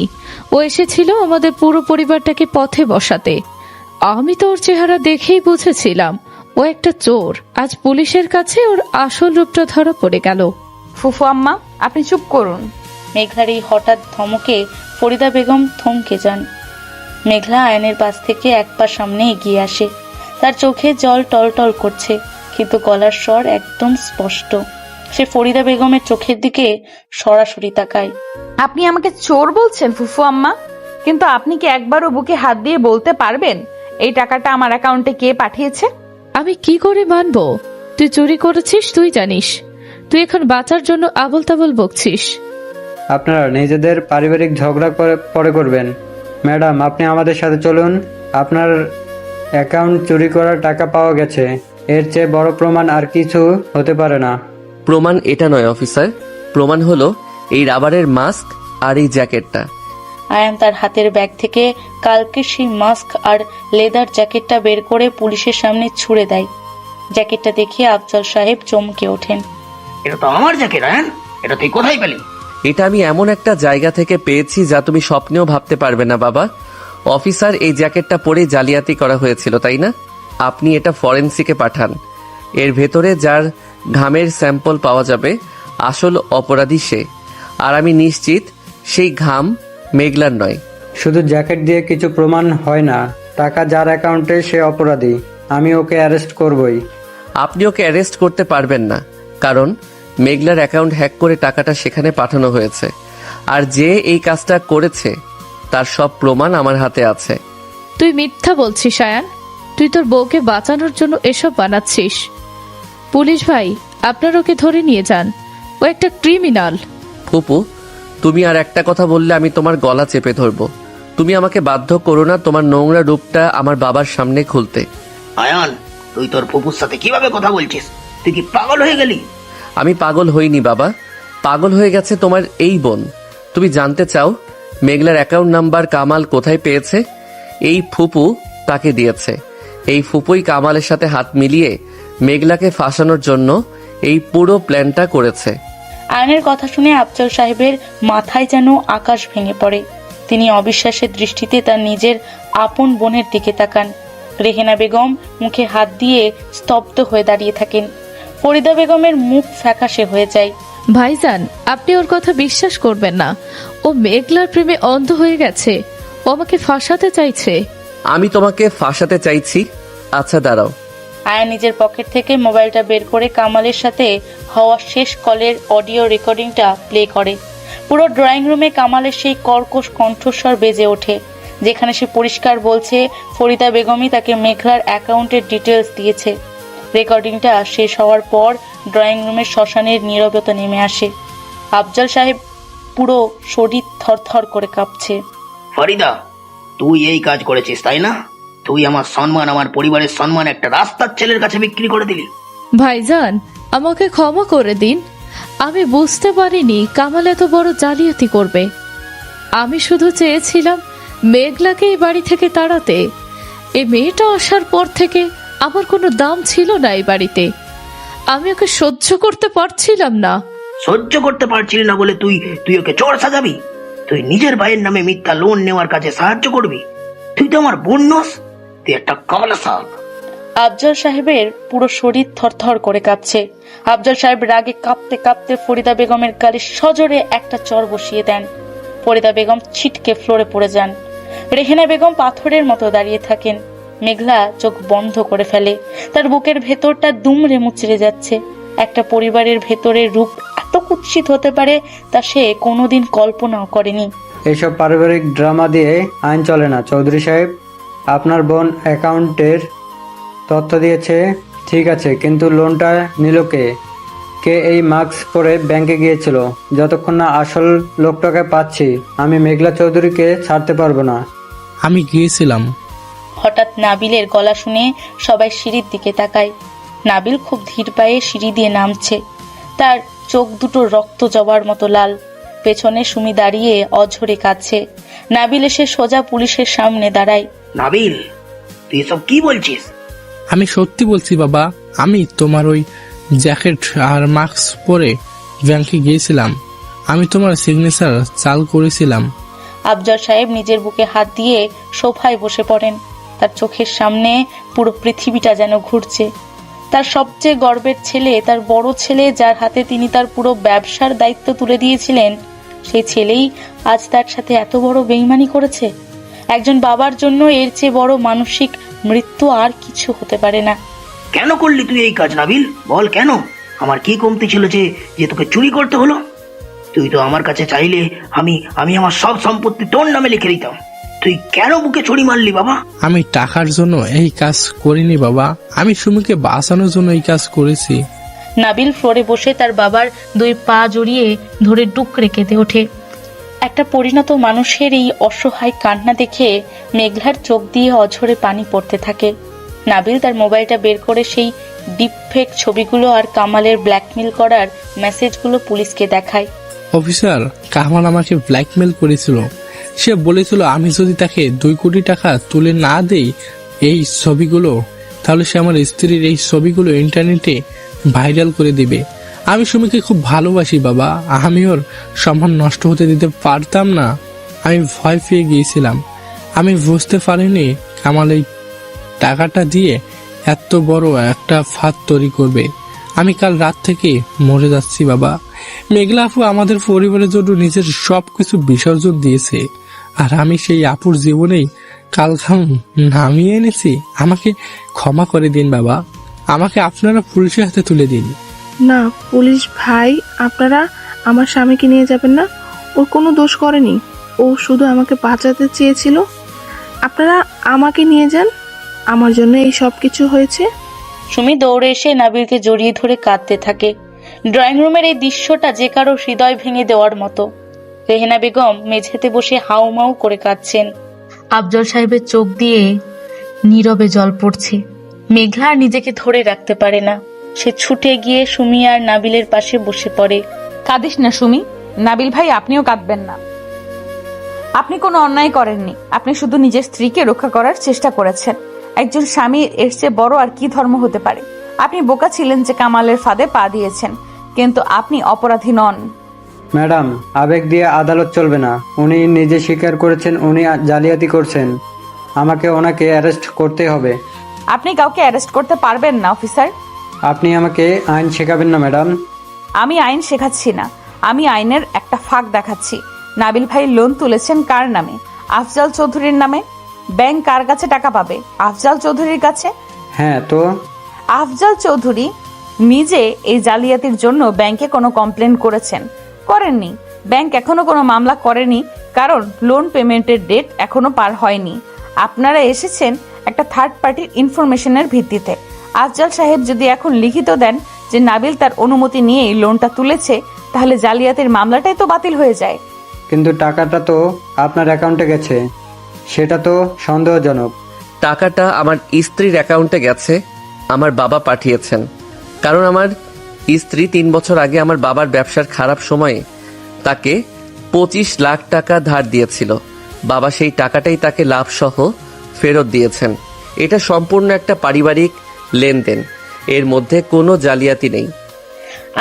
ও এসেছিল আমাদের পুরো পরিবারটাকে পথে বসাতে। আমি তো ওর চেহারা দেখেই বুঝেছিলাম ও একটা চোর। আজ পুলিশের কাছে ওর আসল রূপটা ধরা পড়ে গেল। ফুফু আম্মা, আপনি চুপ করুন। মেঘলার এই হঠাৎ ধমকে ফরিদা বেগম থমকে যান। মেঘলা আয়নের পাশ থেকে এক পা সামনে এগিয়ে আসে। তার চোখে জল টলটল করছে, কিন্তু গলার স্বর একদম স্পষ্ট। সে ফরিদা বেগমের চোখের দিকে সরাসরি তাকায়। আপনি আমাকে চোর বলছেন ফুফু আম্মা? কিন্তু আপনি কি একবারও বুকে হাত দিয়ে বলতে পারবেন এই টাকাটা আমার অ্যাকাউন্টে কে পাঠিয়েছে? আমি কি করে মানবো? তুই চুরি করেছিস, তুই জানিস। তুই এখন বাঁচার জন্য আবল তাবল বকছিস। আপনারা নিজেদের পারিবারিক ঝগড়া পরে করবেন। ম্যাডাম, আপনি আমাদের সাথে চলুন। আপনার অ্যাকাউন্ট চুরি করার টাকা পাওয়া গেছে, এর চেয়ে বড় প্রমাণ আর কিছু হতে পারে না। প্রমাণ এটা নয় অফিসার, প্রমাণ হলো এই রাবারের মাস্ক আর এই জ্যাকেটটা। আয়ান তার হাতের ব্যাগ থেকে কালকে সেই মাস্ক আর লেদার জ্যাকেটটা বের করে পুলিশের সামনে ছুড়ে দেয়। জ্যাকেটটা দেখে আফজল সাহেব চমকে ওঠেন। এটা তো আমার জ্যাকেট আয়ান, এটা তুই কোথায় পেলি? এটা আমি এমন একটা জায়গা থেকে পেয়েছি যা তুমি স্বপ্নেও ভাবতে পারবে না বাবা। অফিসার, এই জ্যাকেটটা পরে জালিয়াতি করা হয়েছিল, তাই না? আপনি এটা ফরেন্সিকে পাঠান। এর ভেতরে যার ঘামের স্যাম্পল পাওয়া যাবে আসল অপরাধী সে। আর আমি নিশ্চিত সেই ঘাম মেঘলার নয়। শুধু জ্যাকেট দিয়ে কিছু প্রমাণ হয় না। টাকা যার অ্যাকাউন্টে সে অপরাধী। আমি ওকে অ্যারেস্ট করবই। আপনি ওকে অ্যারেস্ট করতে পারবেন না, কারণ মেঘলার অ্যাকাউন্ট হ্যাক করে টাকাটা সেখানে পাঠানো হয়েছে। আর যে এই কাজটা করেছে তার সব প্রমাণ আমার হাতে আছে। তুই মিথ্যা বলছিস আয়ান। তুই তোর বউকে বাঁচানোর জন্য এসব বানাচ্ছিস। পুলিশ ভাই, আপনার ওকে ধরে নিয়ে যান। ও একটা ক্রিমিনাল। ফুপু, তুমি আর একটা কথা বললে আমি তোমার গলা চেপে ধরবো। তুমি আমাকে বাধ্য করো না তোমার নোংরা রূপটা আমার বাবার সামনে খুলতে। আয়ান, তুই তোর ফুপুর সাথে কিভাবে কথা বলছিস? তুই কি পাগল হয়ে গেলি? আমি পাগল হইনি বাবা, পাগল হয়ে গেছে তোমার এই বোন। তুমি জানতে চাও মেঘলার অ্যাকাউন্ট নাম্বার কামাল কোথায় পেয়েছে? এই ফুপু তাকে দিয়েছে। এই ফুপুই কামালের সাথে হাত মিলিয়ে মেঘলাকে ফাঁসানোর জন্য এই পুরো প্ল্যানটা করেছে। আয়নের কথা শুনে আফজল সাহেবের মাথায় যেন আকাশ ভেঙে পড়ে। তিনি অবিশ্বাসের দৃষ্টিতে তার নিজের আপন বোনের দিকে তাকান। রেহেনা বেগম মুখে হাত দিয়ে স্তব্ধ হয়ে দাঁড়িয়ে থাকেন। ফরিদা বেগমের মুখ ফ্যাকাশে হয়ে যায়। ভাইজান, আপনি ওর কথা বিশ্বাস করবেন না। ও মেঘলার প্রেমে অন্ধ হয়ে গেছে। ও আমাকে ফাঁসাতে চাইছে। আমি তোমাকে ফাঁসাতে চাইছি? আচ্ছা দাঁড়াও। আয়া নিজের পকেট থেকে মোবাইলটা বের করে কামালের সাথে হওয়া শেষ কলের অডিও রেকর্ডিংটা প্লে করে। পুরো ড্রয়িং রুমে কামালের সেই কর্কশ কণ্ঠস্বর বেজে ওঠে, যেখানে সে পরিষ্কার বলছে ফরিদা বেগমই তাকে মেঘলার অ্যাকাউন্টের ডিটেলস দিয়েছে। রেকর্ডিংটা শেষ হওয়ার পর ড্রয়িং রুমের শ্মশানের নীরবতা নেমে আসে। আফজল সাহেব পুরো শরীর থরথর করে কাঁপছে। ফরিদা, তুই এই কাজ করেছিস তাই না? তুই আমার সম্মান, আমার পরিবারের সম্মান একটা রাস্তার ছেলের কাছে বিক্রি করে দিলি। ভাইজান, আমাকে ক্ষমা করে দিন। আমি বুঝতে পারিনি কামাল এত বড় জালিয়াতি করবে। আমি শুধু চেয়েছিলাম মেঘলাকে এই বাড়ি থেকে তাড়াতে। এই মেয়েটা আসার পর থেকে আমার কোনো দাম ছিল না এই বাড়িতে। আমি ওকে সহ্য করতে পারছিলাম না। সহ্য করতে পারছিলি না বলে তুই ওকে চোর সাজাবি? তুই নিজের ভাইয়ের নামে মিথ্যা লোন নেওয়ার কাজে সাহায্য করবি? তুই তো আমার বোন নস, তুই একটা কালা সাপ। আফজল সাহেবের পুরো শরীর থরথর করে কাঁপছে। আফজল সাহেব রাগে কাঁপতে কাঁপতে ফরিদা বেগমের গালে সজোরে একটা চর বসিয়ে দেন। ফরিদা বেগম ছিটকে ফ্লোরে পড়ে যান। রেহেনা বেগম পাথরের মতো দাঁড়িয়ে থাকেন। মেঘলা চোখ বন্ধ করে ফেলে। তার বুকের ভেতরটা দুমড়ে মুচড়ে যাচ্ছে। একটা পরিবারের ভেতরের রূপ এত কুৎসিত হতে পারে তা সে কোনোদিন কল্পনাও করেনি। এইসব পারিবারিক ড্রামা দিয়ে আইন চলে না চৌধুরী সাহেব। আপনার বোন অ্যাকাউন্টের তথ্য দিয়েছে ঠিক আছে, কিন্তু লোনটা নিল কে? কে এই মাস্ক পরে ব্যাংকে গিয়েছিল? যতক্ষণ না আসল লোকটাকে পাচ্ছি আমি মেঘলা চৌধুরীকে ছাড়তে পারবো না। আমি গিয়েছিলাম, হঠাৎ নাবিলের গলা শুনে সবাই সিঁড়ির দিকে তাকায়। নাবিল খুব ধীর পায়ে সিঁড়ি দিয়ে নামছে। তার চোখ দুটো রক্ত জবার মতো লাল। পেছনে সুমি দাঁড়িয়ে অঝরে কাঁদছে। নাবিল এসে সোজা পুলিশের সামনে দাঁড়ায়। নাবিল, তুই এসব কি বলছিস? আমি সত্যি বলছি বাবা, আমি তোমার ওই জ্যাকেট আর মাস্ক পরে ব্যাংকে গিয়েছিলাম। আমি তোমার সিগনেচার চাল করেছিলাম। আফজাল সাহেব নিজের বুকে হাত দিয়ে সোফায় বসে পড়েন। তার চোখের সামনে পুরো পৃথিবীটা যেন ঘুরছে। তার সবচেয়ে গর্বের ছেলে, তার বড় ছেলে, যার হাতে তিনি তার পুরো ব্যবসার দায়িত্ব তুলে দিয়েছিলেন, সেই ছেলেই আজ তার সাথে এত বড় বেইমানি করেছে। একজন বাবার জন্য এর চেয়ে বড় মানসিক মৃত্যু আর কিছু হতে পারে না। কেন করলি তুই এই কাজ নাবিল? বল কেন? আমার কি কমতি ছিল যে তোকে চুরি করতে হলো? তুই তো আমার কাছে চাইলে আমি আমার সব সম্পত্তি তোর নামে লিখে দিতাম। তুই কেন বুকে ছুরি মারলি বাবা? আমি টাকার জন্য এই কাজ করিনি বাবা, আমি সুমিকে বাঁচানোর জন্য এই কাজ করেছি। নাবিল ফ্লোরে বসে তার বাবার দুই পা জড়িয়ে ধরে ডুকরে কেঁদে ওঠে। একটা পরিণত মানুষের এই অসহায় কান্না দেখে মেঘলার চোখ দিয়ে অঝরে পানি পড়তে থাকে। নাবিল তার মোবাইলটা বের করে সেই ডিপফেক ছবিগুলো আর কামালের ব্ল্যাকমেল করার মেসেজগুলো পুলিশকে দেখায়। অফিসার, কামাল আমাকে ব্ল্যাকমেল করেছিল। সে বলেছিল আমি যদি তাকে 2 কোটি টাকা তুলে না দেই এই ছবিগুলো, তাহলে সে আমার স্ত্রীর এই ছবিগুলো ইন্টারনেটে ভাইরাল করে দিবে। আমি সুমিকে খুব ভালোবাসি বাবা, আমি ওর সম্মান নষ্ট হতে দিতে পারতাম না। আমি ভয় পেয়ে গিয়েছিলাম। আমি বুঝতে পারিনি কামাল এই টাকাটা দিয়ে এত বড় একটা ফাঁদ তৈরি করবে। আমি কাল রাত থেকে মরে যাচ্ছি বাবা। মেঘলা আপু আমাদের পরিবারের জন্য নিজের সবকিছু বিসর্জন দিয়েছে, আর আমি সেই আপুর জীবনেই কালঘাম নামিয়ে এনেছি। আমাকে ক্ষমা করে দিন বাবা, আমাকে আপনারা পুলিশের হাতে তুলে দিন। না পুলিশ ভাই, আপনারা আমার স্বামীকে নিয়ে যাবেন না। ওর কোনো দোষ করেনি, ও শুধু আমাকে বাঁচাতে চেয়েছিল। আপনারা আমাকে নিয়ে যান, আমার জন্য এই সব কিছু হয়েছে। সুমি দৌড়ে এসে নাবিলকে জড়িয়ে ধরে কাঁদতে থাকে। ড্রয়িং রুমের এই দৃশ্যটা যে কারো হৃদয় ভেঙে দেওয়ার মতো। রেহেনা বেগম মেঝেতে বসে হাউমাউ করে কাঁদছেন। আফজল সাহেবের চোখ দিয়ে নীরবে জল পড়ছে। মেঘলা আর নিজেকে ধরে রাখতে পারে না। সে ছুটে গিয়ে সুমি আর নাবিলের পাশে বসে পড়ে। কাঁদিস না সুমি। নাবিল ভাই, আপনিও কাঁদবেন না। আপনি কোনো অন্যায় করেননি, আপনি শুধু নিজের স্ত্রীকে রক্ষা করার চেষ্টা করেছেন। একজন স্বামীর এর চেয়ে বড় আর কি ধর্ম হতে পারে? আপনি বোকা ছিলেন যে কামালের ফাঁদে পা দিয়েছেন, কিন্তু আপনি অপরাধী নন। ম্যাডাম, আবেগ দিয়ে আদালত চলবে না। উনি নিজে স্বীকার করেছেন উনি জালিয়াতি করছেন। আমাকে ওনাকে অ্যারেস্ট করতে হবে। আপনি কাউকে অ্যারেস্ট করতে পারবেন না অফিসার। আপনি আমাকে আইন শেখাবেন না ম্যাডাম। আমি আইন শেখাচ্ছি না, আমি আইনের একটা ফাঁক দেখাচ্ছি। নাবিল ভাই লোন তুলেছেন কার নামে? আফজাল চৌধুরীর নামে। ব্যাংক কার কাছে টাকা পাবে? আফজাল চৌধুরীর কাছে। হ্যাঁ তো? আফজাল চৌধুরী নিজে এই জালিয়াতির জন্য ব্যাংকে কোনো কমপ্লেন করেছেন? করেননি। ব্যাংক এখনো কোনো মামলা করেনি, কারণ লোন পেমেন্টের ডেট এখনো পার হয়নি। আপনারা এসেছেন একটা থার্ড পার্টির ইনফরমেশনের ভিত্তিতে। আফজাল সাহেব যদি এখন লিখিত দেন যে নাবিল তার অনুমতি নিয়েই লোনটা তুলেছে, তাহলে জালিয়াতির মামলাটাই তো বাতিল হয়ে যায়। কিন্তু টাকাটা তো আপনার অ্যাকাউন্টে গেছে, সেটা তো সন্দেহজনক। টাকাটা আমার স্ত্রীর অ্যাকাউন্টে গেছে, আমার বাবা পাঠিয়েছেন। কারণ আমার স্ত্রী 3 বছর আগে আমার বাবার ব্যবসার খারাপ সময়ে তাকে 25 লাখ টাকা ধার দিয়েছিল। বাবা সেই টাকাটাই তাকে লাভসহ ফেরত দিয়েছেন। এটা সম্পূর্ণ একটা পারিবারিক লেনদেন, এর মধ্যে কোনো জালিয়াতি নেই।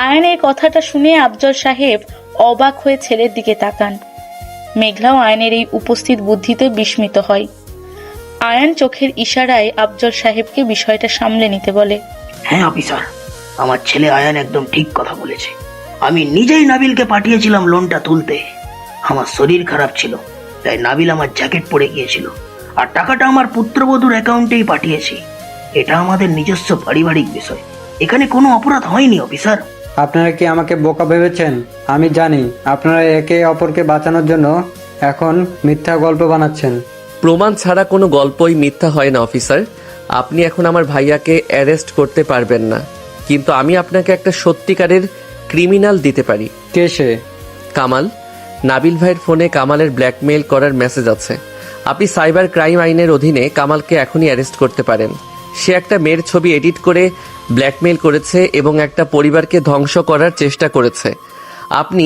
আয়নের কথাটা শুনে আফজল সাহেব অবাক হয়ে ছেলের দিকে তাকান। মেঘলাও আয়নের এই উপস্থিত বুদ্ধিতে বিস্মিত হয়। আয়ান চোখের ইশারায় আফজল সাহেবকে বিষয়টা সামলে নিতে বলে। হ্যাঁ অফিসার, আমার ছেলে আয়ান একদম ঠিক কথা বলেছে। আমি নিজেই নাবিলকে পাঠিয়েছিলাম লোনটা তুলতে। আমার শরীর খারাপ ছিল, তাই নাবিল আমার জ্যাকেট পরে গিয়েছিল, আর টাকাটা আমার পুত্রবধূর অ্যাকাউন্টেই পাঠিয়েছি। এটা আমাদের নিজস্ব পারিবারিক বিষয়, এখানে কোনো অপরাধ হয়নি অফিসার। আপনারা কি আমাকে বোকা ভেবেছেন? আমি জানি আপনারা একে অপরকে বাঁচানোর জন্য এখন মিথ্যা গল্প বানাচ্ছেন। প্রমাণ ছাড়া কোনো গল্পই মিথ্যা হয় না অফিসার। আপনি এখন আমার ভাইয়াকে অ্যারেস্ট করতে পারবেন না, কিন্তু আমি আপনাকে একটা সত্যিকারের ক্রিমিনাল দিতে পারি। কে সে? কামাল। নাবিল ভাইয়ের ফোনে কামালের ব্ল্যাকমেইল করার মেসেজ আছে। আপনি সাইবার ক্রাইম আইনের অধীনে কামালকে এখনই অ্যারেস্ট করতে পারেন। সে একটা মেয়ের ছবি এডিট করে ব্ল্যাকমেইল করেছে এবং একটা পরিবারকে ধ্বংস করার চেষ্টা করেছে। আপনি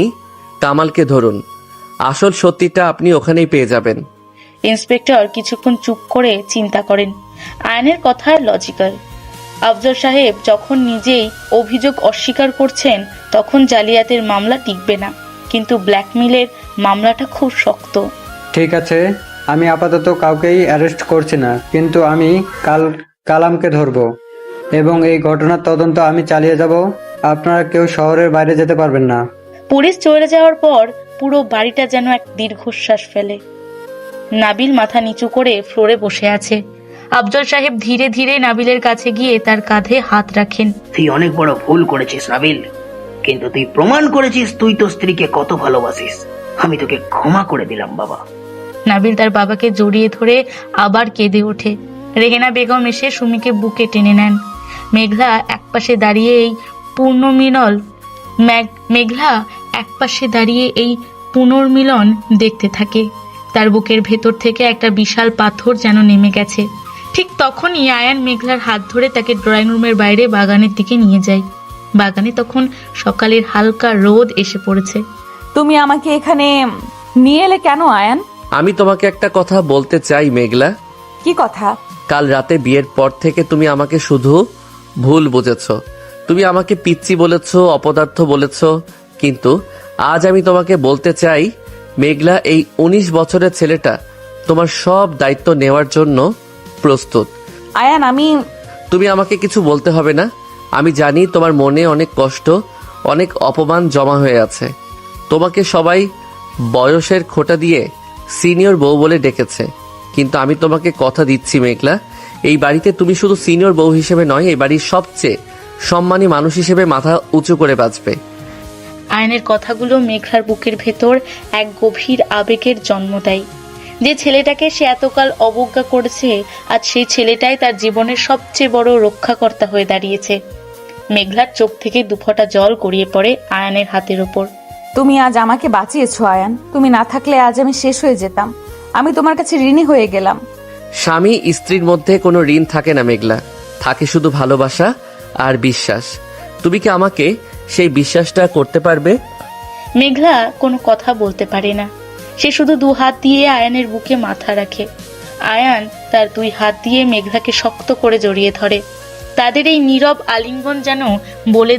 কামালকে ধরুন, আসল সত্যিটা আপনি ওখানেই পেয়ে যাবেন। ইন্সপেক্টর কিছুক্ষণ চুপ করে চিন্তা করেন। আয়নের কথা লজিক্যাল। আফজল সাহেব যখন নিজেই অভিযোগ অস্বীকার করছেন তখন জালিয়াতের মামলা টিকবে না, কিন্তু ব্ল্যাকমেইলের মামলাটা খুব শক্ত। ঠিক আছে, আমি আপাতত কাউকেই অ্যারেস্ট করছি না, কিন্তু আমি কালামকে ধরবো এবং এই ঘটনার তদন্ত আমি চালিয়ে যাব। আপনারা কেউ শহরের বাইরে যেতে পারবেন না। পুলিশ চলে যাওয়ার পর পুরো বাড়িটা যেন এক দীর্ঘশ্বাস ফেলে। নাবিল মাথা নিচু করে ফ্লোরে বসে আছে। আফজল সাহেব ধীরে ধীরে নাবিলের কাছে গিয়ে তার কাঁধে হাত রাখেন। তুই অনেক বড় ভুল করেছিস নাবিল, কিন্তু তুই প্রমাণ করেছিস তুই তোর স্ত্রীকে কত ভালোবাসিস। আমি তোকে ক্ষমা করে দিলাম বাবা। নাবিল তার বাবাকে জড়িয়ে ধরে আবার কেঁদে ওঠে। রেহেনা বেগম এসে সুমিকে বুকে টেনে নেন। মেঘলা একপাশে দাঁড়িয়ে এই পুনর্মিলন দেখতে থাকে। তার বুকের ভেতর থেকে একটা বিশাল পাথর যেন নেমে গেছে। ঠিক তখনই আয়ান মেঘলার হাত ধরে তাকে ড্রয়িং রুমের বাইরে বাগানের দিকে নিয়ে যায়। বাগানে তখন সকালের হালকা রোদ এসে পড়েছে। তুমি আমাকে এখানে নিয়ে এলে কেন আয়ান? আমি তোমাকে একটা কথা বলতে চাই মেঘলা। কি কথা? কাল রাতে বিয়ের পর থেকে তুমি আমাকে শুধু ভুল বুঝেছ। তুমি আমাকে পিচ্চি বলেছ, অপদার্থ বলেছ, কিন্তু আজ আমি তোমাকে বলতে চাই মেঘলা, এই 19 বছরের ছেলেটা তোমার সব দায়িত্ব নেওয়ার জন্য প্রস্তুত। আয়ান, তুমি আমাকে কিছু বলতে হবে না। আমি জানি তোমার মনে অনেক কষ্ট, অনেক অপমান জমা হয়ে আছে। তোমাকে সবাই বয়সের খোঁটা দিয়ে সিনিয়র বউ বলে ডেকেছে, কিন্তু আমি তোমাকে কথা দিচ্ছি মেঘলা, এই বাড়িতে তুমি শুধু সিনিয়র বউ হিসেবে নয়, এই বাড়ির সবচেয়ে সম্মানী মানুষ হিসেবে মাথা উঁচু করে বাঁচবে। আয়নের কথাগুলো মেঘলার বুকের ভেতর এক গভীর আবেগের জন্ম দেয়। যে ছেলেটাকে সে এতকাল অবজ্ঞা করেছে, আজ সেই ছেলেটাই তার জীবনের সবচেয়ে বড় রক্ষাকর্তা হয়ে দাঁড়িয়েছে। মেঘলার চোখ থেকে দুফোঁটা জল গড়িয়ে পড়ে আয়ানের হাতের ওপর। তুমি আজ আমাকে বাঁচিয়েছো আয়ান। তুমি না থাকলে আজ আমি শেষ হয়ে যেতাম। আমি তোমার কাছে ঋণী হয়ে গেলাম। স্বামী স্ত্রীর মধ্যে কোনো ঋণ থাকে না মেঘলা, থাকে শুধু ভালোবাসা আর বিশ্বাস। তুমি কি আমাকে সেই বিশ্বাসটা করতে পারবে? মেঘলা কোনো কথা বলতে পারে না। সে শুধু 2 হাত দিয়ে আয়ানের বুকে মাথা রাখে। আয়ান তার 2 হাত দিয়ে মেঘলাকে শক্ত করে জড়িয়ে ধরে। তাদের এই নীরব আলিঙ্গন যেন বলে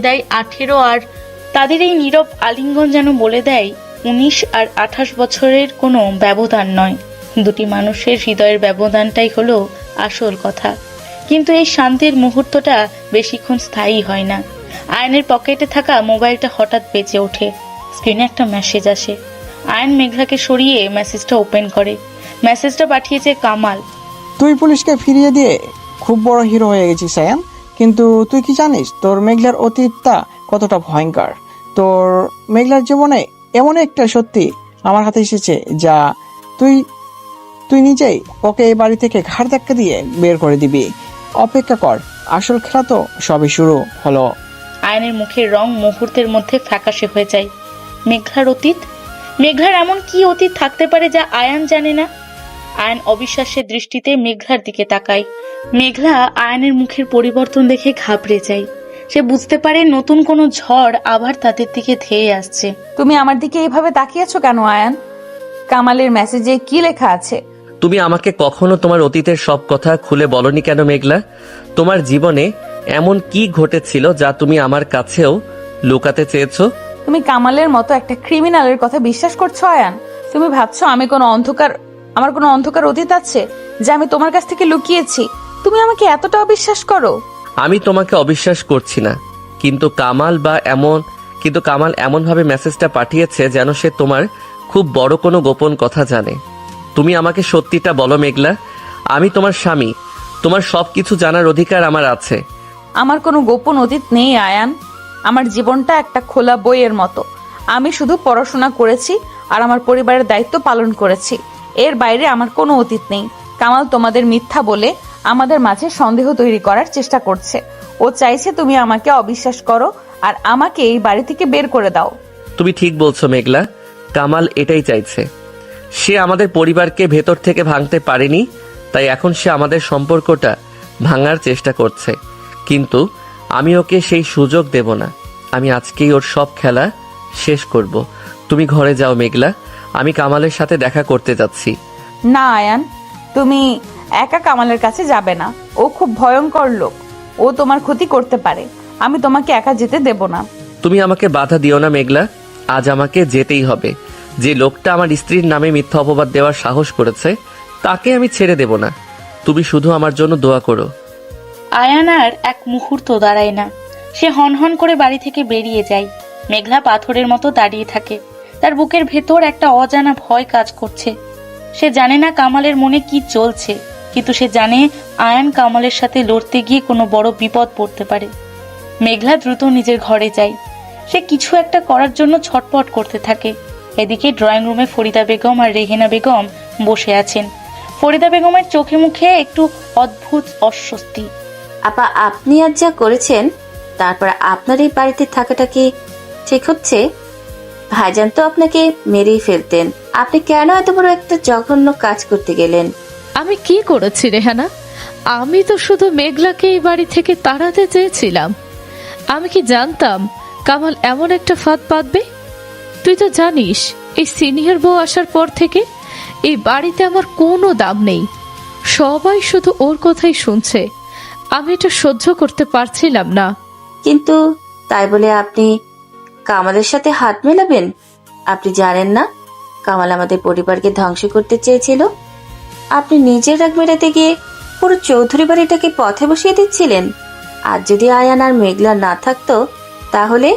দেয় 19 আর 28 বছরের কোনো ব্যবধান নয়। দুটি মানুষের হৃদয়ের ব্যবধানটাই হলো আসল কথা। কিন্তু এই শান্তির মুহূর্তটা বেশিক্ষণ স্থায়ী হয় না। আয়নের পকেটে থাকা মোবাইলটা হঠাৎ বেজে ওঠে। স্ক্রিনে একটা মেসেজ আসে। আয়ন মেঘলাকে সরিয়ে মেসেজটা ওপেন করে। মেসেজটা পাঠিয়েছে কামাল। তুই পুলিশকে ফিরিয়ে দিয়ে খুব বড় হিরো হয়ে গেছিস আয়ান, কিন্তু তুই কি জানিস তোর মেঘলার অতীতটা কতটা ভয়ঙ্কর? তোর মেঘলার জীবনে এমন একটা সত্যি আমার হাতে এসেছে যা তুই নিজেই ওকে এই বাড়ি থেকে ঘাড় ধাক্কা দিয়ে বের করে দিবি। অপেক্ষা কর, আসল খেলা তো সবে শুরু হলো। আয়নের মুখের রং মুহূর্তের মধ্যে ফ্যাকাশে হয়ে যায়। মেঘলার অতীত? মেঘলার এমন কি অতীত থাকতে পারে যা আয়ান জানে না? আয়ান অবিশ্বাসের দৃষ্টিতে মেঘলার দিকে তাকায়। মেঘলা আয়ানের মুখের পরিবর্তন দেখে ঘাবড়ে যায়। সে বুঝতে পারে নতুন কোনো ঝড় আবার তাদের দিকে ধেয়ে আসছে। তুমি আমার দিকে এইভাবে তাকিয়েছো কেন আয়ান? কামালের মেসেজে কি লেখা আছে? তুমি আমাকে কখনো তোমার অতীতের সব কথা খুলে বলনি কেন মেঘলা? তোমার জীবনে এমন কি ঘটেছিল যা তুমি আমার কাছেও লুকাতে চেয়েছো? তুমি কামালের মতো একটা ক্রিমিনালের কথা বিশ্বাস করছো আয়ান? তুমি ভাবছো আমার কোনো অন্ধকার অতীত আছে যা আমি তোমার কাছ থেকে লুকিয়েছি? তুমি আমাকে এতটা অবিশ্বাস করো? আমি তোমাকে অবিশ্বাস করছি না, কিন্তু কামাল এমনভাবে মেসেজটা পাঠিয়েছে যেন সে তোমার খুব বড় কোনো গোপন কথা জানে। তুমি আমাকে সত্যিটা বলো মেঘলা, আমি তোমার স্বামী, তোমার সবকিছু জানার অধিকার আমার আছে। আমার কোনো গোপন অতীত নেই আয়ান। আমার জীবনটা একটা খোলা বইয়ের মতো। আমি শুধু পড়াশোনা করেছি আর আমার পরিবারের দায়িত্ব পালন করেছি। এর বাইরে আমার কোনো অতীত নেই। কামাল তোমাদের মিথ্যা বলে আমাদের মাঝে সন্দেহ তৈরি করার চেষ্টা করছে। ও চাইছে তুমি আমাকে অবিশ্বাস করো আর আমাকে এই বাড়ি থেকে বের করে দাও। তুমি ঠিক বলছো মেঘলা, কামাল এটাই চাইছে। সে আমাদের পরিবারকে ভেতর থেকে ভাঙতে পারেনি, তাই এখন সে আমাদের সম্পর্কটা ভাঙার চেষ্টা করছে। কিন্তু আমি ওকে সেই সুযোগ দেব না। আমি আজকেই ওর সব খেলা শেষ করব। তুমি ঘরে যাও মেঘলা, আমি কামালের সাথে দেখা করতে যাচ্ছি। না আয়ান, তুমি একা কামালের কাছে যাবে না। ও খুব ভয়ঙ্কর লোক, ও তোমার ক্ষতি করতে পারে। আমি তোমাকে একা যেতে দেব না। তুমি আমাকে বাধা দিও না মেঘলা, আজ আমাকে যেতেই হবে। যে লোকটা আমার স্ত্রীর নামে মিথ্যা অপবাদ দেওয়ার সাহস করেছে তাকে আমি ছেড়ে দেব না। তুমি শুধু আমার জন্য দোয়া করো। আয়ান আর এক মুহূর্ত দাঁড়ায় না। সে হনহন করে বাড়ি থেকে বেরিয়ে যায়। মেঘলা পাথরের মতো দাঁড়িয়ে থাকে। তার বুকের ভেতর একটা অজানা ভয় কাজ করছে। সে জানে না কামালের মনে কি চলছে, কিন্তু সে জানে আয়ান কামালের সাথে লড়তে গিয়ে কোনো বড় বিপদ পড়তে পারে। মেঘলা দ্রুত নিজের ঘরে যায়। সে কিছু একটা করার জন্য ছটপট করতে থাকে। এদিকে ড্রয়িং রুমে ফরিদা বেগম আর রেহেনা বেগম বসে আছেন। ফরিদা বেগমের চোখে মুখে একটু অদ্ভুত অস্বস্তি। আপা, আপনি আজ যা করেছেন, তারপর আপনার এই বাড়িতে থাকাটা কি ঠিক হচ্ছে? ভাইজান তো আপনাকে মেরেই ফেলতেন। আপনি কেন এত বড় একটা জঘন্য কাজ করতে গেলেন? আমি কি করেছি রেহানা? আমি তো শুধু মেঘলাকে এই বাড়ি থেকে তাড়াতে চেয়েছিলাম। আমি কি জানতাম কামাল এমন একটা ফাঁদ পাতবে? তুই তো জানিস এই সিনিয়র বউ আসার পর থেকে এই বাড়িতে আমার কোনো দাম নেই। সবাই শুধু ওর কথাই শুনছে। আমি এটা সহ্য করতে পারছিলাম না। কিন্তু তাই বলে আপনি কামালের সাথে হাত মেলাবেন? আপনি জানেন না কামাল আমাদের পরিবারকে ধ্বংস করতে চেয়েছিল? আপনি নিজের রাগ মেটাতে গিয়ে পুরো চৌধুরী বাড়িটাকে পথে বসিয়ে দিচ্ছিলেন। আর যদি আয়ান আর মেঘলা না থাকতো, তাহলে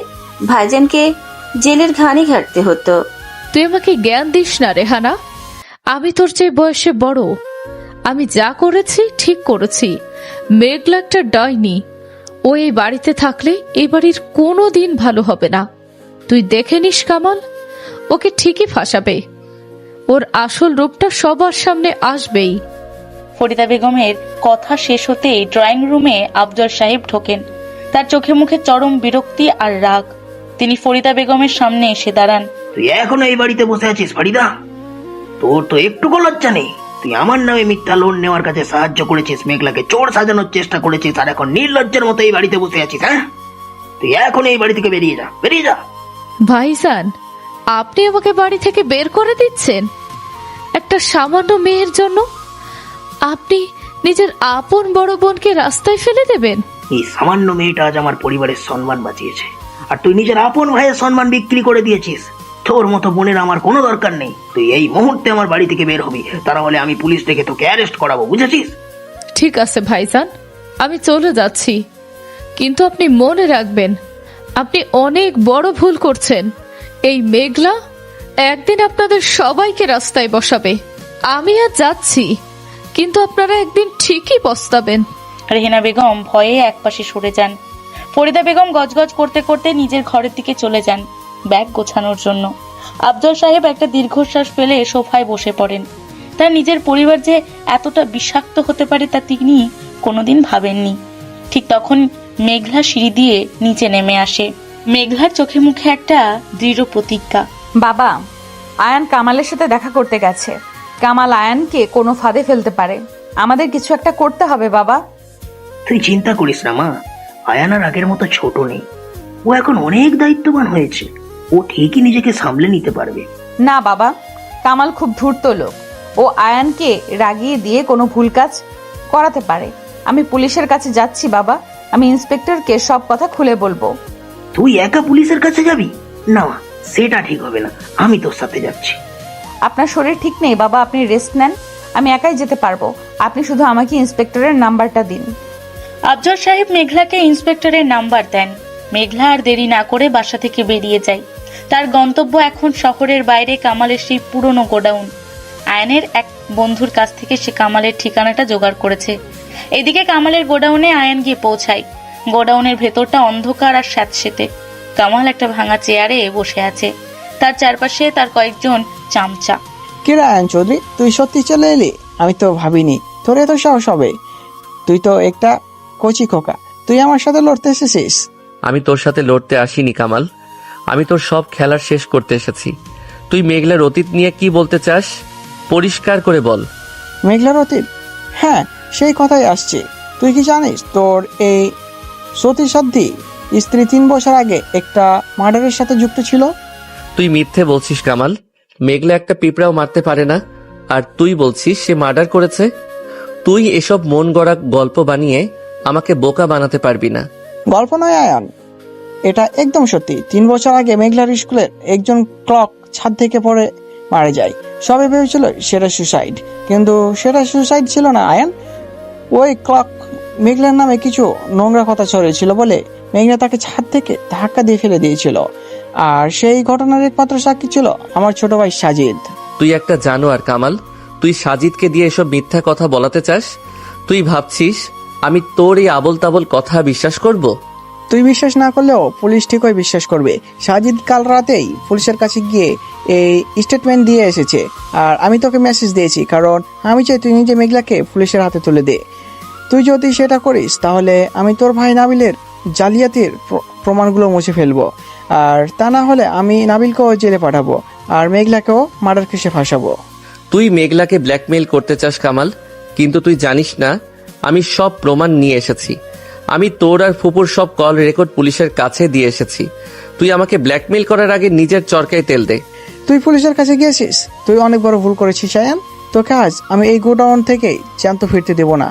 ভাইজানকে জেলের ঘানি ঘাটতে হতো। তুই আমাকে জ্ঞান দিস না রেহানা। আমি তোর চেয়ে বয়সে বড়। আমি যা করেছি ঠিক করেছি। মেঘলা একটা ডাইনি। ও এই বাড়িতে থাকলে এই বাড়ির কোনো দিন ভালো হবে না। তুই দেখে নিস কামাল, ওকে ঠিকই ফাঁসাবে। ওর আসল রূপটা সবার সামনে আসবেই। ফরিদা বেগমের কথা শেষ হতেই ড্রয়িং রুমে আফজল সাহেব ঢোকেন। তার চোখে মুখে চরম বিরক্তি আর রাগ। তিনি ফরিদা বেগমের সামনে এসে দাঁড়ান। তুই এখনো এই বাড়িতে বসে আছিস ফরিদা? তোর তো একটুকু লজ্জা নেই? তুই আমার নামে মিথ্যা লোন নেওয়ার কাছে সাহায্য করেছিস, মেঘলাকে চোর সাজানোর চেষ্টা করেছিস, আর এখন নির্লজ্জের মতো এই বাড়িতে বসে আছিস। হ্যাঁ, তুই এখন এই বাড়ি থেকে বেরিয়ে যা, বেরিয়ে যা। ভাইজান, আপনি আমাকে বাড়ি থেকে বের করে দিচ্ছেন একটা সামান্য মেয়ের জন্য? আপনি নিজের আপন বড় বোনকে রাস্তায় ফেলে দেবেন? এই সামান্য মেয়েটা আজ আমার পরিবারের সম্মান বাঁচিয়েছে, আর তুই নিজের আপন ভাইয়ের সম্মান বিক্রি করে দিয়েছিস। তোর মতো বোনের আমার কোনো দরকার নেই। তুই এই মুহূর্তে আমার বাড়ি থেকে বের হবি, তারা হলে আমি পুলিশ থেকে তোকে অ্যারেস্ট করাবো, বুঝেছিস? ঠিক আছে ভাইজান, আমি চলে যাচ্ছি। কিন্তু আপনি মনে রাখবেন, আপনি অনেক বড় ভুল করছেন। এই মেঘলা একদিন আপনাদের সবাইকে রাস্তায় বসাবে। আমি আর যাচ্ছি, কিন্তু আপনারা একদিন ঠিকই পস্তাবেন। রেহেনা বেগম ভয়ে একপাশে সরে যান। ফরিদা বেগম গজগজ করতে করতে নিজের ঘরের দিকে চলে যান ব্যাগ গোছানোর জন্য। আফজল সাহেব একটা দীর্ঘশ্বাস ফেলে সোফায় বসে পড়েন। তার নিজের পরিবার যে এতটা বিষাক্ত হতে পারে তা তিনি কোনোদিন ভাবেননি। ঠিক তখন মেঘলা সিঁড়ি দিয়ে নিচে নেমে আসে। মেঘলার চোখে মুখে একটা দৃঢ় প্রতিজ্ঞা। বাবা, আয়ান কামালের সাথে দেখা করতে গেছে। কামাল আয়ানকে কোনো ফাঁদে ফেলতে পারে। আমাদের কিছু একটা করতে হবে বাবা। তুই চিন্তা করিস না মা, আয়ান আর আগের মতো ছোট নেই। ও এখন অনেক দায়িত্ববান হয়েছে। ও ঠিকই নিজেকে সামলে নিতে পারবে। না বাবা, কামাল খুব ধূর্ত লোক। ও আয়ানকে রাগিয়ে দিয়ে কোনো ভুল কাজ করাতে পারে। আমি পুলিশের কাছে যাচ্ছি বাবা। আমি ইন্সপেক্টরকে সব কথা খুলে বলবো। তুই একা পুলিশের কাছে যাবি? না, সেটা ঠিক হবে না। আমি তোর সাথে যাচ্ছি। আপনার শরীর ঠিক নেই বাবা, আপনি রেস্ট নেন। আমি একাই যেতে পারবো। আপনি শুধু আমাকে ইন্সপেক্টরের নাম্বারটা দিন। আফজল সাহেব মেঘলাকে ইন্সপেক্টরের নাম্বার দেন। মেঘলা আর দেরি না করে বাসা থেকে বেরিয়ে যায়। তার গন্তব্য এখন শহরের বাইরে কামালের সেই পুরনো গোডাউন। আয়নের এক বন্ধুর কাছ থেকে সে কামালের ঠিকানাটা জোগাড় করেছে। এদিকে কামালের গোডাউনে আয়ন গিয়ে পৌঁছায়। গোডাউনের ভেতরটা অন্ধকার আর স্যাঁতসেঁতে। কামাল একটা ভাঙা চেয়ারে বসে আছে। তার চারপাশে তার কয়েকজন চামচা। কে আয়ন চৌধুরী, তুই সত্যি চলে এলি? আমি তো ভাবিনি তোর এত সাহস হবে। তুই তো একটা কচি খোকা, তুই আমার সাথে লড়তে এসেছিস? আমি তোর সাথে লড়তে আসিনি কামাল, আমি তোর সব খেলার শেষ করতে এসেছি। তুই মেঘলার অতীত নিয়ে কি বলতে চাস? পরিষ্কার করে বল। মেঘলার অতীত? হ্যাঁ, সেই কথাই আসছে। তুই কি জানিস তোর এই সতীসাধ্যী স্ত্রী 3 বছর আগে একটা মার্ডারের সাথে যুক্ত ছিল? তুই মিথ্যে বলছিস কামাল। মেঘলা একটা পিঁপড়াও মারতে পারে না, আর তুই বলছিস সে মার্ডার করেছে। তুই এসব মন গড়া গল্প বানিয়ে আমাকে বোকা বানাতে পারবি না। গল্প নয় আয়ান, এটা একদম সত্যি। 3 বছর আগে মেঘলার স্কুলের একজন ক্লক ছাদ থেকে পড়ে মারা যায়। সবাই ভেবেছিল সেটা সুসাইড, কিন্তু সেটা সুসাইড ছিল না আয়ান। ওই ক্লক মেঘলার নামে কিছু নোংরা কথা ছড়িয়েছিল বলে মেঘলা তাকে ছাদ থেকে ধাক্কা দিয়ে ফেলে দিয়েছিল। আর সেই ঘটনার একমাত্র সাক্ষী ছিল আমার ছোট ভাই সাজিদ। তুই একটা জানোয়ার কামাল। তুই সাজিদকে দিয়ে এসব মিথ্যা কথা বলাতে চাস? তুই ভাবছিস আমি তোর এই আবল তাবল কথা বিশ্বাস করব? তুই বিশ্বাস না করলেও পুলিশ ঠিকই বিশ্বাস করবে। সাজিদ কাল রাতেই পুলিশের কাছে গিয়ে এই স্টেটমেন্ট দিয়ে এসেছে। আর আমি তোকে মেসেজ দিয়েছি, কারণ আমি চাই তুই নিজে মেঘলাকে পুলিশের হাতে তুলে দে। তুই যদি সেটা করিস তাহলে আমি তোর ভাই নাবিলের জালিয়াতির প্রমাণগুলো মুছে ফেলবো। আর তা না হলে আমি নাবিলকেও জেলে পাঠাবো আর মেঘলাকেও মার্ডার কেসে ফাঁসাবো। তুই মেঘলাকে ব্ল্যাকমেইল করতে চাস কামাল, কিন্তু তুই জানিস না আমি সব প্রমাণ নিয়ে এসেছি। আমি তোর আর ফুপুর সব কল রেকর্ড পুলিশের কাছে দিয়ে এসেছি। তুই আমাকে ব্ল্যাকমেইল করার আগে নিজের চরকায় তেল দে। তুই পুলিশের কাছে গিয়েছিস, তুই অনেক বড় ভুল করেছিস আয়ান। তোকে আজ আমি এই গোডাউন থেকেই জ্যান্ত ফিরতে দেব না।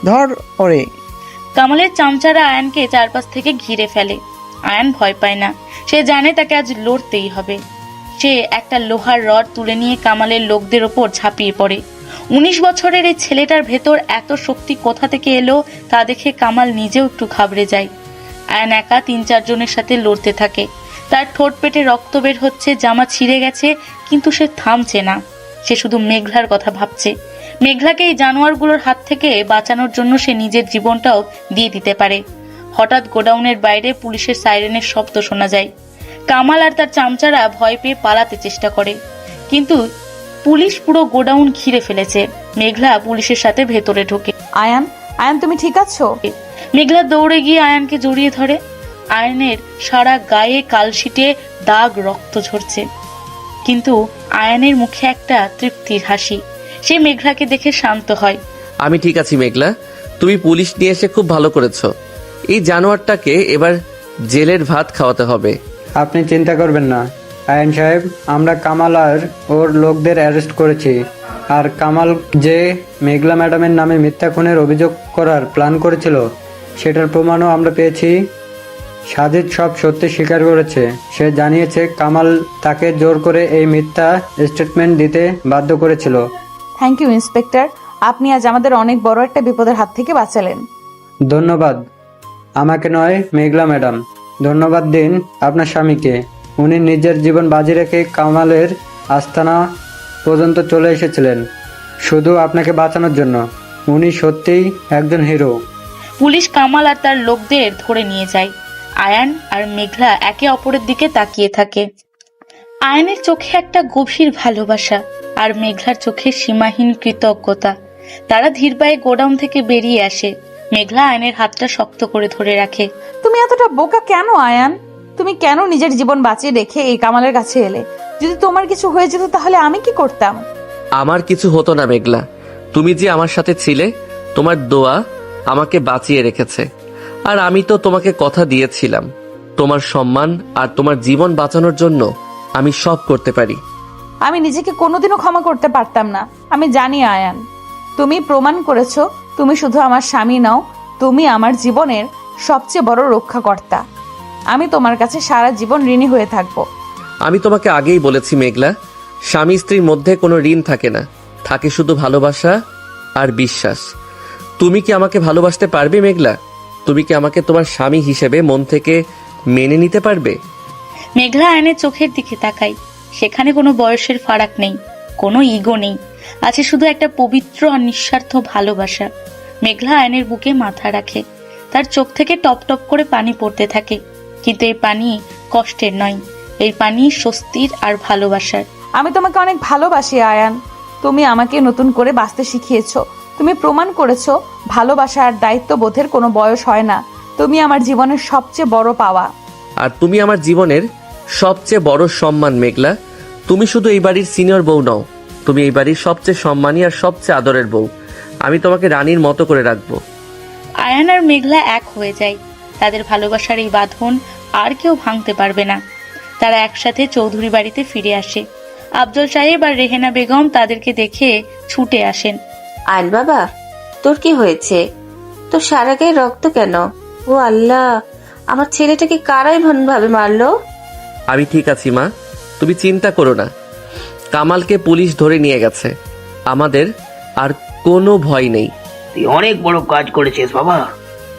ধর ওরে। কামালের চামচারা আয়ানকে চারপাশ থেকে ঘিরে ফেলে। আয়ান ভয় পায় না, সে জানে তাকে আজ লড়তেই হবে। সে একটা লোহার রড তুলে নিয়ে কামালের লোকদের ওপর ঝাঁপিয়ে পড়ে। 19 বছরের এই ছেলেটার ভেতর এত শক্তি কোথা থেকে এলো তা দেখে কামাল নিজেও একটু ঘাবড়ে যায়। আয়ান একা 3-4 জনের সাথে লড়তে থাকে। তার ঠোঁট পেটে রক্ত বের হচ্ছে, জামা ছিঁড়ে গেছে, কিন্তু সে থামছে না। সে শুধু মেঘলার কথা ভাবছে। মেঘলাকে এই জানোয়ারগুলোর হাত থেকে বাঁচানোর জন্য সে নিজের জীবনটাও দিয়ে দিতে পারে। হঠাৎ গোডাউনের বাইরে পুলিশের সাইরেনের শব্দ শোনা যায়। কামাল আর তার চামচারা ভয় পেয়ে পালাতে চেষ্টা করে, কিন্তু পুলিশ পুরো গোডাউন ঘিরে ফেলেছে। মেঘলা পুলিশের সাথে ভেতরে ঢোকে। আয়ান, আয়ান তুমি ঠিক আছো? মেঘলা দৌড়ে গিয়ে আয়ানকে জড়িয়ে ধরে। আয়ানের সারা গায়ে কালশিটে দাগ, রক্ত ঝরছে, কিন্তু আয়ানের মুখে একটা তৃপ্তির হাসি। সে মেঘলাকে দেখে শান্ত হয়। আমি ঠিক আছি মেঘলা, তুমি পুলিশ নিয়ে এসে খুব ভালো করেছো। এই জানোয়ারটাকে এবার জেলের ভাত খাওয়াতে হবে। আপনি চিন্তা করবেন না আয়ান সাহেব, আমরা কামাল আর ওর লোকদের অ্যারেস্ট করেছি। আর কামাল যে মেঘলা ম্যাডামের নামে মিথ্যা খুনের অভিযোগ করার প্ল্যান করেছিল সেটার প্রমাণও আমরা পেয়েছি। সাজিদ সব সত্যি স্বীকার করেছে। সে জানিয়েছে কামাল তাকে জোর করে এই মিথ্যা স্টেটমেন্ট দিতে বাধ্য করেছিল। থ্যাংক ইউ ইন্সপেক্টর, আপনি আজ আমাদের অনেক বড় একটা বিপদের হাত থেকে বাঁচালেন। ধন্যবাদ আমাকে নয় মেঘলা ম্যাডাম, ধন্যবাদ দিন আপনার স্বামীকে। উনি নিজের জীবন বাজি রেখে কামালের আস্তানা পর্যন্ত চলে এসেছিলেন শুধু আপনাকে বাঁচানোর জন্য। উনি সত্যিই একজন হিরো। পুলিশ কামাল আর তার লোকদের ধরে নিয়ে যায়। আয়ান আর মেঘলা একে অপরের দিকে তাকিয়ে থাকে। আয়ানের চোখে একটা গভীর ভালোবাসা আর মেঘলার চোখে সীমাহীন কৃতজ্ঞতা। তারা ধীর পায়ে গোডাউন থেকে বেরিয়ে আসে। মেঘলা আয়ানের হাতটা শক্ত করে ধরে রাখে। তুমি এতটা বোকা কেন আয়ান? তুমি কেন নিজের জীবন বাঁচিয়ে রেখে এই কামালের কাছে এলে? যদি তোমার কিছু হয়ে যেত তাহলে আমি কি করতাম? আমার কিছু হতো না মেঘলা, তুমি যে আমার সাথে ছিলে, তোমার দোয়া আমাকে বাঁচিয়ে রেখেছে। আর আমি তো তোমাকে কথা দিয়েছিলাম, তোমার সম্মান আর তোমার জীবন বাঁচানোর জন্য আমি সব করতে পারি। আমি নিজেকে কোনোদিনও ক্ষমা করতে পারতাম না। আমি জানি আয়ান, তুমি প্রমাণ করেছো তুমি শুধু আমার স্বামী নও, তুমি আমার জীবনের সবচেয়ে বড় রক্ষাকর্তা। আমি তোমার কাছে সারা জীবন ঋণী হয়ে থাকবো। আমি তোমাকে আগেই বলেছি মেঘলা, স্বামী স্ত্রীর মধ্যে কোনো ঋণ থাকে না, থাকে শুধু ভালোবাসা আর বিশ্বাস। তুমি কি আমাকে ভালোবাসতে পারবে মেঘলা? তুমি কি আমাকে তোমার স্বামী হিসেবে মন থেকে মেনে নিতে পারবে? মেঘলা আয়নের চোখের দিকে তাকায়। সেখানে কোনো বয়সের ফারাক নেই, কোনো ইগো নেই, আছে শুধু একটা পবিত্র আর নিঃস্বার্থ ভালোবাসা। মেঘলা আয়নের বুকে মাথা রাখে। তার চোখ থেকে টপ টপ করে পানি পড়তে থাকে, কিন্তু এই পানি কষ্টের নয়, এই পানি স্বস্তির আর ভালোবাসার। আমি তোমাকে অনেক ভালোবাসি আয়ান। তুমি আমাকে নতুন করে বাঁচতে শিখিয়েছো। তুমি প্রমাণ করেছো ভালোবাসা আর দায়িত্ববোধের কোনো বয়স হয় না। তুমি আমার জীবনের সবচেয়ে বড় পাওয়া। আর তুমি আমার জীবনের সবচেয়ে বড় সম্মান মেঘলা। তুমি শুধু এই বাড়ির সিনিয়র বউ নও, তুমি এই বাড়ির সবচেয়ে সম্মানী আর সবচেয়ে আদরের বউ। আমি তোমাকে রানীর মতো করে রাখবো। আয়ান আর মেঘলা এক হয়ে যায়। তাদের ভালোবাসার এই বাঁধন আর কেউ ভাঙতে পারবে না। তারা একসাথে চৌধুরী বাড়িতে ফিরে আসে। আফজল সাহেব আর রেহেনা বেগম তাদেরকে দেখে ছুটে আসেন। আয়ন বাবা, তোর কি হয়েছে? তোর সারা গায়ে রক্ত কেন? ও আল্লাহ, আমার ছেলেটাকে কারাই ভাবে মারলো? আমি ঠিক আছি মা, তুমি চিন্তা করো না। কামালকে পুলিশ ধরে নিয়ে গেছে, আমাদের আর কোনো ভয় নেই। তুই অনেক বড় কাজ করেছিস বাবা।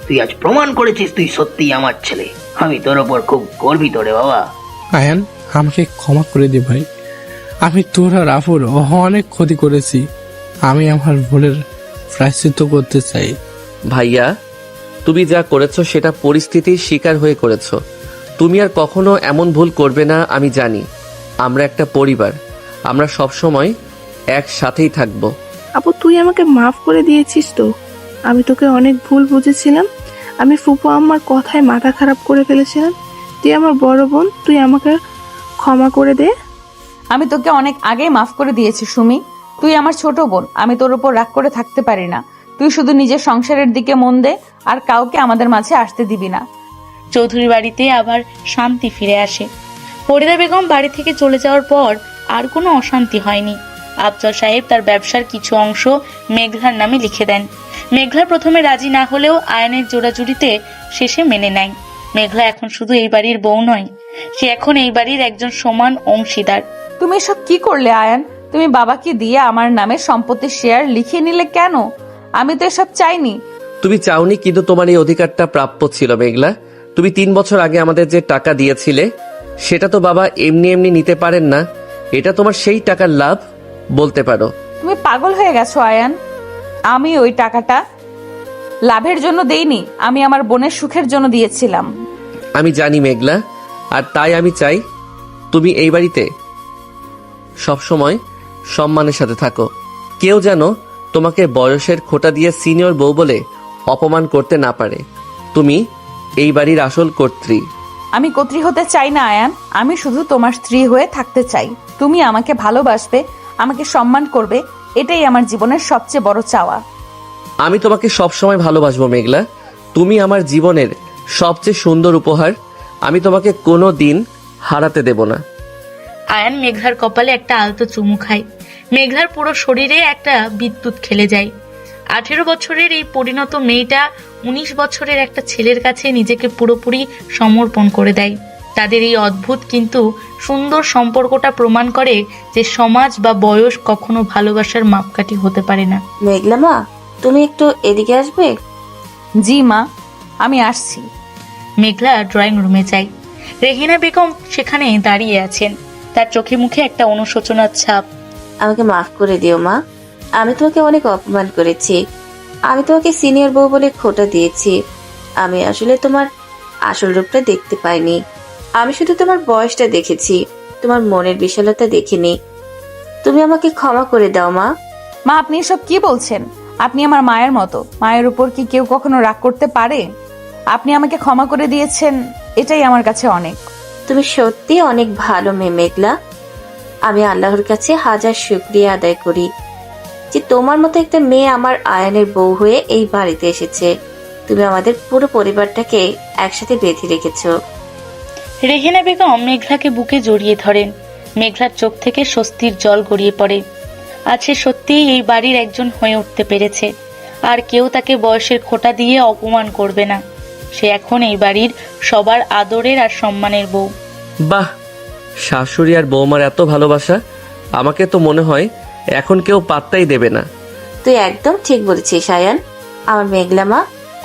তুই আজ প্রমাণ করেছিস তুই সত্যিই আমার ছেলে। আমি তোর ওপর খুব গর্বিত রে বাবা। আয়ান, আমাকে ক্ষমা করে দে ভাই। আমি তোর আর আপুর অনেক ক্ষতি করেছি। আমি আমার ভুলের প্রায়শ্চিত্ত করতে চাই। ভাইয়া, তুমি যা করেছো সেটা পরিস্থিতির শিকার হয়ে করেছো। তুমি আর কখনো এমন ভুল করবে না। আমি জানি আমরা একটা পরিবার, আমরা সবসময় একসাথেই থাকবো। আপু, তুই আমাকে মাফ করে দিয়েছিস তো? আমি তোকে অনেক ভুল বুঝেছিলাম। আমি ফুপু আম্মার কথায় মাথা খারাপ করে ফেলেছিলাম। তুই আমার বড় বোন, তুই আমাকে ক্ষমা করে দে। আমি তোকে অনেক আগেই মাফ করে দিয়েছি সুমি। তুই আমার ছোট বোন, আমি তোর উপর রাগ করে থাকতে পারি না। তুই শুধু নিজের সংসারের দিকে মন দে, আর কাউকে আমাদের মাঝে আসতে দিবি না। চৌধুরী বাড়িতে আবার শান্তি ফিরে আসে। ফরিদা বেগম বাড়ি থেকে চলে যাওয়ার পর আর কোনো অশান্তি হয়নি। আফজল সাহেব তার ব্যবসার কিছু অংশ মেঘলার নামে লিখে দেন। মেঘলা প্রথমে রাজি না হলেও আয়নের জোড়াজুড়িতে শেষে মেনে নেয়। মেঘলা এখন শুধু এই বাড়ির বউ নয়, সে এখন এই বাড়ির একজন সমান অংশীদার। তুমি এসব কি করলে আয়ান? তুমি বাবাকে দিয়ে আমার নামে সম্পত্তির শেয়ার লিখিয়ে নিলে কেন? আমি তো এসব চাইনি। তুমি চাওনি, কিন্তু তোমার এই অধিকারটা প্রাপ্য ছিল মেঘলা। তুমি 3 বছর আগে আমাদের যে টাকা দিয়েছিলে সেটা তো বাবা এমনি এমনি নিতে পারেন না। এটা তোমার সেই টাকার লাভ বলতে পারো। তুমি পাগল হয়ে গেছো আয়ান। আমি ওই টাকাটা লাভের জন্য দেইনি, আমি আমার বোনের সুখের জন্য দিয়েছিলাম। আমি জানি মেঘলা, আর তাই আমি চাই তুমি এই বাড়িতে সবসময় সম্মানের সাথে থাকো। কেউ যেন তোমাকে বয়সের খোঁটা দিয়ে সিনিয়র বউ বলে অপমান করতে না পারে। তুমি এই বাড়ির আসল কর্ত্রী। আমি কর্ত্রী হতে চাই না আয়ান, আমি শুধু তোমার স্ত্রী হয়ে থাকতে চাই। তুমি আমাকে ভালোবাসবে, আমাকে সম্মান করবে, এটাই আমার জীবনের সবচেয়ে বড় চাওয়া। আমি তোমাকে সবসময় ভালোবাসবো মেঘলা। তুমি আমার জীবনের সবচেয়ে সুন্দর উপহার। আমি তোমাকে কোনো দিন হারাতে দেব না। আয়ান মেঘলার কপালে একটা আলতো চুমু খায়। মেঘলার পুরো শরীরে একটা বিদ্যুৎ খেলে যায়। 18 বছরের এই পরিণত মেয়েটা 19 বছরের একটা ছেলের কাছে নিজেকে পুরোপুরি সমর্পণ করে দেয়। তাদের এই অদ্ভুত কিন্তু সুন্দর সম্পর্কটা প্রমাণ করে যে সমাজ বা বয়স কখনো ভালোবাসার মাপকাঠি হতে পারে না। মেঘলা মা, তুমি একটু এদিকে আসবে? জি মা, আমি আসছি। মেঘলা ড্রয়িং রুমে যায়। রেহিনা বেগম সেখানে দাঁড়িয়ে আছেন, তার চোখে মুখে একটা অনুশোচনার ছাপ। আমাকে মাফ করে দিও মা, আমি তোমাকে অনেক অপমান করেছি। আমি তোমাকে সিনিয়র বউ বলে খোটা দিয়েছি। আমি আসলে তোমার আসল রূপটা দেখতে পাইনি। আমি শুধু তোমার বয়সটা দেখেছি, তোমার মনের বিশালতা দেখিনি। তুমি আমাকে ক্ষমা করে দাও মা। মা, আপনি এসব কি বলছেন? আপনি আমার মায়ের মতো। মায়ের উপর কি কেউ কখনো রাগ করতে পারে? আপনি আমাকে ক্ষমা করে দিয়েছেন, এটাই আমার কাছে অনেক। তুমি সত্যি অনেক ভালো মেয়ে মেঘলা। আমি আল্লাহর কাছে হাজার শুকরিয়া আদায় করি যে তোমার মতো একটা মেয়ে আমার আয়ানের বউ হয়ে এই বাড়িতে এসেছে। তুমি আমাদের পুরো পরিবারটাকে একসাথে বেঁধে রেখেছো। রেহেনা বেগম মেঘলাকে বুকে জড়িয়ে ধরেন। মেঘলার চোখ থেকে স্বস্তির জল গড়িয়ে পড়ে। আজ সে সত্যিই এই বাড়ির একজন হয়ে উঠতে পেরেছে, আর কেউ তাকে বয়সের খোঁটা দিয়ে অপমান করবে না। সে এখন এই বাড়ির সবার আদরের আর সম্মানের বউ। বাহ, শাশুড়ি আর বৌমার এত ভালোবাসা! আমাকে তো মনে হয় এখন কেউ পাত্তাই দেবে না। তুই একদম ঠিক বলেছিস আয়ান। আমার মেঘলা মা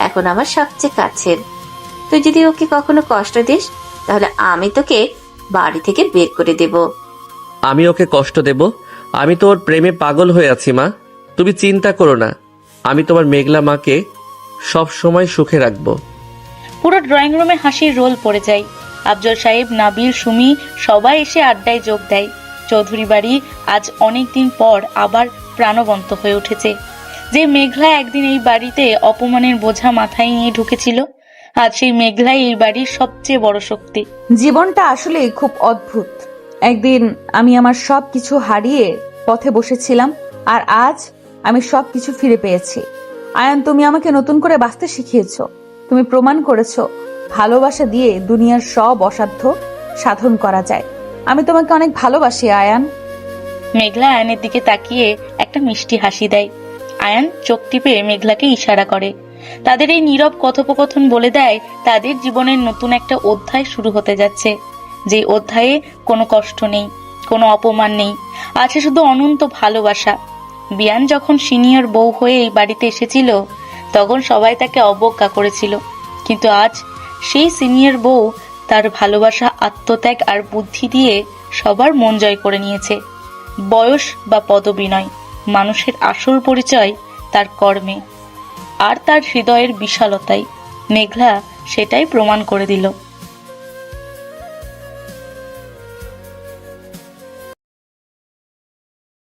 এখন আমার সবচেয়ে কাছের। তুই যদি ওকে কখনো কষ্ট দিস তাহলে আমি তোকে বাড়ি থেকে বের করে দেব। আমি ওকে কষ্ট দেব? আমি তো ওর প্রেমে পাগল হয়ে আছি মা। তুমি চিন্তা করো না, আমি তোমার মেঘলা মাকে সব সময় সুখে রাখবো। পুরো ড্রয়িং রুমে হাসির রোল পড়ে যায়। আফজল সাহেব, নাবিল, সুমি সবাই এসে আড্ডায় যোগ দেয়। চৌধুরী বাড়ি আজ অনেকদিন পর আবার প্রাণবন্ত হয়ে উঠেছে। যে মেঘলা একদিন এই বাড়িতে অপমানের বোঝা মাথায় নিয়ে ঢুকেছিল, আজ সেই মেঘলাই এই বাড়ির সবচেয়ে বড় শক্তি। জীবনটা আসলে খুব অদ্ভুত। একদিন আমি আমার সব কিছু হারিয়ে পথে বসেছিলাম, আর আজ আমি সব কিছু ফিরে পেয়েছি। আয়ান, তুমি আমাকে নতুন করে বাঁচতে শিখিয়েছো। তুমি প্রমাণ করেছো ভালোবাসা দিয়ে দুনিয়ার সব অসাধ্য সাধন করা যায়। আমি তোমাকে অনেক ভালোবাসি আয়ান। মেঘলা আয়নের দিকে তাকিয়ে একটা মিষ্টি হাসি দেয়। আয়ান চোখ টিপে মেঘলাকে ইশারা করে। তাদের এই নীরব কথোপকথন বলে দেয় তাদের জীবনের নতুন একটা অধ্যায় শুরু হতে যাচ্ছে, যে অধ্যায়ে কোনো কষ্ট নেই, কোনো অপমান নেই, আছে শুধু অনন্ত ভালোবাসা। বিয়ান যখন সিনিয়র বউ হয়ে এই বাড়িতে এসেছিল তখন সবাই তাকে অবজ্ঞা করেছিল, কিন্তু আজ সেই সিনিয়র বউ তার ভালোবাসা, আত্মত্যাগ আর বুদ্ধি দিয়ে সবার মন জয় করে নিয়েছে। বয়স বা পদবি নয়, মানুষের আসল পরিচয় তার কর্মে আর তার হৃদয়ের বিশালতায়। মেঘলা সেটাই প্রমাণ করে দিল।